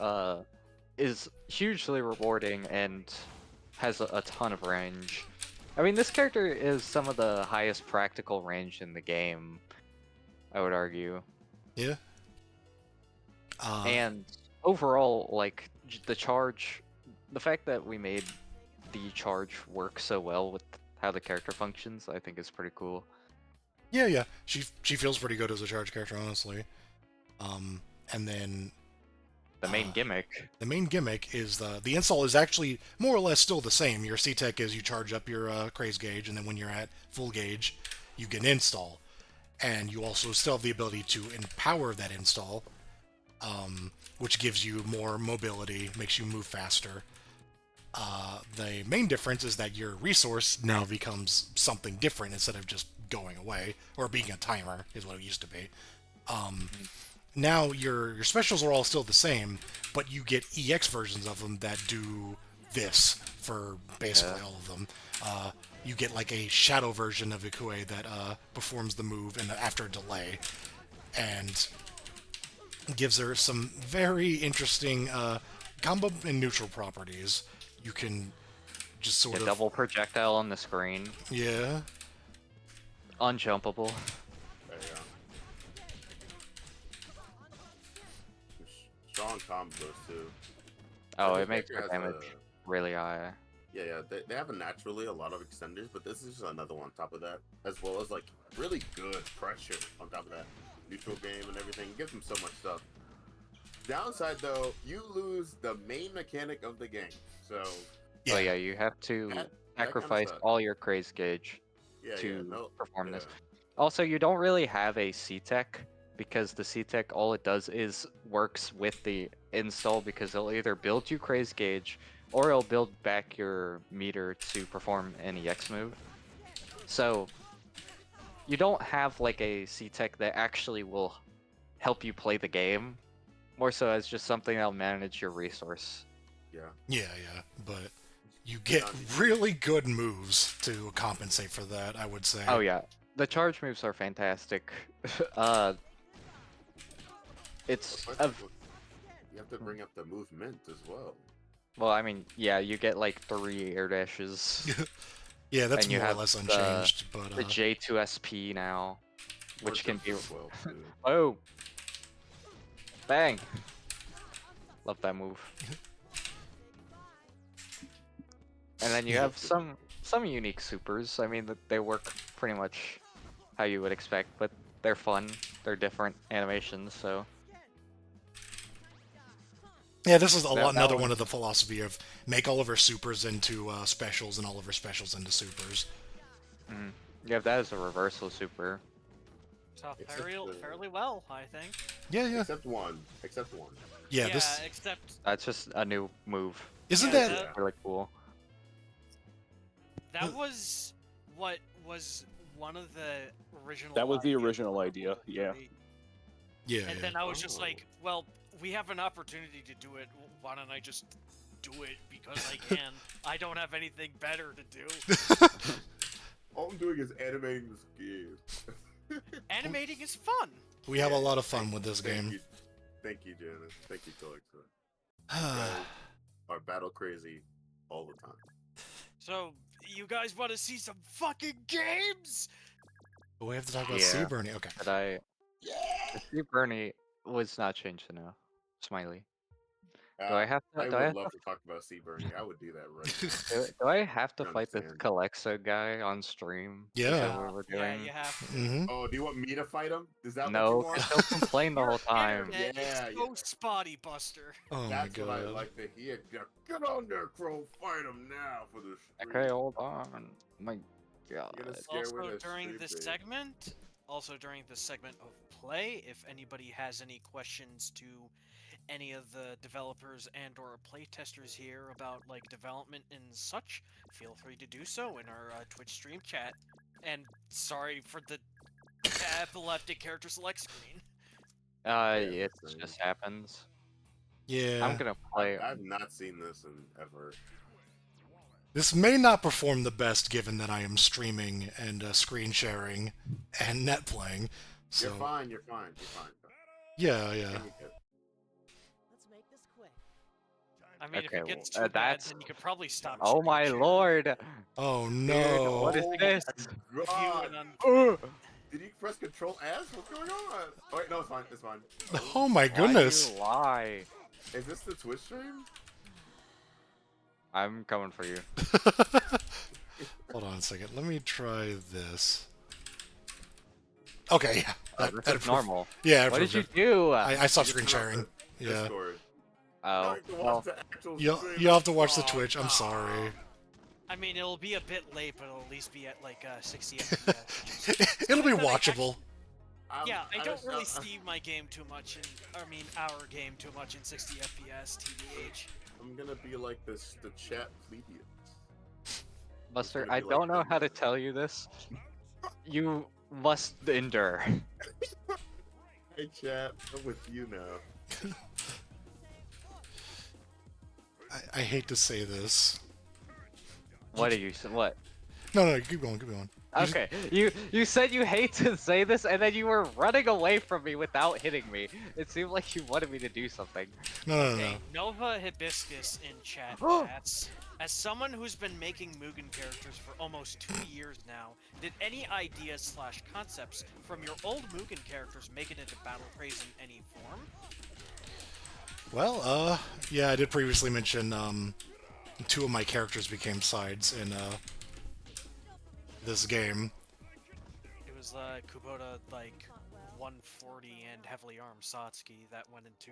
is hugely rewarding and has a ton of range. I mean, this character is some of the highest practical range in the game, I would argue. Yeah. And overall, like the charge, the fact that we made the charge work so well with how the character functions, I think is pretty cool. Yeah. She feels pretty good as a charge character, honestly. And then The main gimmick. the main gimmick is the install is actually more or less still the same. Your C-Tech is you charge up your Craze gauge, and then when you're at full gauge, you get an install. And you also still have the ability to empower that install, which gives you more mobility, makes you move faster. The main difference is that your resource now becomes something different instead of just going away, or being a timer, is what it used to be. Now your specials are all still the same, but you get EX versions of them that do this for basically all of them. You get like a shadow version of Ikue that performs the move and after a delay, and gives her some very interesting combo and neutral properties. You can just sort The of double projectile on the screen. yeah. Unjumpable. There you go. Strong combos too. Oh, Every it makes character her has damage really high. Yeah. They have naturally a lot of extenders, but this is just another one on top of that, as well as like really good pressure on top of that. Neutral game and everything. It gives them so much stuff. Downside though, you lose the main mechanic of the game. So Oh yeah, you have to that kinda sacrifice sucks. all your Craze gauge yeah, to no, perform this. yeah. Also, you don't really have a C-Tech, because the C-Tech, all it does is works with the install, because it'll either build you Craze gauge, or it'll build back your meter to perform an EX move. So, you don't have like a C-Tech that actually will help you play the game. more so as just something that'll manage your resource. Yeah. Yeah, but you get really good moves to compensate for that, I would say. Oh yeah, the charge moves are fantastic. It's But of you have to bring up the movement as well. well, I mean, yeah, you get like 3 air dashes, Yeah, that's and you more or have less the unchanged, but the J2SP now, which can be as well too. oh, bang, love that move. And then you Yeah. have some unique supers. I mean, they work pretty much how you would expect, but they're fun. They're different animations, so yeah, this is that another one- one of the philosophy of make all of our supers into specials and all of our specials into supers. you have that as a reversal super. So Except fairly well, I think. Yeah. Except one. Except one. Yeah, this except That's just a new move. isn't yeah, that Really cool. that was what was one of the original. That was the ideas original for idea, yeah. Three. yeah, And yeah. then I was just Oh. like, well, we have an opportunity to do it. Why don't I just do it because I can? I don't have anything better to do. All I'm doing is animating this game. Animating is fun. We have a lot of fun with this Thank game. you. Thank you, Janice. Thank you, Collector. You guys are battle crazy all the time. So, you guys want to see some fucking games? But we have to talk about Yeah. Sea Bernie. Okay. But Steve Bernie was not changed enough. Smiley. Do I have to? I Do I would have love to? to talk about Sea Bernie. I would do that right now. Do I have to I fight this understand. Calexa guy on stream? Is Yeah. that what we're Yeah, doing? you have to. Mm-hmm. Oh, do you want me to fight him? Is that No, what you 'cause want? he'll complain the whole time. Internet Yeah, is so spotty, Buster. Oh That's my what I god. like to hear. Yeah, get on there, Crow. Fight him now for the stream. Okay, hold on. My God. You're gonna scare Also with a during stream, this babe. segment, of play, if anybody has any questions to any of the developers and or playtesters here about like development and such, feel free to do so in our Twitch stream chat. And sorry for the epileptic character select screen. It same. just happens. Yeah. I'm gonna play. I've not seen this in ever. This may not perform the best given that I am streaming and screen sharing and net playing. So You're fine. You're fine. You're fine. yeah. You're good. Let's make this quick. I mean, Okay, if it gets well, too bad, that's- then you could probably stop. Oh screen my sharing. lord! Oh Dude, no. what is Oh this? my You God. and Did you press Control S? What's going on? Oh, wait, no, it's fine. It's fine. Oh my Why do goodness. you lie? Is this the Twitch stream? I'm coming for you. Hold on a second. Let me try this. Okay, yeah. Oh, this is normal. Yeah. What did you do? I stopped You screen turn off sharing. the Yeah. Discord. Oh, Now you can watch well, the actual You'll stream. have to watch the Oh, Twitch. I'm sorry. I mean, it'll be a bit late, but it'll at least be at like 60 FPS. It'll be But I- watchable. Yeah, I don't just- really see my game too much our game too much in 60 FPS, TBH. I'm gonna be like this, the chat plebeians. Buster, gonna I be don't like know them. how to tell you this. You must endure. Hey chat, I'm with you now. I hate to say this. What did you say? What? No, keep going, keep going. You just- Okay, you said you hate to say this, and then you were running away from me without hitting me. It seemed like you wanted me to do something. No. Okay, Nova Hibiscus in chat chats. As someone who's been making Mugen characters for almost 2 years now, did any ideas / concepts from your old Mugen characters make it into Battle Craze in any form? Well, yeah, I did previously mention, 2 of my characters became sides in, this game. It was Kubota like 140 and heavily armed Satsuki that went into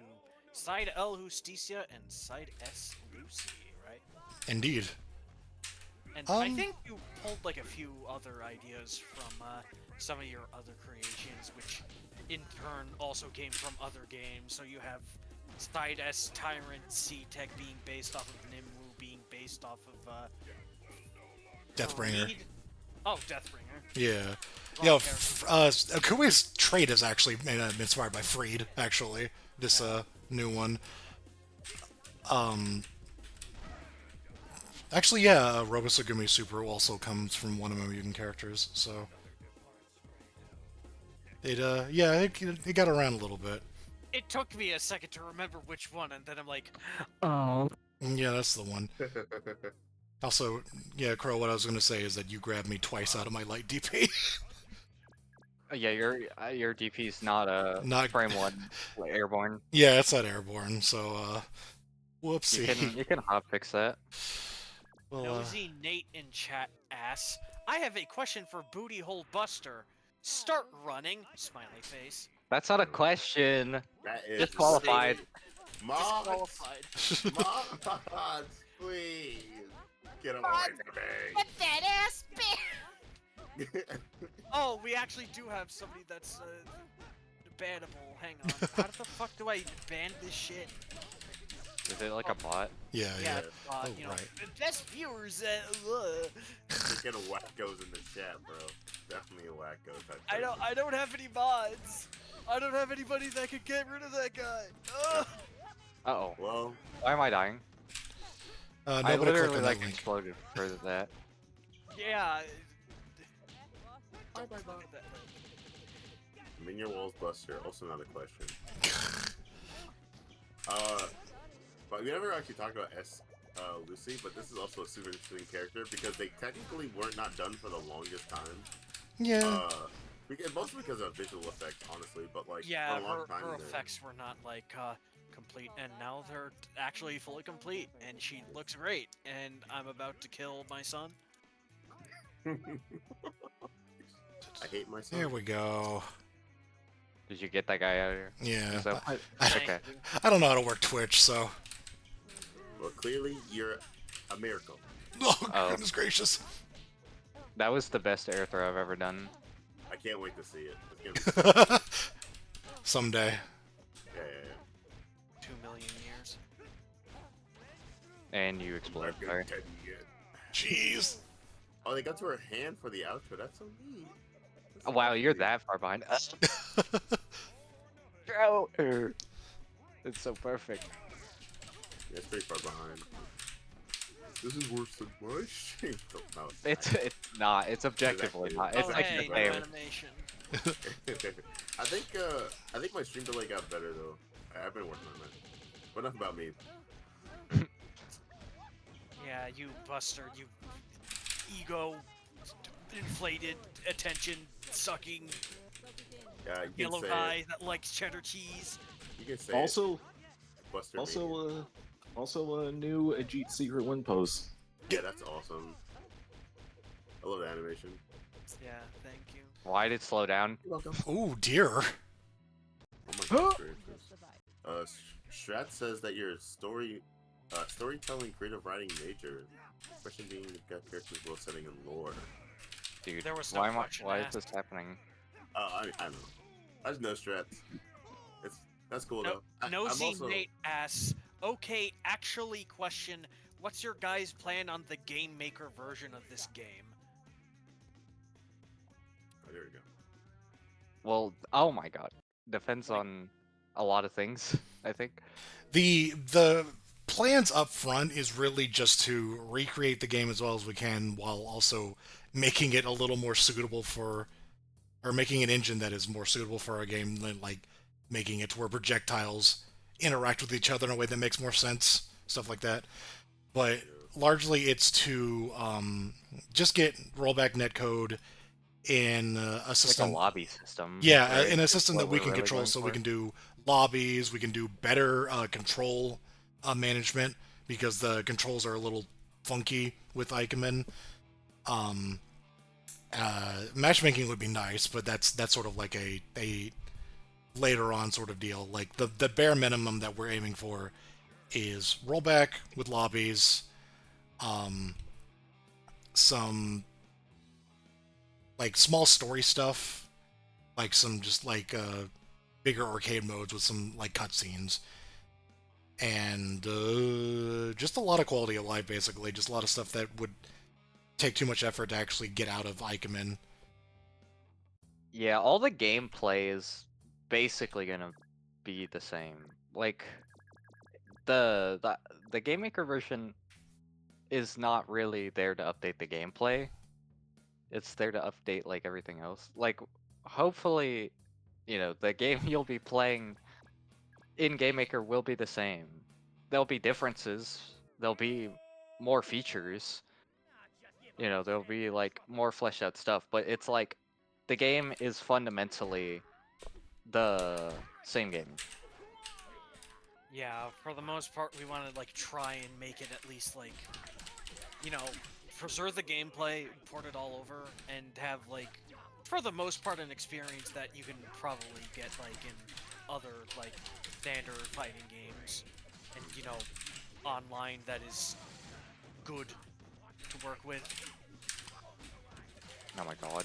side L Justicia and side S Lucy, right? Indeed. And I think you pulled like a few other ideas from some of your other creations, which in turn also came from other games. So you have side S Tyrant C-Tech being based off of Nimwu, being based off of Deathbringer. Reed, Oh, Deathbringer. Yeah. Wrong Yeah, character. Akue's trait is actually inspired by Freed, actually. This new one. Actually, yeah, Robosugumi Super also comes from one of my mutant characters, so it got around a little bit. It took me a second to remember which one, and then I'm like, Oh. Yeah, that's the one. Also, yeah, Crow, what I was going to say is that you grabbed me twice out of my light DP. Yeah, your DP's not a Not- frame one airborne. Yeah, it's not airborne, so, whoopsie. You can hot fix that. Well, Nosy Nate in chat asks, I have a question for Booty Hole Buster. Start running, smiley face. That's not a question. That is Disqualified. Mods, Disqualified. mods, please get him away from me. that ass Oh, we actually do have somebody that's bannable. Hang on. How the fuck do I ban this shit? Is it like a bot? yeah. Uh, Oh, you know, right. best viewers. Just get a wackos in the chat, bro. Definitely a wacko type. I don't have any mods. I don't have anybody that could get rid of that guy. Ugh. Uh-oh. Well, Why am I dying? I Nobody clicked literally on that like link. exploded for that. Yeah. bye bye bye. Look at that link. Minion Walls Buster, also not a question. But we never actually talked about Lucy, but this is also a super interesting character because they technically weren't not done for the longest time. Yeah. Mostly because of visual effects, honestly, but like Yeah, for a long her time. they're- effects were not like complete, and now they're actually fully complete, and she looks great. And I'm about to kill my son. I hate myself. There we go. Did you get that guy out of here? Yeah. So, Thank okay. you. I don't know how to work Twitch, so. Well, clearly you're a miracle. Oh, Oh. goodness gracious. That was the best air throw I've ever done. I can't wait to see it. It's gonna be Someday. yeah. 2 million years. And you exploded. I've Sorry. got 10 yet. Jeez. Oh, they got to her hand for the outro. That's so neat. That's Oh, so wow, you're neat. that far behind. It's so perfect. Yeah, it's pretty far behind. This is worse than my shape. No, It's not. It's objectively Exactly. not. It's Oh, like hey, the new same. animation. I think my stream delay got better though. I've been working on that. But enough about me. Yeah, you Buster, you ego inflated, attention sucking Yeah, you can yellow say guy it. that likes cheddar cheese. You can say Also, it. Buster Mania. also a new Ajit secret win post. Yeah, that's awesome. I love the animation. Yeah, thank you. Why did it slow down? You're welcome. Oh, dear. Oh my god. Strat says that you're storytelling, creative writing major. Question being, you've got characters well setting and lore. Dude, There was no why am I, question why is asked. this happening? I don't know. I just know Strats. That's cool No, though. I'm Nosy also, Nate asks, okay, actually question, what's your guys' plan on the Game Maker version of this game? Oh, there we go. Well, oh my god. Depends on a lot of things, I think. The plans up front is really just to recreate the game as well as we can while also making it a little more suitable for, or making an engine that is more suitable for our game, than like making it to where projectiles interact with each other in a way that makes more sense, stuff like that. But largely it's to just get rollback netcode in a Like system. a lobby system. Yeah, right? in a Is system what that we we're can really control, going so we for. can do lobbies, we can do better control management, because the controls are a little funky with Ikemen. Matchmaking would be nice, but that's sort of like a later on sort of deal. Like the bare minimum that we're aiming for is rollback with lobbies, some like small story stuff, like some just like bigger arcade modes with some like cutscenes, and just a lot of quality of life, basically. Just a lot of stuff that would take too much effort to actually get out of Ikemen. Yeah, all the gameplay is basically gonna be the same. Like the Game Maker version is not really there to update the gameplay. It's there to update like everything else. Like hopefully, the game you'll be playing in Game Maker will be the same. There'll be differences. There'll be more features. There'll be like more fleshed out stuff, but it's like the game is fundamentally the same game. Yeah, for the most part, we want to like try and make it at least like, you know, preserve the gameplay, port it all over, and have like, for the most part, an experience that you can probably get like in other like standard fighting games, and online that is good to work with. Oh my god.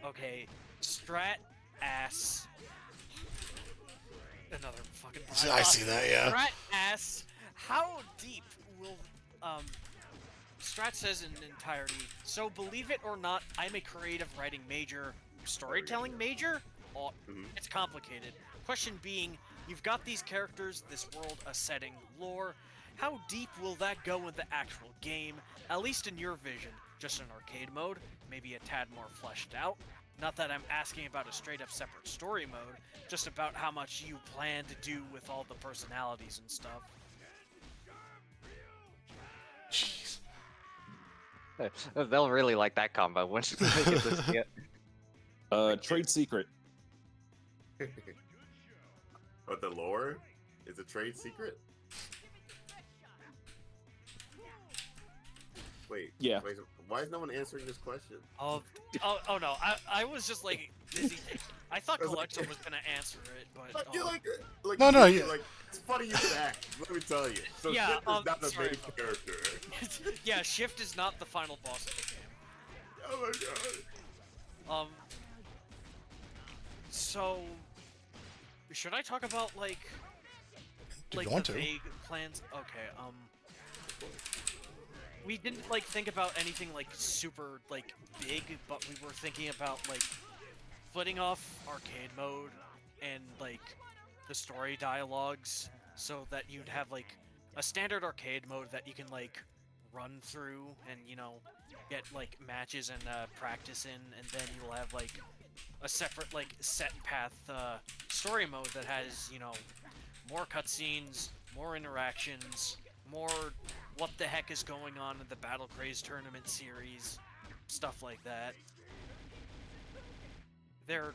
Okay, strat ass. Another fucking. I see that, yeah. Strat ass. How deep will Strat says in entirety. So believe it or not, I'm a creative writing major, storytelling major. Oh, it's complicated. Question being, you've got these characters, this world, a setting, lore. How deep will that go in the actual game? At least in your vision, just in arcade mode, maybe a tad more fleshed out. Not that I'm asking about a straight-up separate story mode, just about how much you plan to do with all the personalities and stuff. Jeez. They'll really like that combo once they get this yet. Trade secret. But the lore is a trade secret? Wait. Yeah. Wait, why is no one answering this question? Oh no, I was just like busy. I thought Alexa was gonna answer it, but You're like No, like it's funny you should act. Let me tell you. So Yeah, Shift is not the sorry main about character. yeah, Shift is not the final boss of the game. Oh my god. So should I talk about like Do you the want to? vague plans? Okay, we didn't like think about anything like super like big, but we were thinking about like splitting off arcade mode and like the story dialogues so that you'd have like a standard arcade mode that you can like run through and get like matches and practice in, and then you'll have like a separate like set path story mode that has more cutscenes, more interactions, more what the heck is going on in the Battle Craze tournament series, stuff like that. There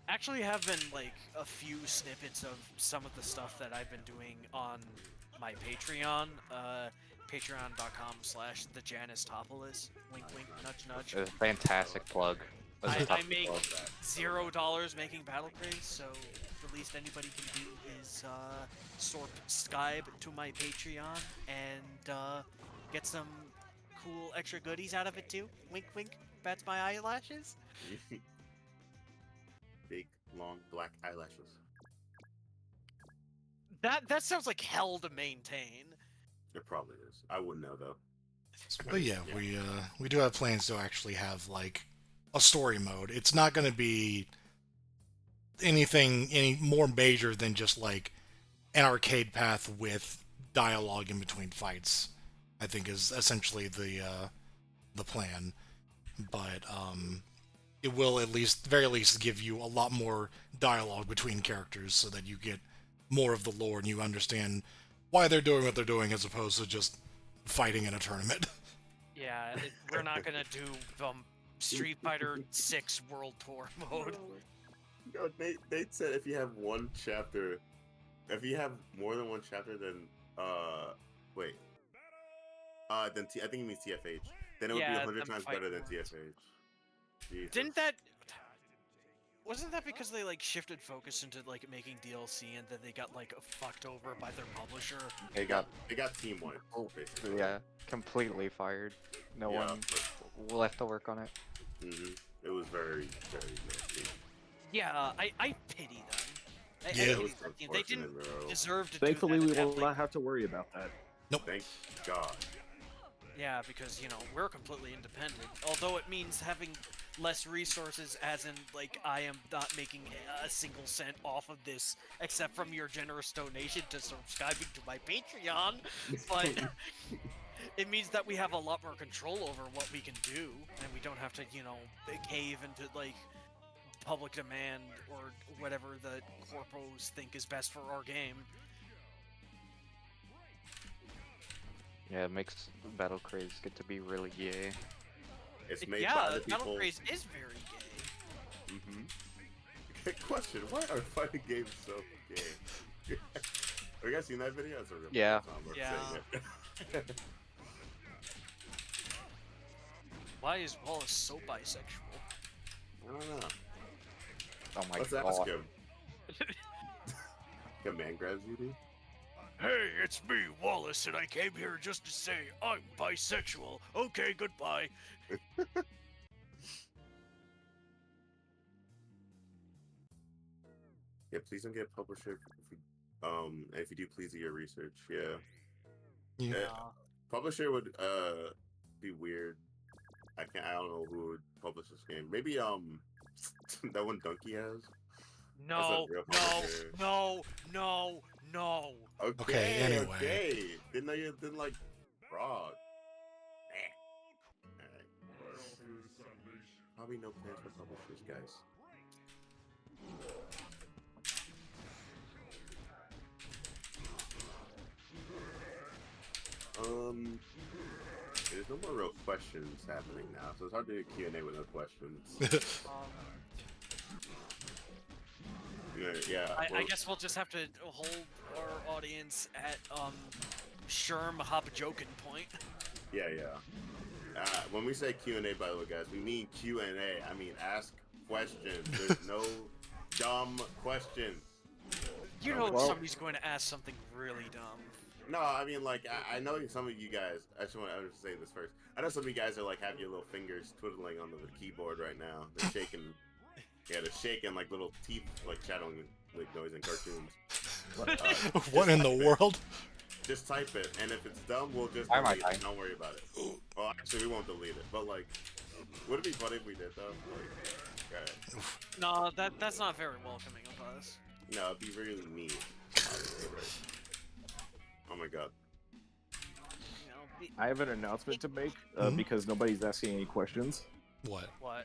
actually have been like a few snippets of some of the stuff that I've been doing on my Patreon, patreon.com/thejanistopoulos. Wink, wink, nudge, nudge. A fantastic plug. That's a I tough make plug. $0 making Battle Craze, so the least anybody can do is subscribe to my Patreon and get some cool extra goodies out of it too. Wink, wink. Bats my eyelashes. Big, long, black eyelashes. That sounds like hell to maintain. It probably is. I wouldn't know though. But yeah, we do have plans to actually have like a story mode. It's not going to be anything any more major than just like an arcade path with dialogue in between fights. I think is essentially the plan. But it will at least, very least, give you a lot more dialogue between characters so that you get more of the lore and you understand why they're doing what they're doing as opposed to just fighting in a tournament. Yeah, we're not gonna do Street Fighter 6 World Tour mode. No, Nate said if you have one chapter, if you have more than one chapter, then wait, then I think he means TFH. Then it would be 100 times better than TFH. Jesus. Wasn't that because they like shifted focus into like making DLC and then they got like fucked over by their publisher? They got team wiped. Oh, Basically. yeah, completely fired. No Yeah, one left to work on it. It was very, very nasty. Yeah, I pity them. Yeah. It was They didn't unfortunate, bro. deserve to Thankfully, do we that. will not have to worry about that. Thank God. Yeah, because, you know, we're completely independent. Although it means having less resources, as in, like, I am not making a single cent off of this, except from your generous donation to subscribing to my Patreon. But it means that we have a lot more control over what we can do, and we don't have to, you know, cave into, like, public demand or whatever the corpos think is best for our game. Yeah, it makes Battle Craze get to be really gay. It's made by Yeah, the Battle people. Craze is very gay. Mm-hmm. Question: why are fighting games so gay? Have you guys seen that video? It's a real Yeah. saying it. Why is Wallace so bisexual? I don't know. Oh my Let's god. ask him. Command grabs you, dude. Hey, it's me, Wallace, and I came here just to say I'm bisexual. Okay, goodbye. Yeah, please don't get publisher. If you do, please do your research. Yeah. Yeah. Publisher would be weird. I don't know who would publish this game. Maybe that one Donkey has. No, real no, publisher. no. Okay, anyway. Okay. Didn't like Frog. Alright. Probably no plans for publishers, guys. There's no more real questions happening now, so it's hard to do a Q&A with no questions. Yeah. I guess we'll just have to hold our audience at Sherm Hop-joking point. Yeah. When we say Q&A, by the way, guys, we mean Q&A. I mean, ask questions. There's no dumb questions. You know Well- somebody's going to ask something really dumb. No, I mean, like, I know some of you guys, I just want to say this first. I know some of you guys are, like, have your little fingers twiddling on the keyboard right now. They're shaking, they're shaking like little teeth, like shadowing like noise in cartoons. What in the world? Just type it, and if it's dumb, we'll just I might delete it. Don't worry about it. Well, actually, we won't delete it, but, like, would it be funny if we did, though? Like, alright. No, that's not very welcoming of us. No, it'd be really mean. Obviously, right? Oh my god. You know, I have an announcement to make Mhm. because nobody's asking any questions. What? what?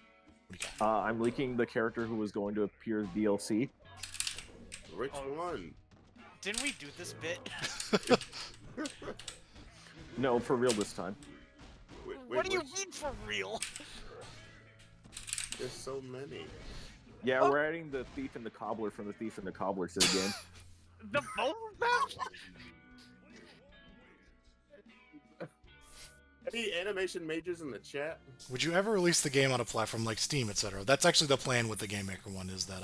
I'm leaking the character who was going to appear as DLC. Which Oh. one? Didn't we do this bit? No, for real this time. What do you which- mean for real? There's so many. Yeah, we're adding the thief and the cobbler from the thief and the cobbler to the game. The both of them? Any animation majors in the chat? Would you ever release the game on a platform like Steam, etc.? That's actually the plan with the Game Maker one. Is that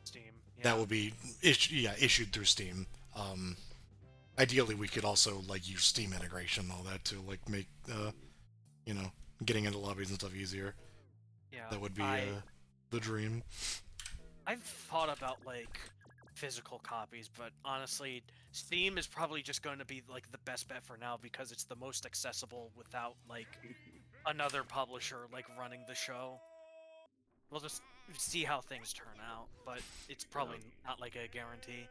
Steam. Yeah. that will be issued through Steam. Ideally, we could also like use Steam integration and all that to like make getting into lobbies and stuff easier. Yeah. That would be I- the dream. I've thought about like physical copies, but honestly, Steam is probably just going to be like the best bet for now because it's the most accessible without like another publisher like running the show. We'll just see how things turn out, but it's probably not like a guarantee.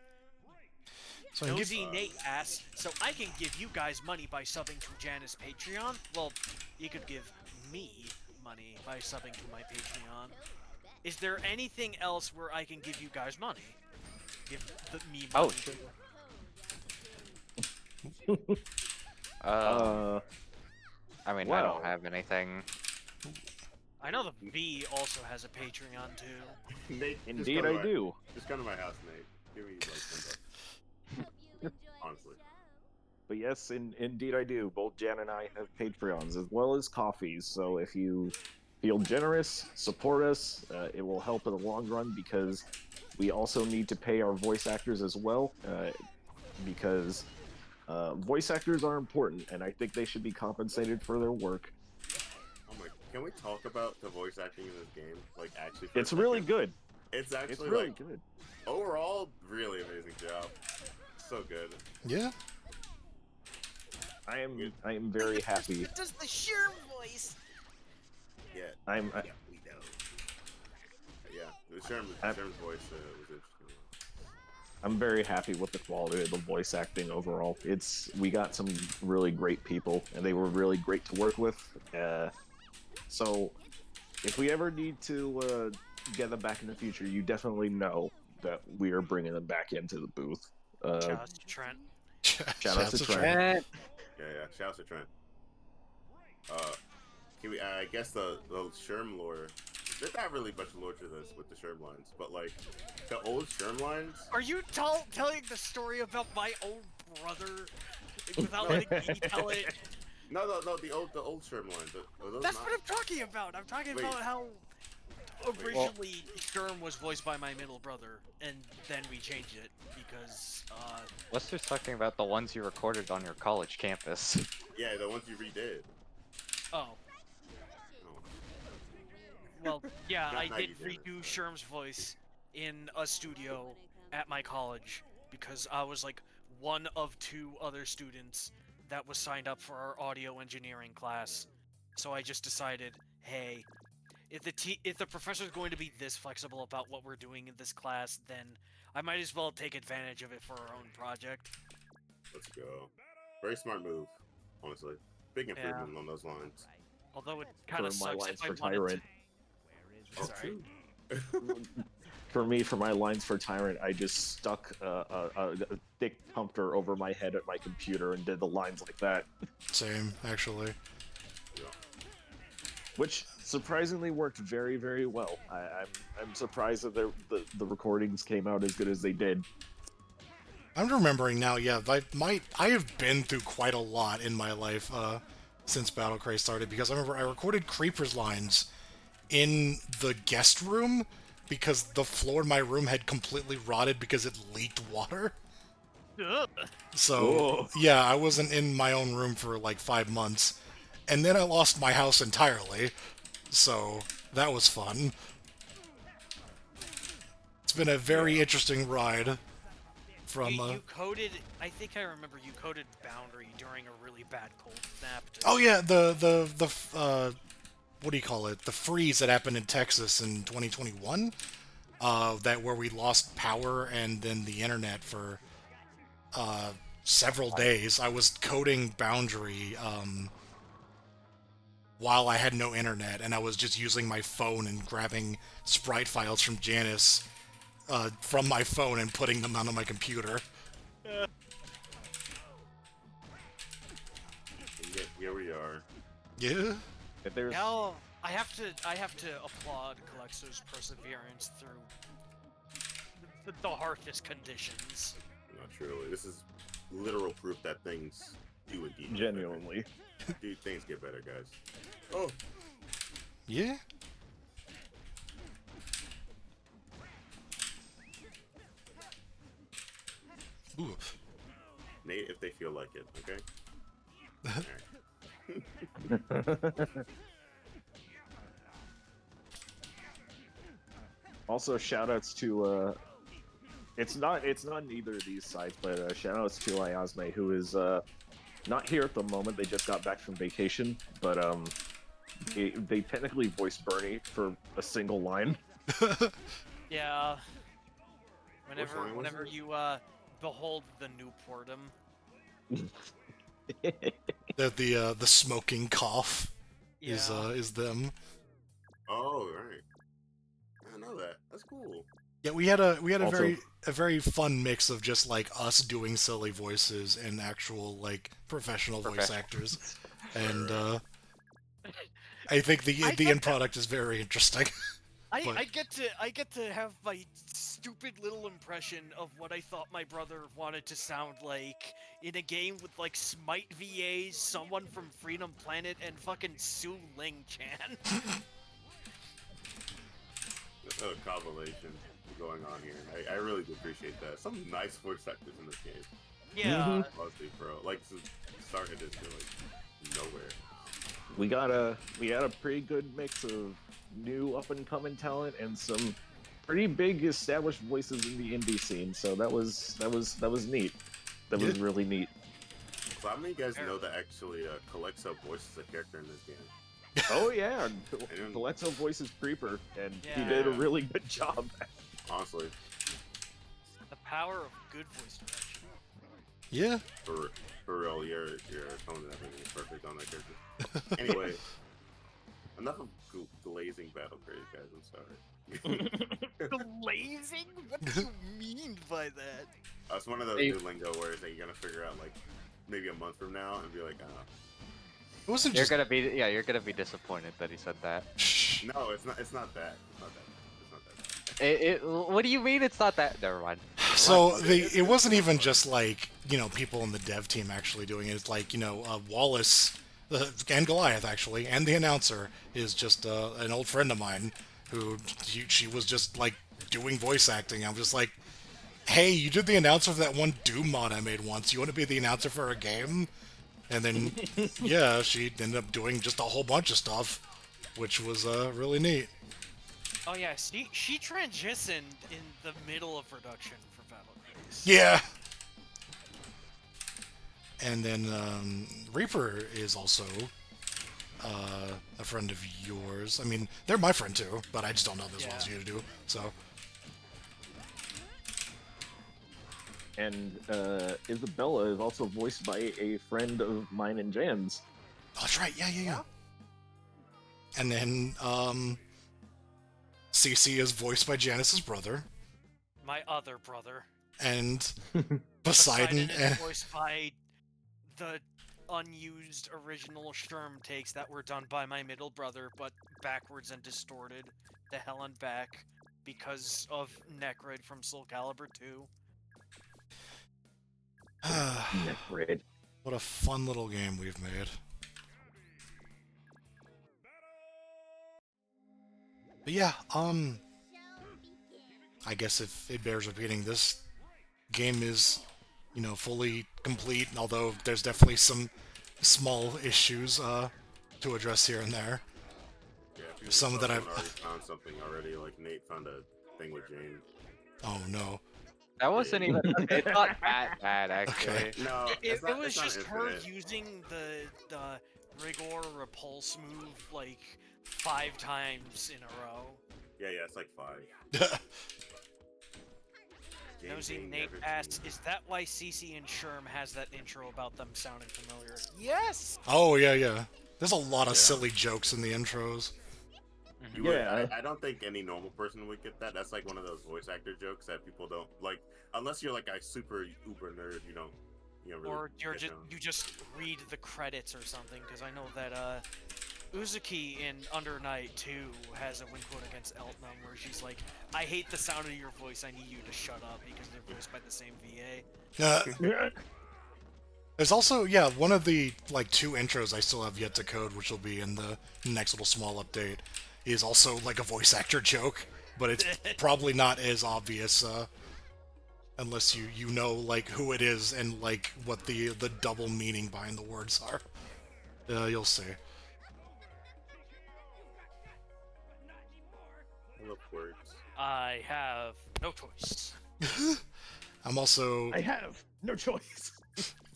So I can give, Nosy Nate asks, so I can give you guys money by subbing to Janice Patreon? Well, you could give me money by subbing to my Patreon. Is there anything else where I can give you guys money? Give me money. Oh, shit. I mean, I don't wow. have anything. I know the V also has a Patreon too. Nate, just Indeed, come to I my- do. Just come to my house, Nate. Give me like $10. Honestly. But yes, indeed I do. Both Jan and I have Patreons as well as coffees. So if you feel generous, support us. It will help in the long run because we also need to pay our voice actors as well. Because voice actors are important, and I think they should be compensated for their work. Oh my! Can we talk about the voice acting in this game? Like, actually, for a It's really second? good. It's actually It's really like good. overall really amazing job. So good. yeah. I am very happy. It does the Sherm voice. Yeah. I'm Yeah, we know. Yeah, Sherman's voice was interesting. I'm very happy with the quality of the voice acting overall. We got some really great people, and they were really great to work with. So if we ever need to get them back in the future, you definitely know that we are bringing them back into the booth. Shout out to Trent. Shout out to Trent. Yeah, shout out to Trent. I guess the Sherm lore. There's not really much lore to this with the Sherm lines, but like the old Sherm lines. Are you telling the story about my old brother without letting me tell it? No, the old Sherm lines. That's what I'm talking about. I'm talking about how originally Sherm was voiced by my middle brother, and then we changed it because. Lester's talking about the ones you recorded on your college campus. Yeah, the ones you redid. Oh. Well, yeah, Not I did 90 damage, redo but- Sherm's voice in a studio at my college because I was like one of 2 other students that was signed up for our audio engineering class. So I just decided, hey, if the professor's going to be this flexible about what we're doing in this class, then I might as well take advantage of it for our own project. Let's go. Very smart move, honestly. Big improvement on those lines. Although it kind of For my sucks lines if I for wanted Tyrant. to. Sorry. For my lines for Tyrant, I just stuck a thick pumpter over my head at my computer and did the lines like that, Same, actually. which surprisingly worked very, very well. I'm surprised that the recordings came out as good as they did. I'm remembering now, yeah, I have been through quite a lot in my life since Battle Craze started, because I remember I recorded Creeper's lines in the guest room because the floor in my room had completely rotted because it leaked water. Ugh. So, Whoa. yeah, I wasn't in my own room for like 5 months, and then I lost my house entirely, so that was fun. It's been a very interesting ride. From You coded. I think I remember you coded Boundary during a really bad cold snap. oh yeah, the what do you call it? The freeze that happened in Texas in 2021. That where we lost power and then the internet for several days. I was coding Boundary while I had no internet, and I was just using my phone and grabbing sprite files from Janice from my phone and putting them onto my computer. And yet, here we are. Yeah. If there's Now I have to applaud Calexo's perseverance through the harshest conditions. Not truly. This is literal proof that things do indeed get genuinely. better. Dude, things get better, guys. Oh, Yeah. Ooh. Nate, if they feel like it, okay? Also, shoutouts to it's not in either of these sites, but shoutouts to Iasme, who is not here at the moment. They just got back from vacation, but they technically voiced Bernie for a single line. Yeah. Which line was Whenever it? you behold the new Portum. The smoking cough Yeah. is them. Oh, right. I didn't know that. That's cool. Yeah, we had a Also- very fun mix of just like us doing silly voices and actual like professional voice actors, and I think the end product is very interesting. But- I get to have my stupid little impression of what I thought my brother wanted to sound like in a game with like Smite VAs, someone from Freedom Planet, and fucking Su Ling Chan. There's a compilation going on here. I really do appreciate that. Some nice voice actors in this game. Yeah. Mostly, bro. Like, started this to like nowhere. We had a pretty good mix of new up and coming talent and some pretty big established voices in the indie scene. So that was neat. That was really neat. Also, how many of you guys know that actually Calexo voices a character in this game? Oh yeah, And- Galetto voices Creeper, and he did a Yeah. really good job. Honestly, The power of good voice direction. Yeah. for real, your tone and everything is perfect on that character. Anyway, enough of glazing battle craze, guys. I'm sorry. Glazing? What do you mean by that? It's one of those Hey. new lingo words that you're gonna figure out like maybe a month from now and be like, It wasn't You're just. gonna be you're gonna be disappointed that he said that. Shh. no, it's not that. It's not that. It's not that. What do you mean it's not that? Never mind. So it wasn't even just like people in the dev team actually doing it. It's like Wallace and Goliath actually, and the announcer is just an old friend of mine who she was just like doing voice acting. I'm just like, hey, you did the announcer for that one Doom mod I made once. You want to be the announcer for a game? And then yeah, she ended up doing just a whole bunch of stuff, which was really neat. Oh yeah, she transitioned in the middle of production for Battle Craze. Yeah. And then Reaper is also a friend of yours. I mean, they're my friend too, but I just don't know them as well as you do. So And Isabella is also voiced by a friend of mine and Jan's. oh, that's right. Yeah. And then CC is voiced by Janice's brother, My other brother. and Poseidon. is voiced by the unused original Sturm takes that were done by my middle brother, but backwards and distorted to hell and back because of Necrid from Soul Calibur 2. Necrid. What a fun little game we've made. But yeah, I guess if it bears repeating, this game is, fully complete, although there's definitely some small issues to address here and there. Yeah, people Some that I've- already found something already. Like Nate found a thing with Jane. Oh no. That wasn't even. It's not that bad actually. Okay. No, It not, was it's not just her infinite. using the rigor repulse move like 5 times in a row. Yeah, it's like 5. Jane Nosy being Nate never asks, changed. "Is that why CC and Sherm has that intro about them sounding familiar?" Yes. Oh yeah. There's a lot of Yeah. silly jokes in the intros. You would- Yeah. I don't think any normal person would get that. That's like one of those voice actor jokes that people don't like, unless you're like a super uber nerd. You don't really. Or get them. you just read the credits or something, because I know that Uzuki in Under Night 2 has a win quote against Eltnum where she's like, "I hate the sound of your voice. I need you to shut up," because they're voiced by the same VA. There's also, one of the, 2 intros I still have yet to code, which will be in the next little small update, is also, a voice actor joke, but it's probably not as obvious, unless you know, who it is and, what the double meaning behind the words are. You'll see. I love words. I have no choice. I'm also I have no choice.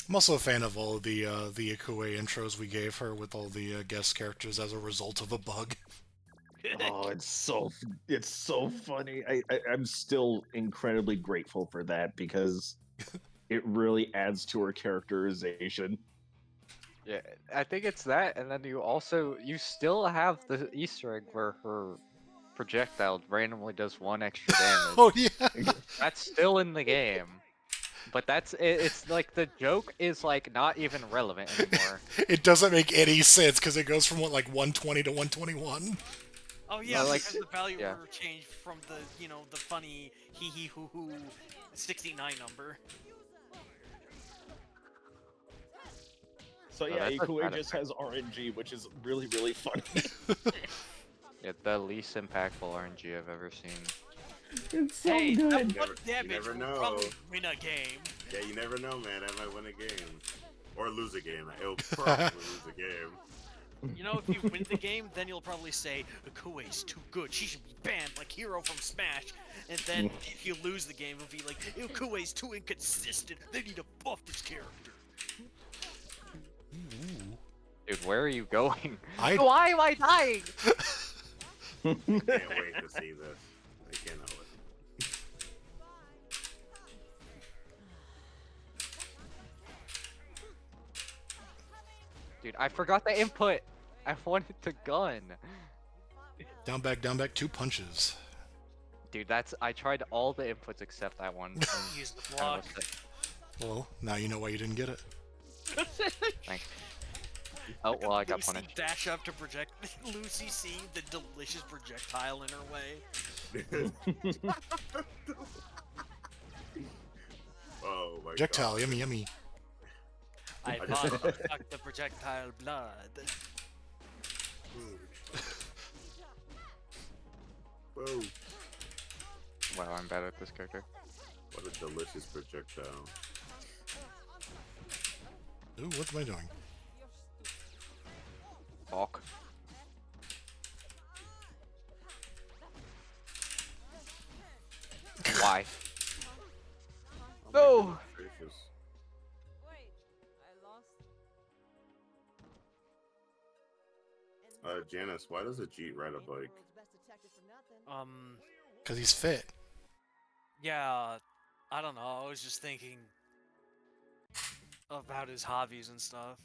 I'm also a fan of all of the Ikue intros we gave her with all the guest characters as a result of a bug. Oh, it's so funny. I'm still incredibly grateful for that because it really adds to her characterization. Yeah, I think it's that, and then you still have the Easter egg where her projectile randomly does 1 extra damage. Oh yeah. That's still in the game, but it's like the joke is like not even relevant anymore. It doesn't make any sense because it goes from 120 to 121. Oh yeah, like- because the value yeah. were changed from the the funny hee hee hoo hoo 69 number. So Oh, yeah, that's a Ikue side just has RNG, which is really, really funny. Yeah, the least impactful RNG I've ever seen. It's so Hey, good. that You one never- damage you never will know. probably win a game. Yeah, you never know, man. I might win a game. Or lose a game. It'll probably lose a game. You know, if you win the game, then you'll probably say, Ikue's too good, she should be banned like Hero from Smash. And then if you lose the game, it'll be like, Ikue's too inconsistent, they need to buff this character. Dude, where are you going? I- Why am I dying? Can't wait to see this. I cannot wait. Dude, I forgot the input. I wanted to gun. down back, 2 punches. Dude, I tried all the inputs except that one. and Use the I block. lost it. Well, now you know why you didn't get it. Thanks. Oh, well, I got Lucy punished. dash up to project. Lucy seeing the delicious projectile in her way. Oh my Projectile, god. yummy, yummy. I I just- thought sucked the projectile blood. Whoa. Wow, I'm bad at this character. What a delicious projectile. Ooh, what am I doing? Fuck. Why? Oh my No. goodness gracious. Wait, I lost. Janice, why does a Jeet ride a Ain't the bike? world's best detective for nothing. Because he's fit. Yeah, I don't know. I was just thinking about his hobbies and stuff.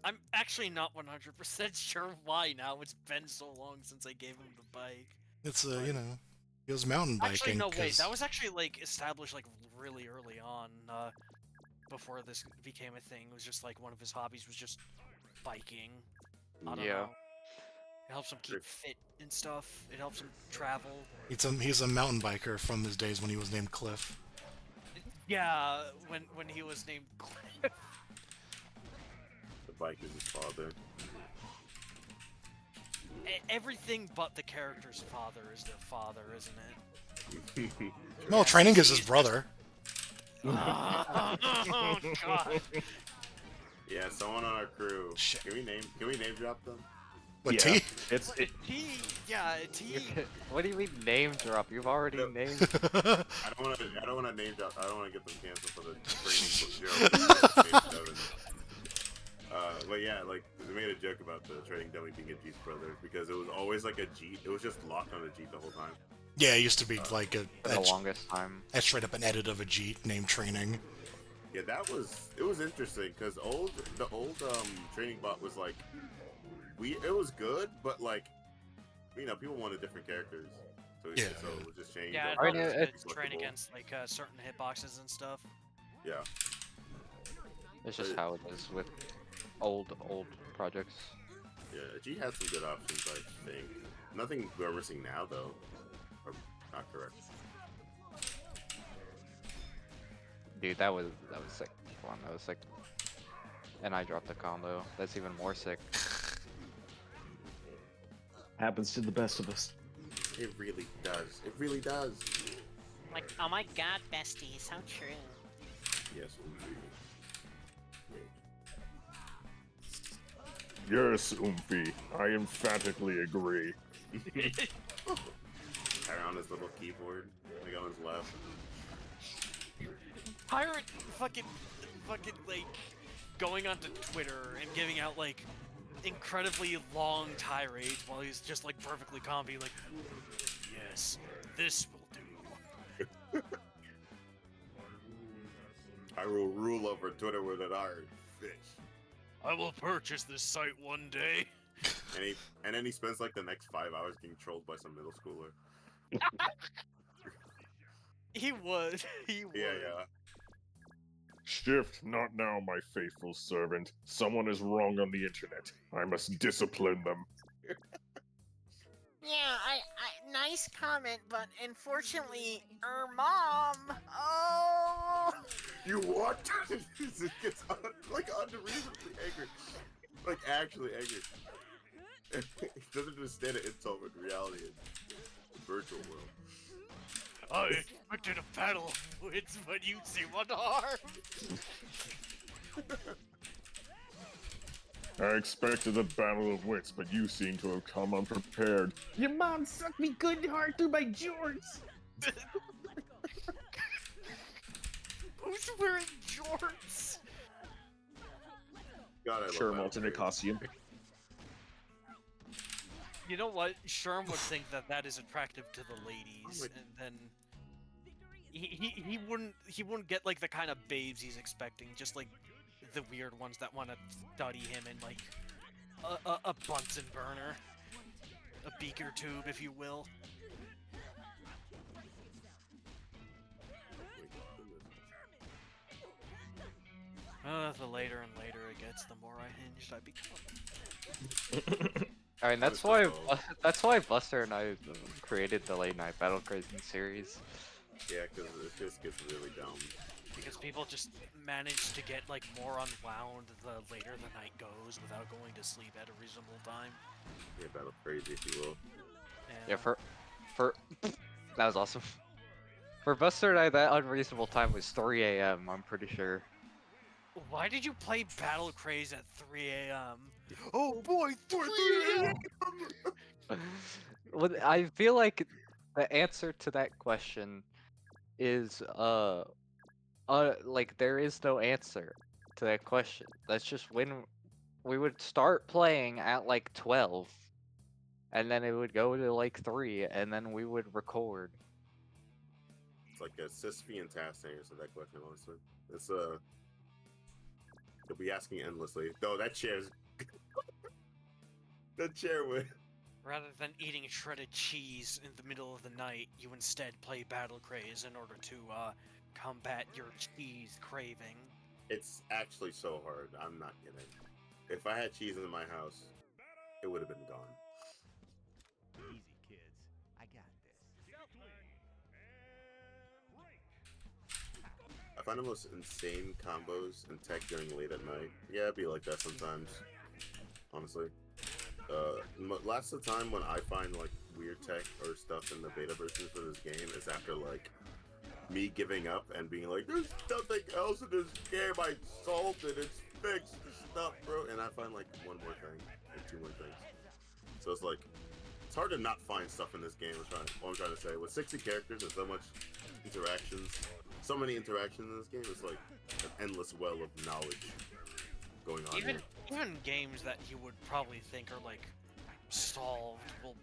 I'm actually not 100% sure why now. It's been so long since I gave him the bike. It's, you know, he was mountain biking. Actually, no, wait. 'cause- That was actually, like, established, like, really early on, before this became a thing. It was just, like, one of his hobbies was just biking. I don't Yeah. know. It helps him keep fit and stuff. It helps him travel. He's a mountain biker from his days when he was named Cliff. Yeah, when he was named Cliff. The bike is his father. Everything but the character's father is their father, isn't it? No, Training is his brother. Oh, God. Yeah, someone on our crew. Shit. Can we name drop them? What, Yeah. T? It's What do you mean name drop? You've already No. named. I don't wanna name drop. I don't wanna get them canceled for the training book joke. But yeah, like they made a joke about the trading dummy being a Jeet's brother because it was always like a Jeet. It was just locked on a Jeet the whole time. Yeah, it used to be like For the longest time. that's straight up an edit of a Jeet named Training. Yeah, it was interesting because the old training bot was like it was good, but like people wanted different characters, so Yeah. so it would just change. Yeah, up, it Right, helps it- to train against like certain hitboxes and stuff. Yeah, It's just how it is with old projects. yeah. Jeet had some good options, I think. Nothing we're missing now, though. Or not correct. Dude, that was sick. Come on, that was sick. And I dropped the combo. That's even more sick. happens to the best of us. It really does. It really does. Like, oh my god, besties, how true. Yes. Yes, Oomphy, I emphatically agree. On his little keyboard, like on his left. Pirate fucking like going onto Twitter and giving out like incredibly long tirades while he's just like perfectly calm, being like, "Yes, this will do." I will rule over Twitter with an iron fist. I will purchase this site one day. And then he spends like the next 5 hours getting trolled by some middle schooler. He would. He would. Yeah. Shift, not now, my faithful servant. Someone is wrong on the internet. I must discipline them. Yeah, I nice comment, but unfortunately, her mom. Oh. You what? It gets like unreasonably angry. Like actually angry. He doesn't understand an insult in reality in the virtual world. I expected a battle of wits, but you seem unarmed. I expected a battle of wits, but you seem to have come unprepared. Your mom sucked me good and hard through my jorts. Who's wearing jorts? God, I love Sure, that alternate phrase. costume. You know what? Sherm would think that that is attractive to the ladies, my- and then he wouldn't get like the kind of babes he's expecting, just like the weird ones that want to study him in like a Bunsen burner, a beaker tube, if you will. The later and later it gets, the more unhinged I become. I mean, That's just that's why Buster and I created the late night battle crazing series. Yeah, because it just gets really dumb. Because people just manage to get like more unwound the later the night goes without going to sleep at a reasonable time. Yeah, battle crazy, if you will. Yeah, for that was awesome. For Buster and I, that unreasonable time was 3 a.m. I'm pretty sure. Why did you play Battle Craze at 3 a.m.? Oh boy, 3 a.m. Well, I feel like the answer to that question is like there is no answer to that question. That's just when we would start playing at like 12, and then it would go to like 3, and then we would record. It's like a Sisyphean task to answer that question, honestly. It's you'll be asking endlessly. No, that chair's that chair would. Rather than eating shredded cheese in the middle of the night, you instead play Battle Craze in order to combat your cheese craving. It's actually so hard. I'm not kidding. If I had cheese in my house, it would have been gone. Easy, kids. I got this. I find the most insane combos in tech during late at night. Yeah, it'd be like that sometimes. Honestly. Lots of the time when I find like weird tech or stuff in the beta versions for this game is after like me giving up and being like, there's nothing else in this game. I solved it. It's fixed. Stuff, bro. And I find like one more thing or two more things. So it's like it's hard to not find stuff in this game. What I'm trying to say with 60 characters and so much interactions, so many interactions in this game, it's like an endless well of knowledge going on Even here. even games that you would probably think are like solved will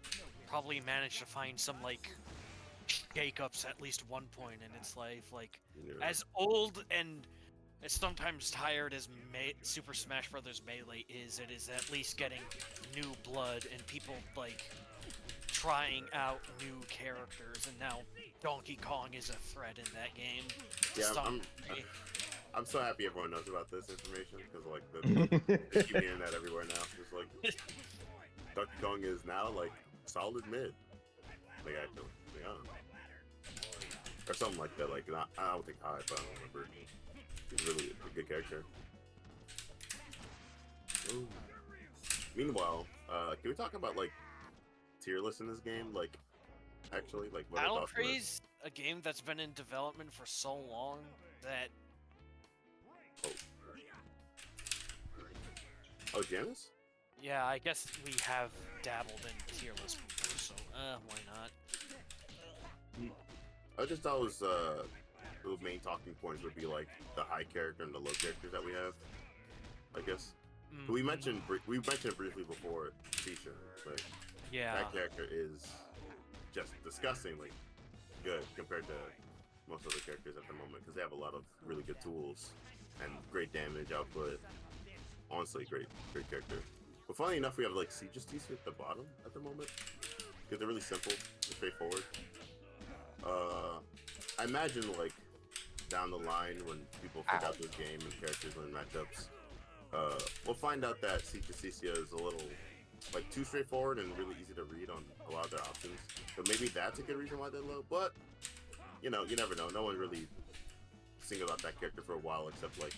probably manage to find some like shakeups at least one point in its life. Like You know? as old and as sometimes tired as Super Smash Bros. Melee is, it is at least getting new blood and people like trying out new characters. And now Donkey Kong is a threat in that game. Yeah, I'm so happy everyone knows about this information because like they keep hearing that everywhere now. Just like Donkey Kong is now like solid mid, like actually, yeah, or something like that. Like not, I don't think high, but I don't remember. He's really a good character. Ooh. Meanwhile, can we talk about like tier lists in this game? Like actually, like what our Battle thoughts were? Craze, a game that's been in development for so long that Oh, Janice? yeah, I guess we have dabbled in tier lists before, so why not? I just thought it was the main talking points would be like the high character and the low characters that we have. I guess we mentioned it briefly before Tisha. Like Yeah. that character is just disgustingly good compared to most other characters at the moment because they have a lot of really good tools and great damage output. Honestly, great character. But funny enough, we have like Siege's Tisha at the bottom at the moment because they're really simple and straightforward. I imagine like down the line when people figure out this game and characters learn matchups, we'll find out that Siege Justicia is a little like too straightforward and really easy to read on a lot of their options. So maybe that's a good reason why they're low. But you know, you never know. No one really singled out that character for a while except like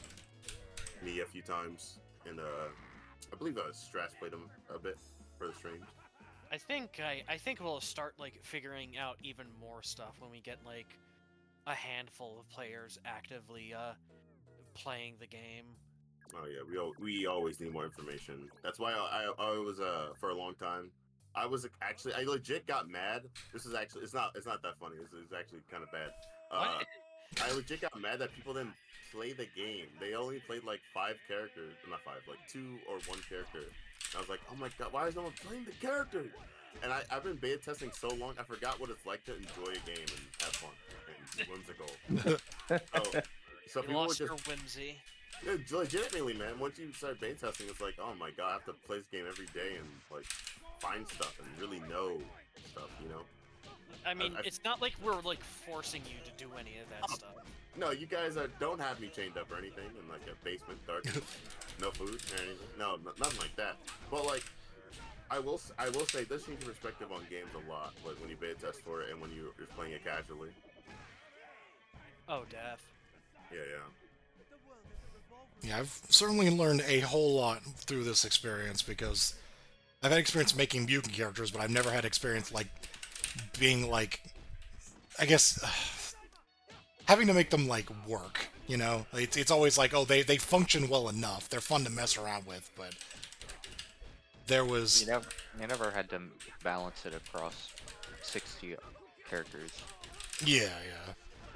me a few times, and I believe Strass played him a bit for the streams. I think we'll start like figuring out even more stuff when we get like a handful of players actively playing the game. Oh yeah, we always need more information. That's why I was for a long time. I was actually I legit got mad. This is actually it's not that funny. It's actually kind of bad. What? I legit got mad that people didn't play the game. They only played like 5 characters, not 5, like 2 or 1 character. And I was like, oh my god, why is no one playing the character? And I've been beta testing so long, I forgot what it's like to enjoy a game and have fun and whimsical. So You people would lost just your whimsy. yeah, legitimately, man. Once you start beta testing, it's like, oh my god, I have to play this game every day and like find stuff and really know stuff, you know? I mean, I- it's not like we're like forcing you to do any of that stuff. No, you guys don't have me chained up or anything in like a basement, dark, no food or anything. No, nothing like that. But like, I will say it does change your perspective on games a lot, like when you beta test for it and when you're just playing it casually. Oh, death. Yeah, yeah. Yeah, I've certainly learned a whole lot through this experience because I've had experience making mutant characters, but I've never had experience like being like, I guess, having to make them like work. You know, it's always like, oh, they function well enough. They're fun to mess around with, but there was You never had to balance it across 60 characters. yeah.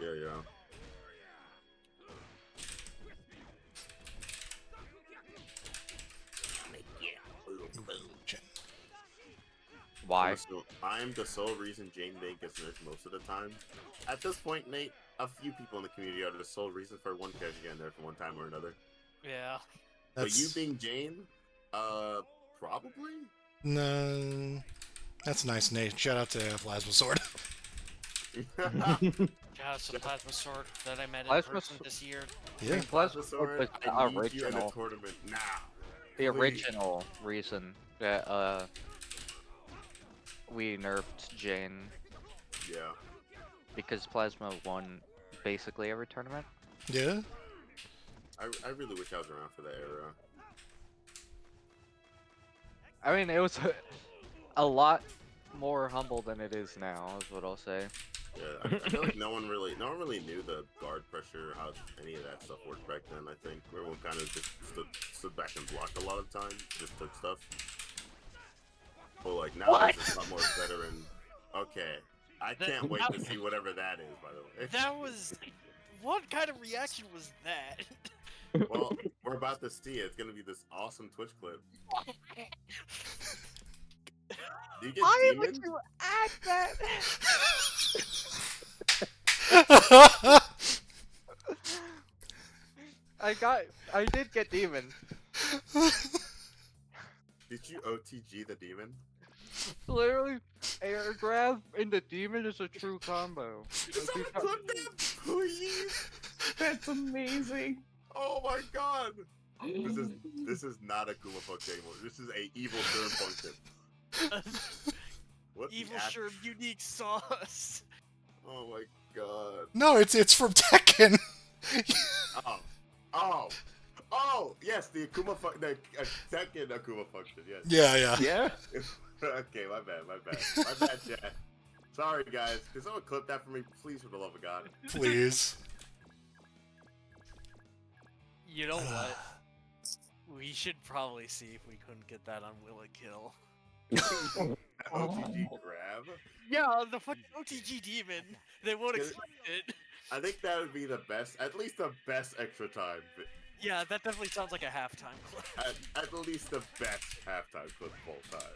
Yeah, yeah. Why? So I'm the sole reason Jane Bane gets nerfed most of the time. At this point, Nate, a few people in the community are the sole reason for one character getting nerfed one time or another. Yeah. But you being Jane, probably? No, that's nice, Nate. Shout out to Plasma Sword. Shout out to the Plasma Sword that I met in Plasma person Sword- this year. Yeah. Plasma Sword was the I need you in a original, tournament now. the Please. original reason that we nerfed Jane Yeah. because Plasma won basically every tournament. Yeah. I really wish I was around for that era. I mean, it was a lot more humble than it is now, is what I'll say. Yeah, I feel like no one really knew the guard pressure, how any of that stuff worked back then. I think everyone kind of just stood back and blocked a lot of the time, just took stuff. But like now, there's a lot more veteran. Okay, I can't wait to see whatever that is. By the way, That was. What kind of reaction was that? well, we're about to see it. It's gonna be this awesome Twitch clip. Do you get demon? you add that? I did get demon. Did you OTG the demon? Literally, air grab into demon is a true combo. Someone clip that, please! That's amazing. Oh my god! This is not a Kuma function anymore. This is a evil germ function. What the Evil act- Sherm unique sauce. Oh my god. No, it's from Tekken. Oh! Yes, the Akuma the second Akuma function. Yes. Yeah. Yeah. Okay, my bad, chat. Sorry, guys. Can someone clip that for me, please, for the love of God? Please. You know what? We should probably see if we couldn't get that on Will It Kill. OTG grab. Yeah, the fucking OTG demon. They won't Get it? accept it. I think that would be the best, at least the best extra time. Yeah, that definitely sounds like a halftime clip. At least the best halftime clip of all time.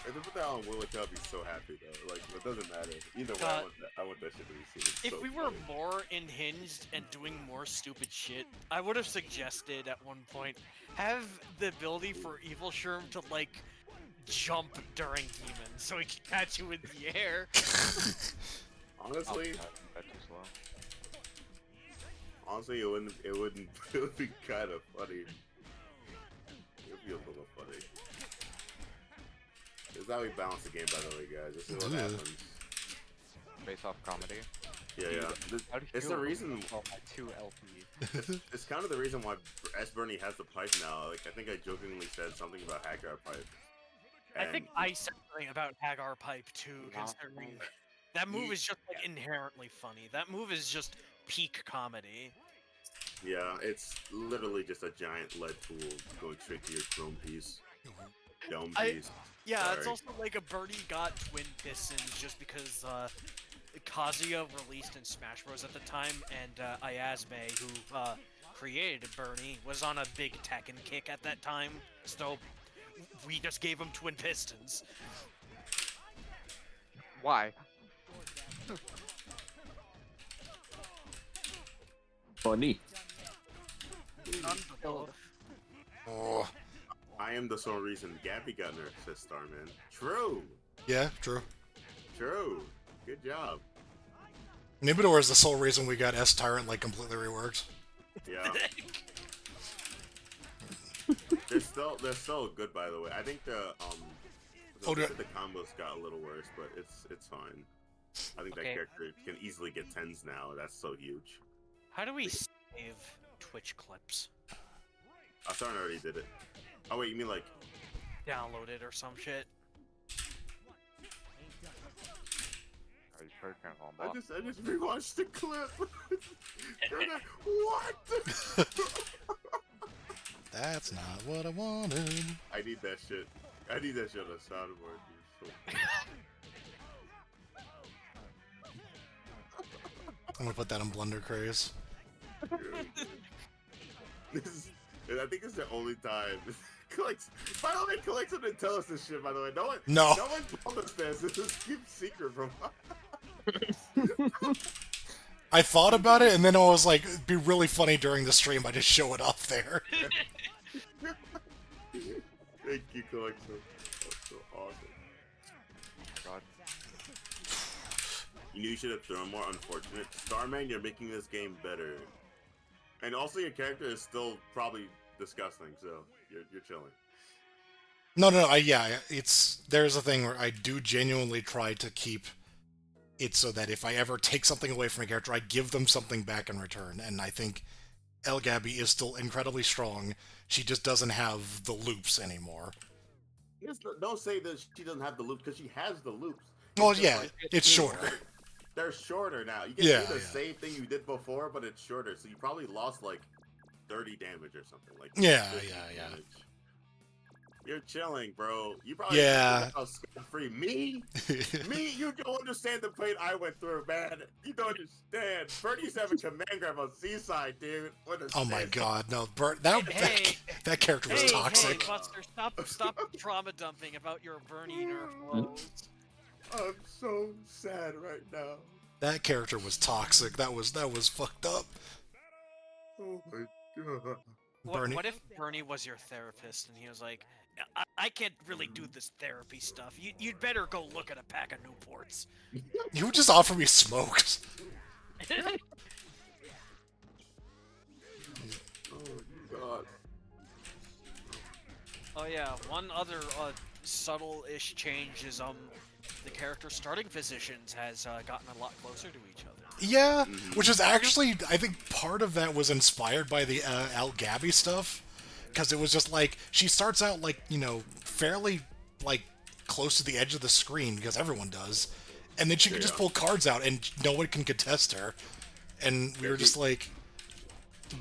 If they put that on Will It Kill, I'd be so happy though. Like, it doesn't matter. Either way, I want that shit to be seen. It's If so we were funny. more unhinged and doing more stupid shit, I would have suggested at one point have the ability for Evil Sherm to like jump during demons so he can catch you in the air. Honestly, That's too slow. honestly, it would be kind of funny. It would be a little funny. This is how we balance the game, by the way, guys. This is what Yeah. happens. Face off comedy. Yeah. How do you It's the feel reason. about my 2 LP? It's kind of the reason why S. Bernie has the pipe now. Like, I think I jokingly said something about Hagar pipe. I think And- I said something about Hagar Pipe too, considering that move is just like inherently funny. That move is just peak comedy. Yeah, it's literally just a giant lead pool going straight to your chrome piece. Dome I- piece. Yeah, it's Sorry. also like a Birdie got twin pistons just because Kazuya released in Smash Bros. At the time, and Ayazme, who created Bernie, was on a big Tekken kick at that time. So We just gave him twin pistons. Why? Funny. Killed. Oh, I am the sole reason Gabby got nerfed, says Starman. True. yeah, true. True. Good job. Nibidor is the sole reason we got S Tyrant like completely reworked. Yeah. they're still good, by the way. I think the Oh, the combos got a little worse, but it's fine. I think that Okay. character can easily get 10s now. That's so huge. How do we save Twitch clips? Asarn already did it. Oh wait, you mean like? Download it or some shit? I just rewatched the clip. What? That's not what I wanted. I need that shit. I need that shit on the soundboard. Dude. So I'm gonna put that on Blunder Craze. I think it's the only time. Collects. By the way, Collects didn't tell us this shit. By the way, no one told us this. This is keep secret from us. I thought about it, and then I was like, it'd be really funny during the stream. I just show it up there. Thank you, Collects. That's so awesome. God. You knew you should have thrown more. Unfortunate. Starman, you're making this game better. And also, your character is still probably disgusting, so you're chilling. No, there's a thing where I do genuinely try to keep it so that if I ever take something away from a character, I give them something back in return, and I think El Gabby is still incredibly strong. She just doesn't have the loops anymore. Don't say that she doesn't have the loops, because she has the loops. Well, just yeah, like, it's shorter. They're shorter now. You can do the same thing you did before, but it's shorter, so you probably lost like 30 damage or something. Like Yeah. damage. You're chilling, bro. You probably free. Me, you don't understand the pain I went through, man. You don't understand. Bernie's having command grab on Seaside, dude. Oh my god, no, Bert, that character was toxic. Hey, Buster, stop trauma dumping about your Bernie nerf woes. I'm so sad right now. That character was toxic. That was fucked up. Oh my god. What if Bernie was your therapist and he was like, I can't really do this therapy stuff. You'd better go look at a pack of Newports. You would just offer me smokes. Oh god. Oh yeah, one other subtle-ish change is the character starting physicians has gotten a lot closer to each other. Yeah, which is actually, I think part of that was inspired by the El Gabby stuff, because it was just like, she starts out like, fairly like close to the edge of the screen, because everyone does, and then she can just pull cards out and no one can contest her, and we were just like,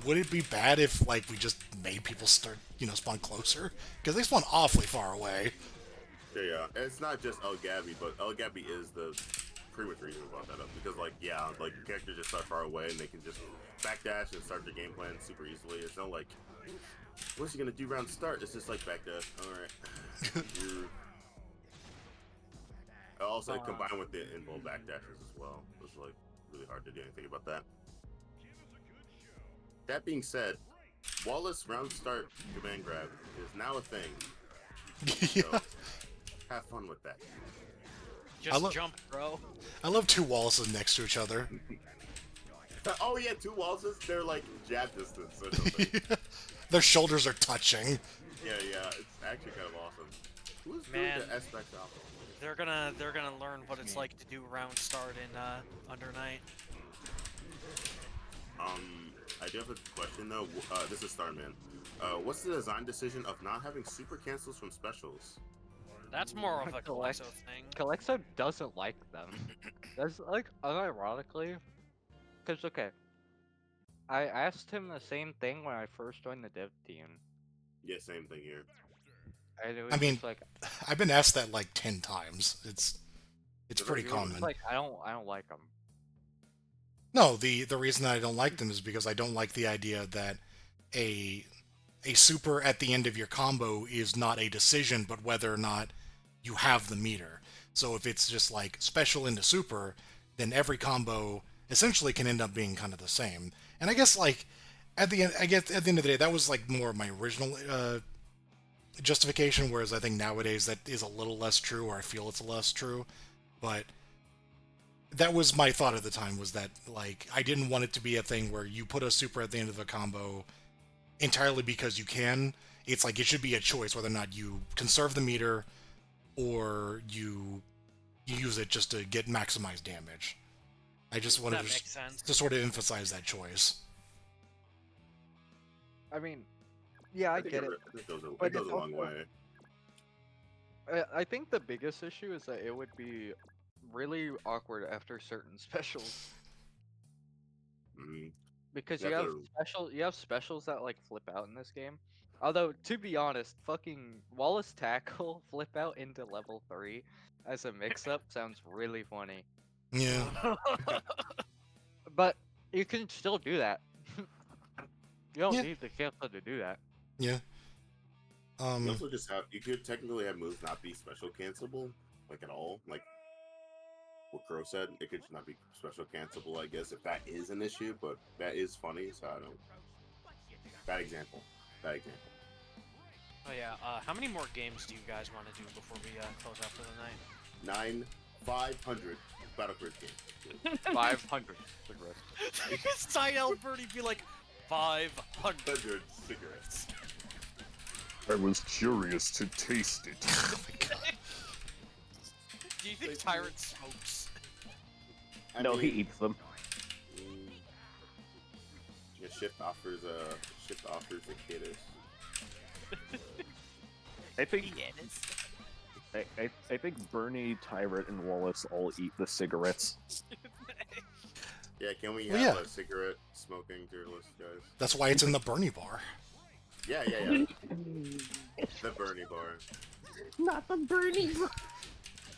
would it be bad if like we just made people start, spawn closer? Because they spawn awfully far away. Yeah, it's not just El Gabby, but El Gabby is the pretty much reason about that up, because like characters just start far away and they can just backdash and start their game plan super easily. It's not like, what's he gonna do round start? It's just like backdash. Alright. Also combined with the inbuilt backdashes as well. It's like really hard to do anything about that. That being said, Wallace round start command grab is now a thing. So, have fun with that. Just jump, bro. I love two Wallaces next to each other. Oh yeah, two Wallaces, they're like jab distance or something. Their shoulders are touching. Yeah, it's actually kind of awesome. Who's Man, doing the S-Specs Alpha? they're gonna learn what it's like to do round start in Under Night. I do have a question though. This is Starman. What's the design decision of not having super cancels from specials? That's more of a Calypso thing. Calypso doesn't like them. That's like unironically, because okay, I asked him the same thing when I first joined the dev team. Yeah, same thing here. And it was I mean, just like, I've been asked that like 10 times. It's pretty common. like I don't like them. No, the reason I don't like them is because I don't like the idea that a super at the end of your combo is not a decision, but whether or not you have the meter. So if it's just like special into super, then every combo essentially can end up being kind of the same. And I guess like at the end, I guess at the end of the day, that was like more of my original justification. Whereas I think nowadays that is a little less true, or I feel it's less true. But that was my thought at the time, was that like I didn't want it to be a thing where you put a super at the end of a combo entirely because you can. It's like it should be a choice whether or not you conserve the meter or you use it just to get maximized damage. I just wanted That makes sense. to sort of emphasize that choice. I mean, yeah, I think get it. It goes But it goes it's a long also- way. I think the biggest issue is that it would be really awkward after certain specials Mhm. because You you have have to- you have specials that like flip out in this game. Although to be honest, fucking Wallace Tackle flip out into level 3 as a mix-up sounds really funny. Yeah. But you can still do that. You don't Yeah. need the cancel to do that. Yeah. You also just have, you could technically have moves not be special cancelable, like at all. Like what Crow said, it could just not be special cancelable, I guess, if that is an issue, but that is funny, so I don't. Bad example. Bad example. Oh yeah. How many more games do you guys want to do before we close out for the night? 500 Battle Cruise games. 500 cigarettes. Sidel Birdie be like 500 100 cigarettes. I was curious to taste it. Do you think Tyrant smokes? I No, he mean, eats them. Yeah, Shift offers a kiddish. I think Yes. I think Bernie, Tyrant, and Wallace all eat the cigarettes. Yeah, can we Well, have yeah. a cigarette smoking tier list, guys? That's why it's in the Bernie bar. Yeah. The Bernie bar. Not the Bernie.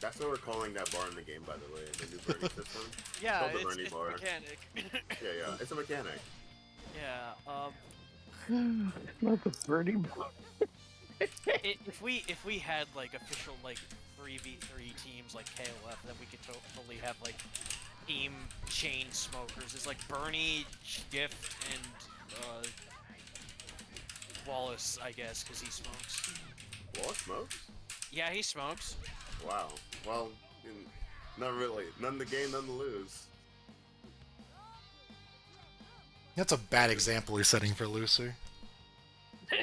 That's what we're calling that bar in the game, by the way. The new Bernie system. Yeah, Called the it's Bernie a bar. mechanic. Yeah. It's a mechanic. Yeah. Not the Bernie. If we had like official like 3v3 teams like KOF, then we could totally have like team chain smokers. It's like Bernie, Gift, and Wallace, I guess, because he smokes. Wallace smokes? Yeah, he smokes. Wow. Well, not really. None to gain, none to lose. That's a bad example he's setting for Lucy.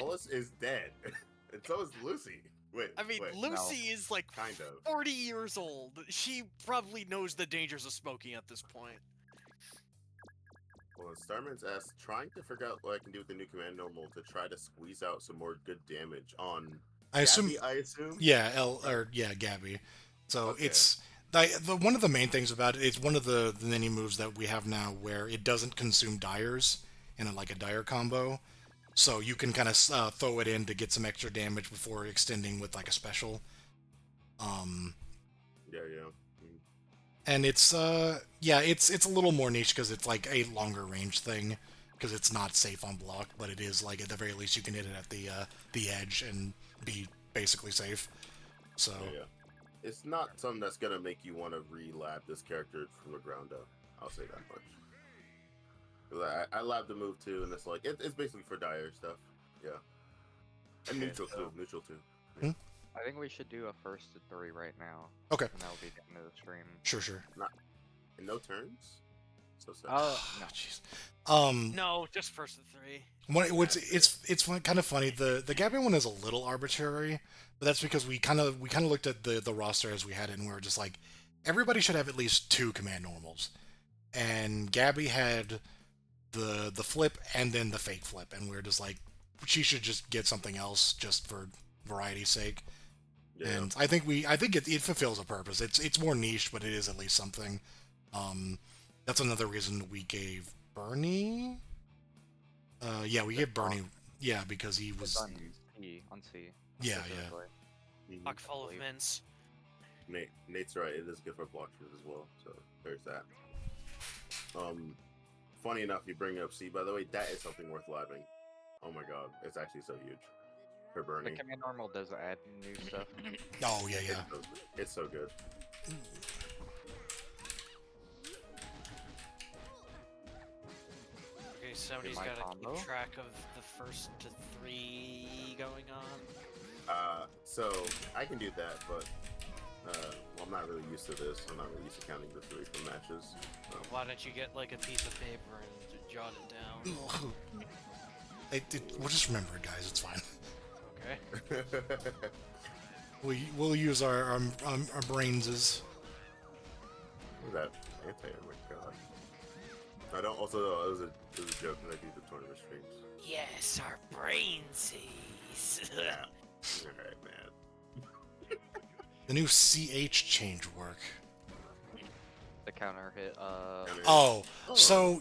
Wallace is dead. And so is Lucy. Wait. I mean, wait, Lucy is like Kind of. 40 years old. She probably knows the dangers of smoking at this point. Well, Starman's asked, trying to figure out what I can do with the new command normal to try to squeeze out some more good damage on I assume. Gabby, I assume? Yeah, Gabby. So Okay. it's the one of the main things about it. It's one of the many moves that we have now where it doesn't consume dyers in like a dyer combo. So you can kind of throw it in to get some extra damage before extending with like a special. Yeah. And it's it's a little more niche because it's like a longer range thing because it's not safe on block, but it is like at the very least you can hit it at the edge and be basically safe. So Yeah. It's not something that's gonna make you want to re-lab this character from the ground up. I'll say that much. 'Cause I lab the move too, and it's like it's basically for dire stuff. Yeah. And neutral too. Neutral too. I think we should do a first to 3 right now. Okay. And that will be the end of the stream. sure. And no turns. So sad. No. Jeez. No, just first of 3. It's kind of funny. The Gabby one is a little arbitrary, but that's because we kind of looked at the roster as we had it, and we were just like, everybody should have at least 2 command normals, and Gabby had the flip and then the fake flip, and we were just like, she should just get something else just for variety's sake. Yeah. And I think it fulfills a purpose. It's more niche, but it is at least something. That's another reason we gave Bernie. We gave Bernie. Yeah, because he was. On C. Yeah. specifically. Mhm. Chock full of mints. Nate's right. It is good for blockers as well. So there's that. Funny enough, you bring up C. By the way, that is something worth labbing. Oh my god, it's actually so huge. For The Bernie. command normal does add new stuff. Oh yeah, yeah. It's so good. Okay, somebody's my got to combo? keep track of the first to 3 going on. So I can do that, but well, I'm not really used to this. I'm not really used to counting the 3 for matches. Why don't you get like a piece of paper and jot it down? We'll just remember it, guys. It's fine. Okay. We'll use our brains as. Look at that anti. Oh my god. I don't. Also, it was a joke when I do the tournament streams. Yes, our brainsies. Yeah. Alright, man. The new CH change work. The counter hit. Oh, so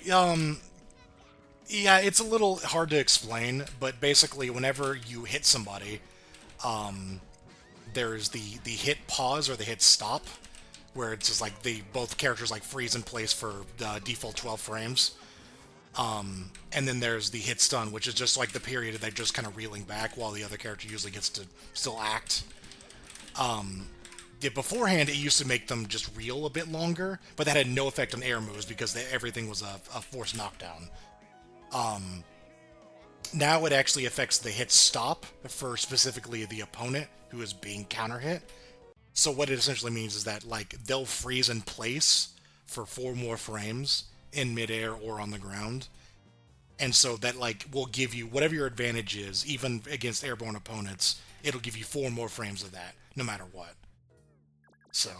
yeah, it's a little hard to explain, but basically, whenever you hit somebody, there's the hit pause or the hit stop, where it's just like both characters like freeze in place for default 12 frames. And then there's the hit stun, which is just like the period of they just kind of reeling back while the other character usually gets to still act. Beforehand, it used to make them just reel a bit longer, but that had no effect on air moves because everything was a forced knockdown. Now it actually affects the hit stop for specifically the opponent who is being counter hit. So what it essentially means is that like they'll freeze in place for 4 more frames in midair or on the ground. And so that like will give you whatever your advantage is, even against airborne opponents, it'll give you 4 more frames of that, no matter what. So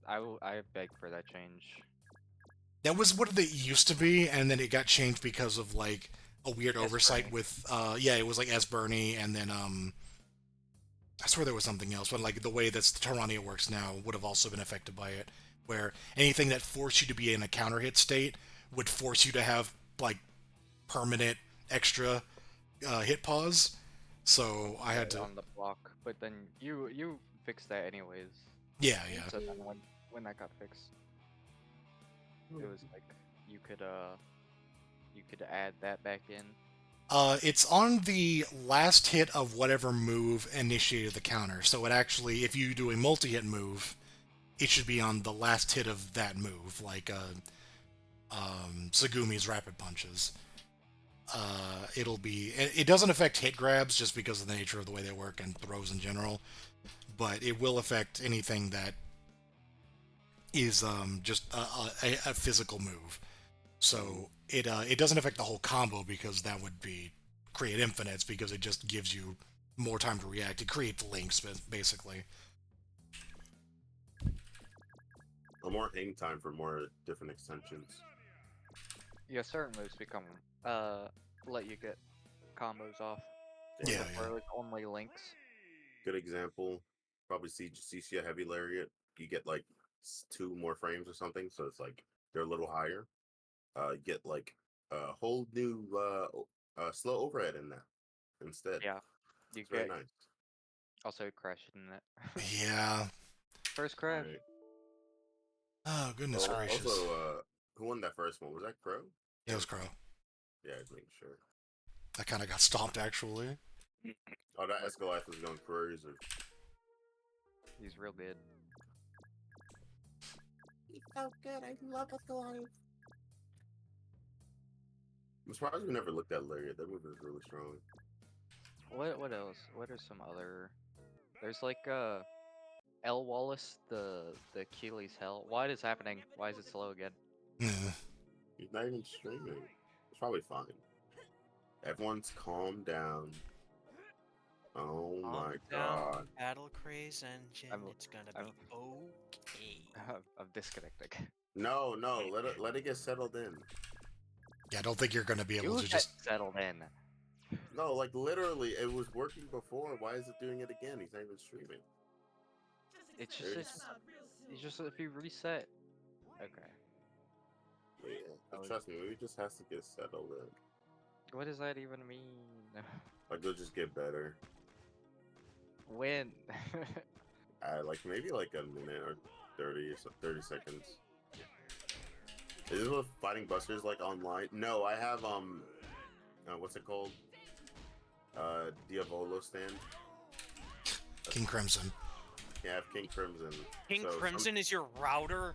I beg for that change. that was what it used to be, and then it got changed because of like a weird oversight Bernie. with it was like S Bernie, and then I swear there was something else, but like the way that Terrania works now would have also been affected by it, where anything that forced you to be in a counter hit state would force you to have like permanent extra hit pause. So I had to. On the block, but then you fixed that anyways. Yeah. So then when that got fixed, it was like you could add that back in. It's on the last hit of whatever move initiated the counter. So it actually, if you do a multi-hit move, it should be on the last hit of that move, like Segumi's rapid punches. It'll be. It doesn't affect hit grabs just because of the nature of the way they work and throws in general, but it will affect anything that is just a physical move. So it doesn't affect the whole combo because that would be create infinites because it just gives you more time to react. It creates links basically. Or more hang time for more different extensions. Yeah, certain moves become let you get combos off. Yeah. Or it's only links. Good example. Probably CC a heavy lariat. You get like 2 more frames or something, so it's like they're a little higher. You get like a whole new slow overhead in that instead. Yeah, you It's very get nice. also crashing that. Yeah. First crash. Right. Oh goodness gracious. Also, who won that first one? Was that Crow? It was Crow. Yeah, I was making sure. I kind of got stomped actually. Oh, that Escalade was going crazy. He's real good. He's so good. I love Escalade. I'm surprised we never looked at Lariat. That move is really strong. What else? What are some other? There's like L Wallace, the Achilles Hell. Why is happening? Why is it slow again? Yeah. He's not even streaming. It's probably fine. Everyone's calm down. Oh my god. Battle Craze engine. It's gonna be okay. I'm disconnecting. No, let it get settled in. Yeah, I don't think you're gonna be able You to get just. settled in. No, like literally, it was working before. Why is it doing it again? He's not even streaming. It's just if you reset. Okay. Yeah, trust me, we just has to get settled in. What does that even mean? Like it'll just get better. When? Like maybe like a minute or 30 seconds. Is this what Fighting Buster's like online? No, I have what's it called? Diavolo stand. King Crimson. Yeah, I have King Crimson. King So Crimson is your router.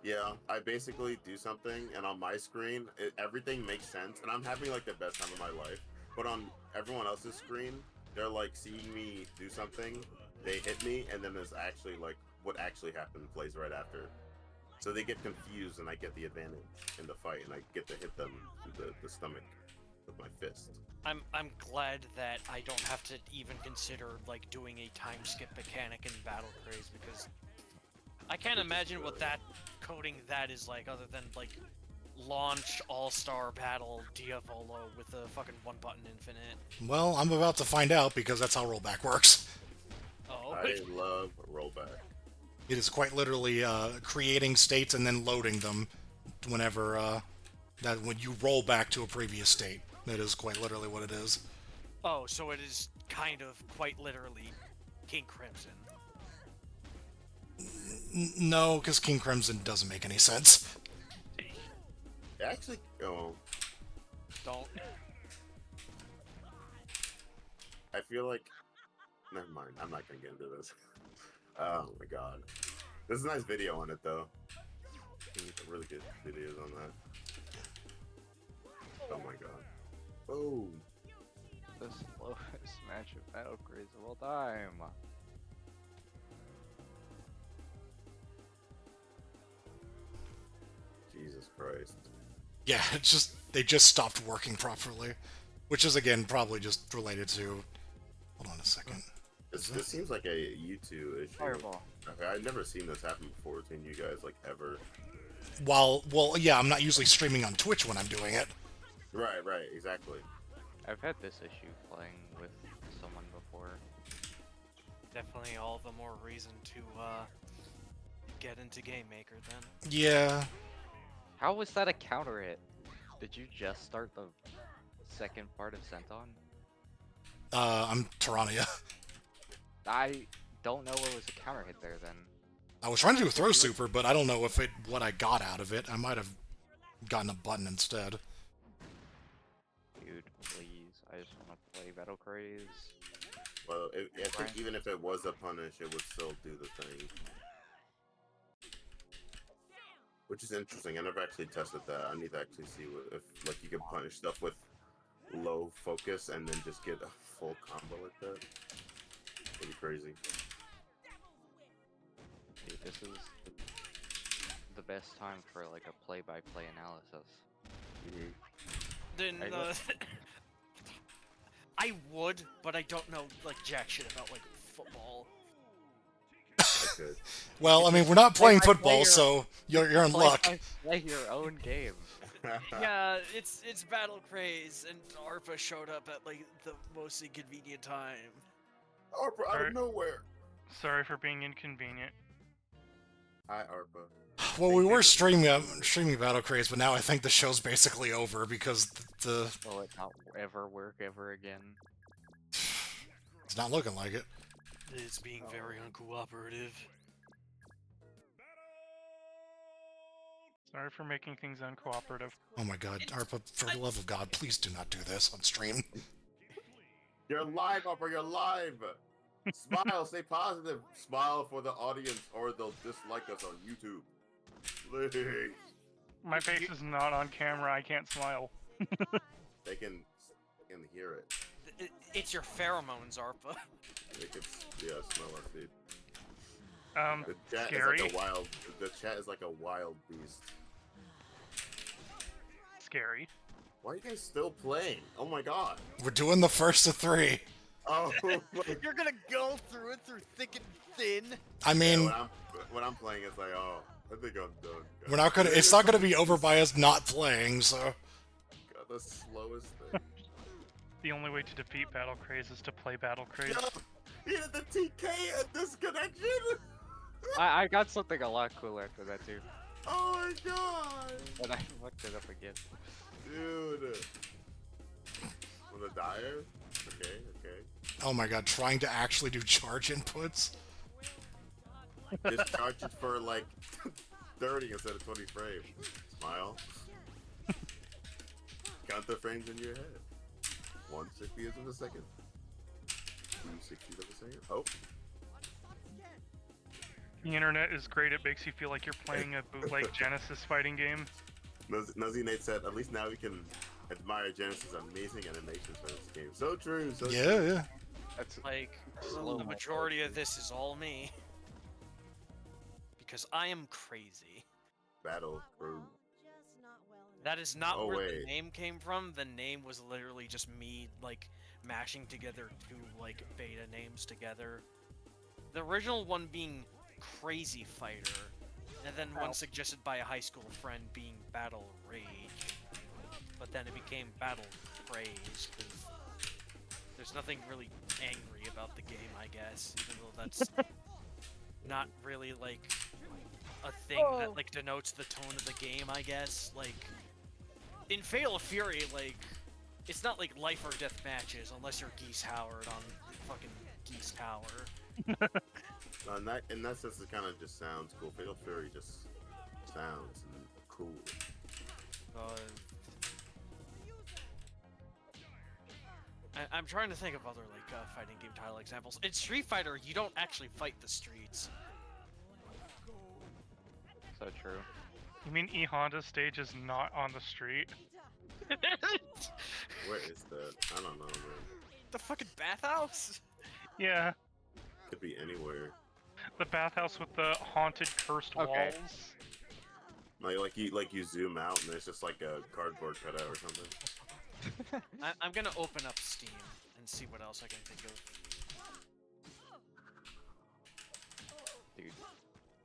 Yeah, I basically do something, and on my screen, everything makes sense, and I'm having like the best time of my life. But on everyone else's screen, they're like seeing me do something, they hit me, and then there's actually like what actually happened plays right after. So they get confused, and I get the advantage in the fight, and I get to hit them through the stomach with my fist. I'm glad that I don't have to even consider like doing a time skip mechanic in Battle Craze because I can't imagine what that coding that is like other than like launch all-star battle Diavolo with a fucking one button infinite. Well, I'm about to find out because that's how rollback works. Oh, I love rollback. It is quite literally creating states and then loading them whenever when you roll back to a previous state. That is quite literally what it is. oh, so it is kind of quite literally King Crimson. No, because King Crimson doesn't make any sense. Actually, Don't. I feel like. Never mind. I'm not gonna get into this. Oh my god. There's a nice video on it though. Really good videos on that. Oh my god. Oh. The slowest match of Battle Craze of all time. Jesus Christ. Yeah, it's just they just stopped working properly, which is again probably just related to. Hold on a second. This seems like a U2 issue. Fireball. Okay, I've never seen this happen before between you guys, like ever. Well, yeah, I'm not usually streaming on Twitch when I'm doing it. Right, exactly. I've had this issue playing with someone before. Definitely all the more reason to get into Game Maker then. Yeah. How was that a counter hit? Did you just start the second part of Senton? I'm Tyrannia. I don't know what was a counter hit there then. I was trying to do a throw super, but I don't know if what I got out of it. I might have gotten a button instead. Dude, please. I just want to play Battle Craze. Well, I think even if it was a punish, it would still do the thing. Which is interesting. I never actually tested that. I need to actually see if like you can punish stuff with low focus and then just get a full combo like that. Pretty crazy. Dude, this is the best time for like a play-by-play analysis. Then I would, but I don't know like jack shit about like football. Okay. Well, I mean, we're not playing Play by football, player. so you're in luck. Play your own game. Yeah, it's Battle Craze, and ARPA showed up at like the most inconvenient time. ARPA out of nowhere. Sorry for being inconvenient. Hi, ARPA. Well, we were streaming Battle Craze, but now I think the show's basically over because the Will it not ever work ever again? it's not looking like it. It's being very uncooperative. Sorry for making things uncooperative. Oh my god, ARPA, for the love of God, please do not do this on stream. You're live, ARPA. You're live. Smile. Stay positive. Smile for the audience, or they'll dislike us on YouTube. Please. My face is not on camera, I can't smile. They can hear it. It's your pheromones, ARPA. They can smell us, dude. The chat Scary. is like a wild. The chat is like a wild beast. Scary. Why are you guys still playing? Oh my god. We're doing the first of 3. Oh my. You're gonna go through it through thick and thin. I mean, When I'm playing, it's like, oh, I think I'm done. we're not gonna. It's not gonna be over by us not playing. So God, the slowest thing. The only way to defeat Battle Craze is to play Battle Craze. Yo, he did the TK and disconnection. I got something a lot cooler after that too. Oh my god, And I fucked it up again. dude. With a dyer? Okay. oh my god, trying to actually do charge inputs. Just charge it for like 30 instead of 20 frames. Smile. Count the frames in your head. 1/60th of a second. 2/60th of a second. Oh. The internet is great. It makes you feel like you're playing a bootleg Genesis fighting game. Nosy Nate said, at least now we can admire Genesis' amazing animations for this game. So true, so Yeah, true. yeah. That's Like, slow the mo majority of this is all me. Because I am crazy. Battle Crew. That is not Oh, where wait. the name came from. The name was literally just me, like, mashing together two, like, beta names together. The original one being Crazy Fighter, and then one suggested by a high school friend being Battle Rage. But then it became Battle Craze, because there's nothing really angry about the game, I guess, even though that's not really, like, a thing that, like, denotes the tone of the game, I guess. Like, in Fatal Fury, like, it's not like life or death matches unless you're Geese Howard on fucking Geese Tower. In that sense, it kind of just sounds cool. Fatal Fury just sounds cool. I'm trying to think of other, like, fighting game title examples. In Street Fighter, you don't actually fight the streets. so true. You mean E Honda's stage is not on the street? Where is that? I don't know, man. The fucking bathhouse? Yeah, Could be anywhere. the bathhouse with the haunted, cursed Okay. walls. Like you zoom out and there's just like a cardboard cutout or something. I'm gonna open up Steam and see what else I can think of. Dude,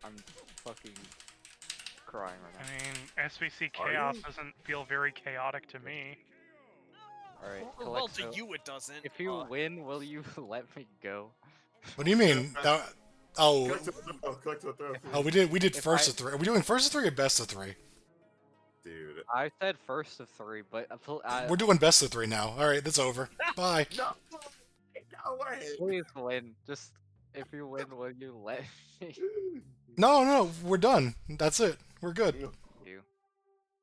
I'm fucking crying right I now. mean, SVC Are Chaos you? doesn't feel very chaotic to me. Alright, Well, to Calixto, you it doesn't. if you win, will you let me go? What do you mean? Oh, Click to throw. Click to throw. oh, we did If first I- of three. Are we doing first of three or best of three? Dude. I said first of three, but We're doing best of three now. All right, that's over. Bye. No! No way! please win. Just, if you win, will you let me? No, we're done. That's it. We're good. You.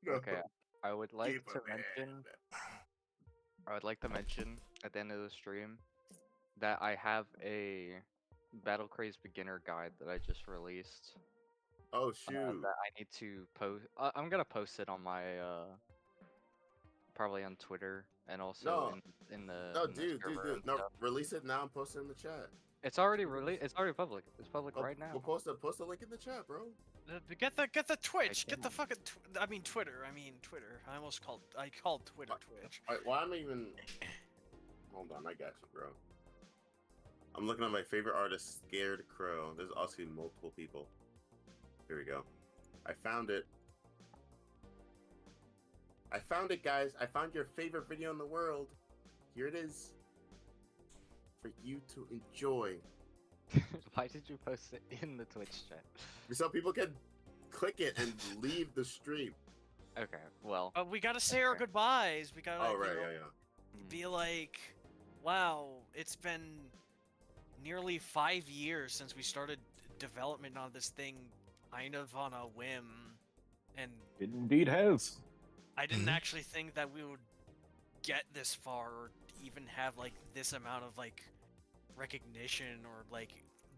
No. Okay, I would like Keep to it, man. mention. I would like to mention at the end of the stream that I have a Battle Craze beginner guide that I just released. Oh shoot! That I need to post. I'm gonna post it on my probably on Twitter and also No. in the No, in the dude. server and No, stuff. release it now and post it in the chat. It's already released. It's already public. It's public right now. We'll post a link in the chat, bro. Get the Twitch. Get the can. fucking. I mean Twitter. I almost called. I called Twitter Twitch. Alright, well, I'm even. Hold on, I got you, bro. I'm looking at my favorite artist, Scared Crow. There's also multiple people. Here we go. I found it. I found it, guys. I found your favorite video in the world. Here it is. For you to enjoy. Why did you post it in the Twitch chat? So people can click it and leave the stream. Okay, well. We gotta say our Okay. goodbyes. We gotta. Oh, right, you know, yeah. Be like, wow, it's been nearly 5 years since we started development on this thing, kind of on a whim, and It indeed has. I didn't Mhm. actually think that we would get this far or even have like this amount of like recognition or like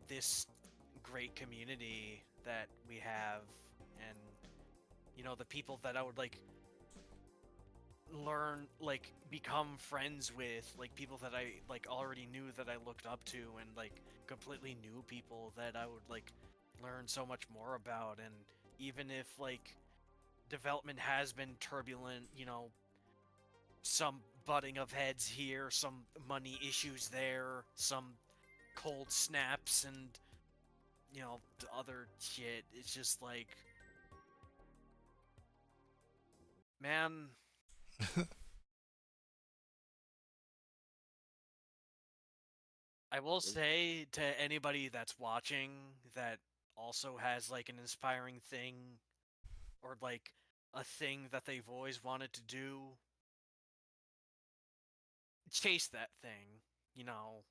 this great community that we have, and you know, the people that I would like learn, like become friends with, like people that I like already knew that I looked up to, and like completely new people that I would like learn so much more about. And even if like development has been turbulent, you know, some butting of heads here, some money issues there, some cold snaps, and you know, other shit, it's just like, man, I will say to anybody that's watching that also has like an inspiring thing or like a thing that they've always wanted to do, chase that thing, you know.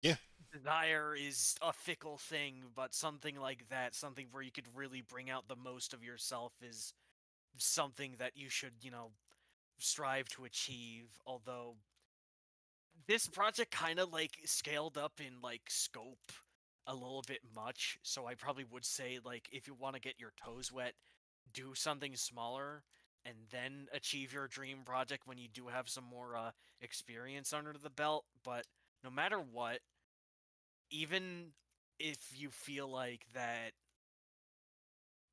Yeah. Desire is a fickle thing, but something like that, something where you could really bring out the most of yourself, is something that you should, you know, strive to achieve. Although this project kind of like scaled up in like scope a little bit much, so I probably would say like if you want to get your toes wet, do something smaller and then achieve your dream project when you do have some more experience under the belt. But no matter what, even if you feel like that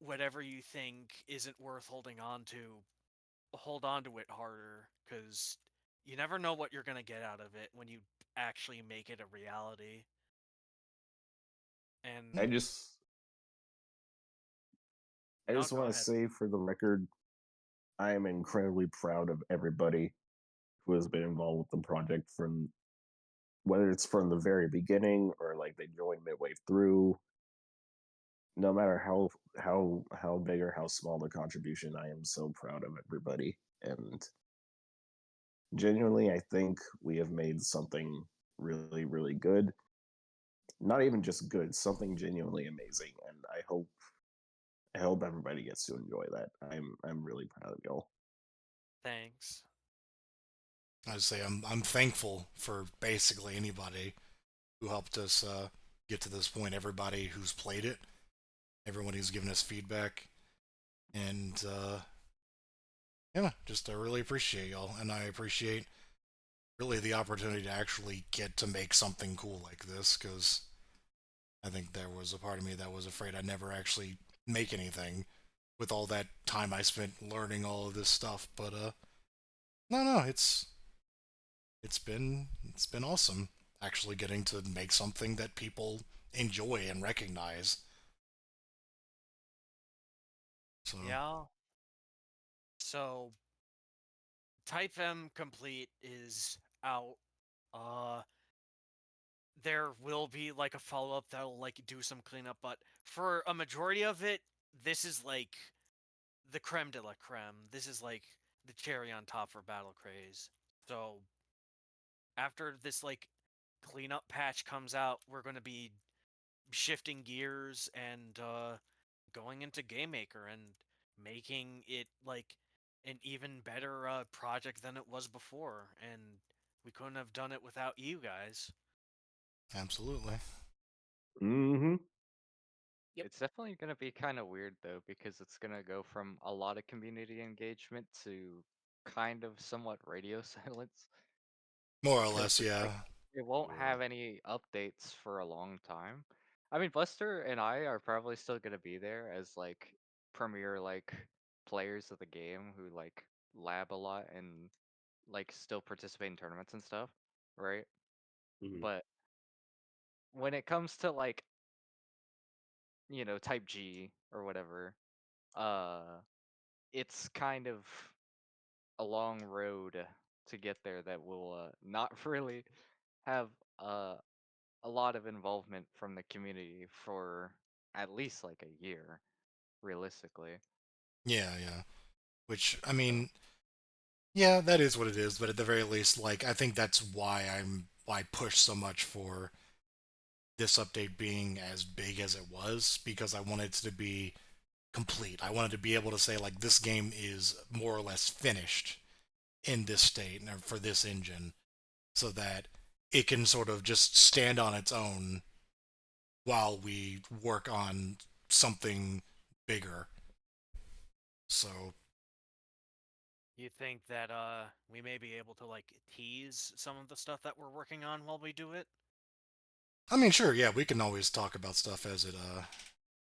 whatever you think isn't worth holding on to, hold on to it harder, because you never know what you're going to get out of it when you actually make it a reality. And I just I no, just go want to ahead. say for the record, I am incredibly proud of everybody who has been involved with the project from whether it's from the very beginning or like they joined midway through. No matter how big or how small the contribution, I am so proud of everybody. And genuinely, I think we have made something really, really good. Not even just good, something genuinely amazing. And I hope everybody gets to enjoy that. I'm really proud of y'all. Thanks. I'd say I'm thankful for basically anybody who helped us get to this point. Everybody who's played it, everyone who's given us feedback, and yeah, just I really appreciate y'all, and I appreciate really the opportunity to actually get to make something cool like this, because I think there was a part of me that was afraid I'd never actually make anything with all that time I spent learning all of this stuff. But no, it's been awesome actually getting to make something that people enjoy and recognize. So Yeah. So Type M Complete is out. Uh there will be like a follow-up that'll like do some cleanup, but for a majority of it, this is like the creme de la creme. This is like the cherry on top for Battle Craze. So after this like cleanup patch comes out, we're going to be shifting gears and going into Game Maker and making it like an even better project than it was before. And we couldn't have done it without you guys. absolutely. Mm-hmm. Yep. It's definitely going to be kind of weird though, because it's going to go from a lot of community engagement to kind of somewhat radio silence. More or Because less, it's like yeah. it won't Yeah. have any updates for a long time. I mean, Buster and I are probably still going to be there as like premier like players of the game who like lab a lot and like still participate in tournaments and stuff, right? Mhm. But when it comes to like, you know, type G or whatever, uh it's kind of a long road to get there that will not really have uh a lot of involvement from the community for at least like a year, realistically. Yeah. Which I So mean, yeah, that is what it is. But at the very least, like I think that's why I push so much for this update being as big as it was, because I wanted it to be complete. I wanted to be able to say like this game is more or less finished in this state and for this engine, so that it can sort of just stand on its own while we work on something bigger. So, You think that we may be able to like tease some of the stuff that we're working on while we do it? I mean, sure, yeah, we can always talk about stuff as it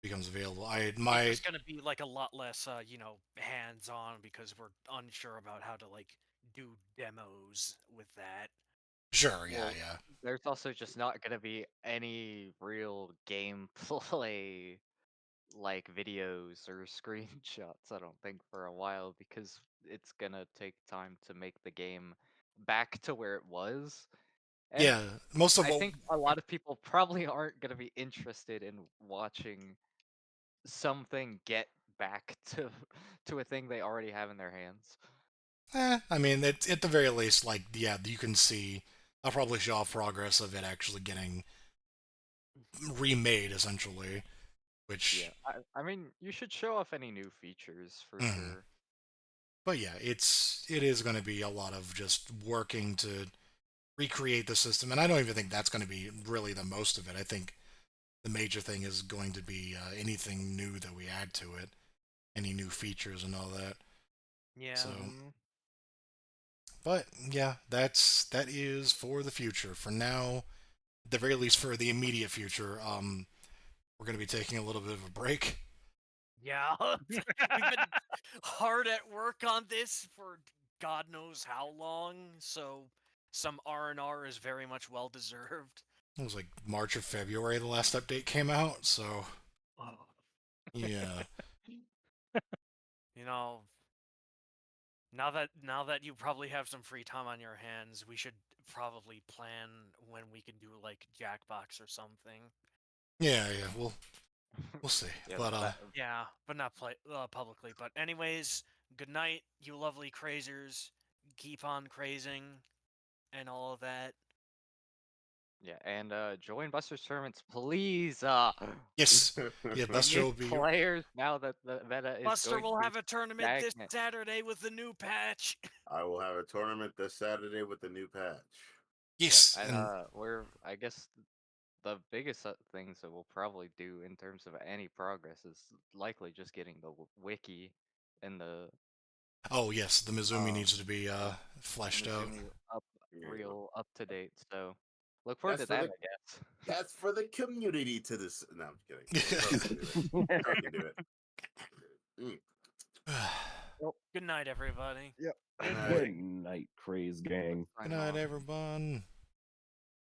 becomes available. It's My just gonna be like a lot less, hands-on because we're unsure about how to like do demos with that. sure, yeah, well, yeah. there's also just not gonna be any real gameplay like videos or screenshots, I don't think, for a while, because it's gonna take time to make the game back to where it was. And Yeah, most of I what think a lot of people probably aren't gonna be interested in watching something get back to to a thing they already have in their hands. I mean, it's at the very least, like, yeah, you can see. I'll probably show off progress of it actually getting remade, essentially. Yeah, Which, I mean, you should show off any new features for mm, sure. But yeah, it is going to be a lot of just working to recreate the system, and I don't even think that's going to be really the most of it. I think the major thing is going to be anything new that we add to it, any new features and all that. Yeah. So, Mm-hmm. but yeah, that is for the future. For now, at the very least, for the immediate future, we're going to be taking a little bit of a break. Yeah. We've been hard at work on this for God knows how long, so some R&R is very much well deserved. It was like March or February the last update came out, so Oh. yeah. You know, now that you probably have some free time on your hands, we should probably plan when we can do like Jackbox or something. Yeah, we'll see. Yeah, But Yeah, but not publicly. But anyways, good night, you lovely crazers. Keep on crazing and all of that. yeah, and join Buster Servants, please. yes, yeah, We Buster need will be. players now that the meta is Buster going will to be have a tournament this stagnant. Saturday with the new patch. I will have a tournament this Saturday with the new patch. Yes, And and I guess the biggest things that we'll probably do in terms of any progress is likely just getting the wiki and the oh yes, the Mizumi um needs to be fleshed out. Mizumi up Yeah. real up to date. So look forward That's to for that, the I guess. that's for the community to this. No, I'm kidding. Charlie can do it. Charlie can do it. Mm. Good night, everybody. Yep. Good night. Good night, Craze Gang. Good Signing night, off. everyone.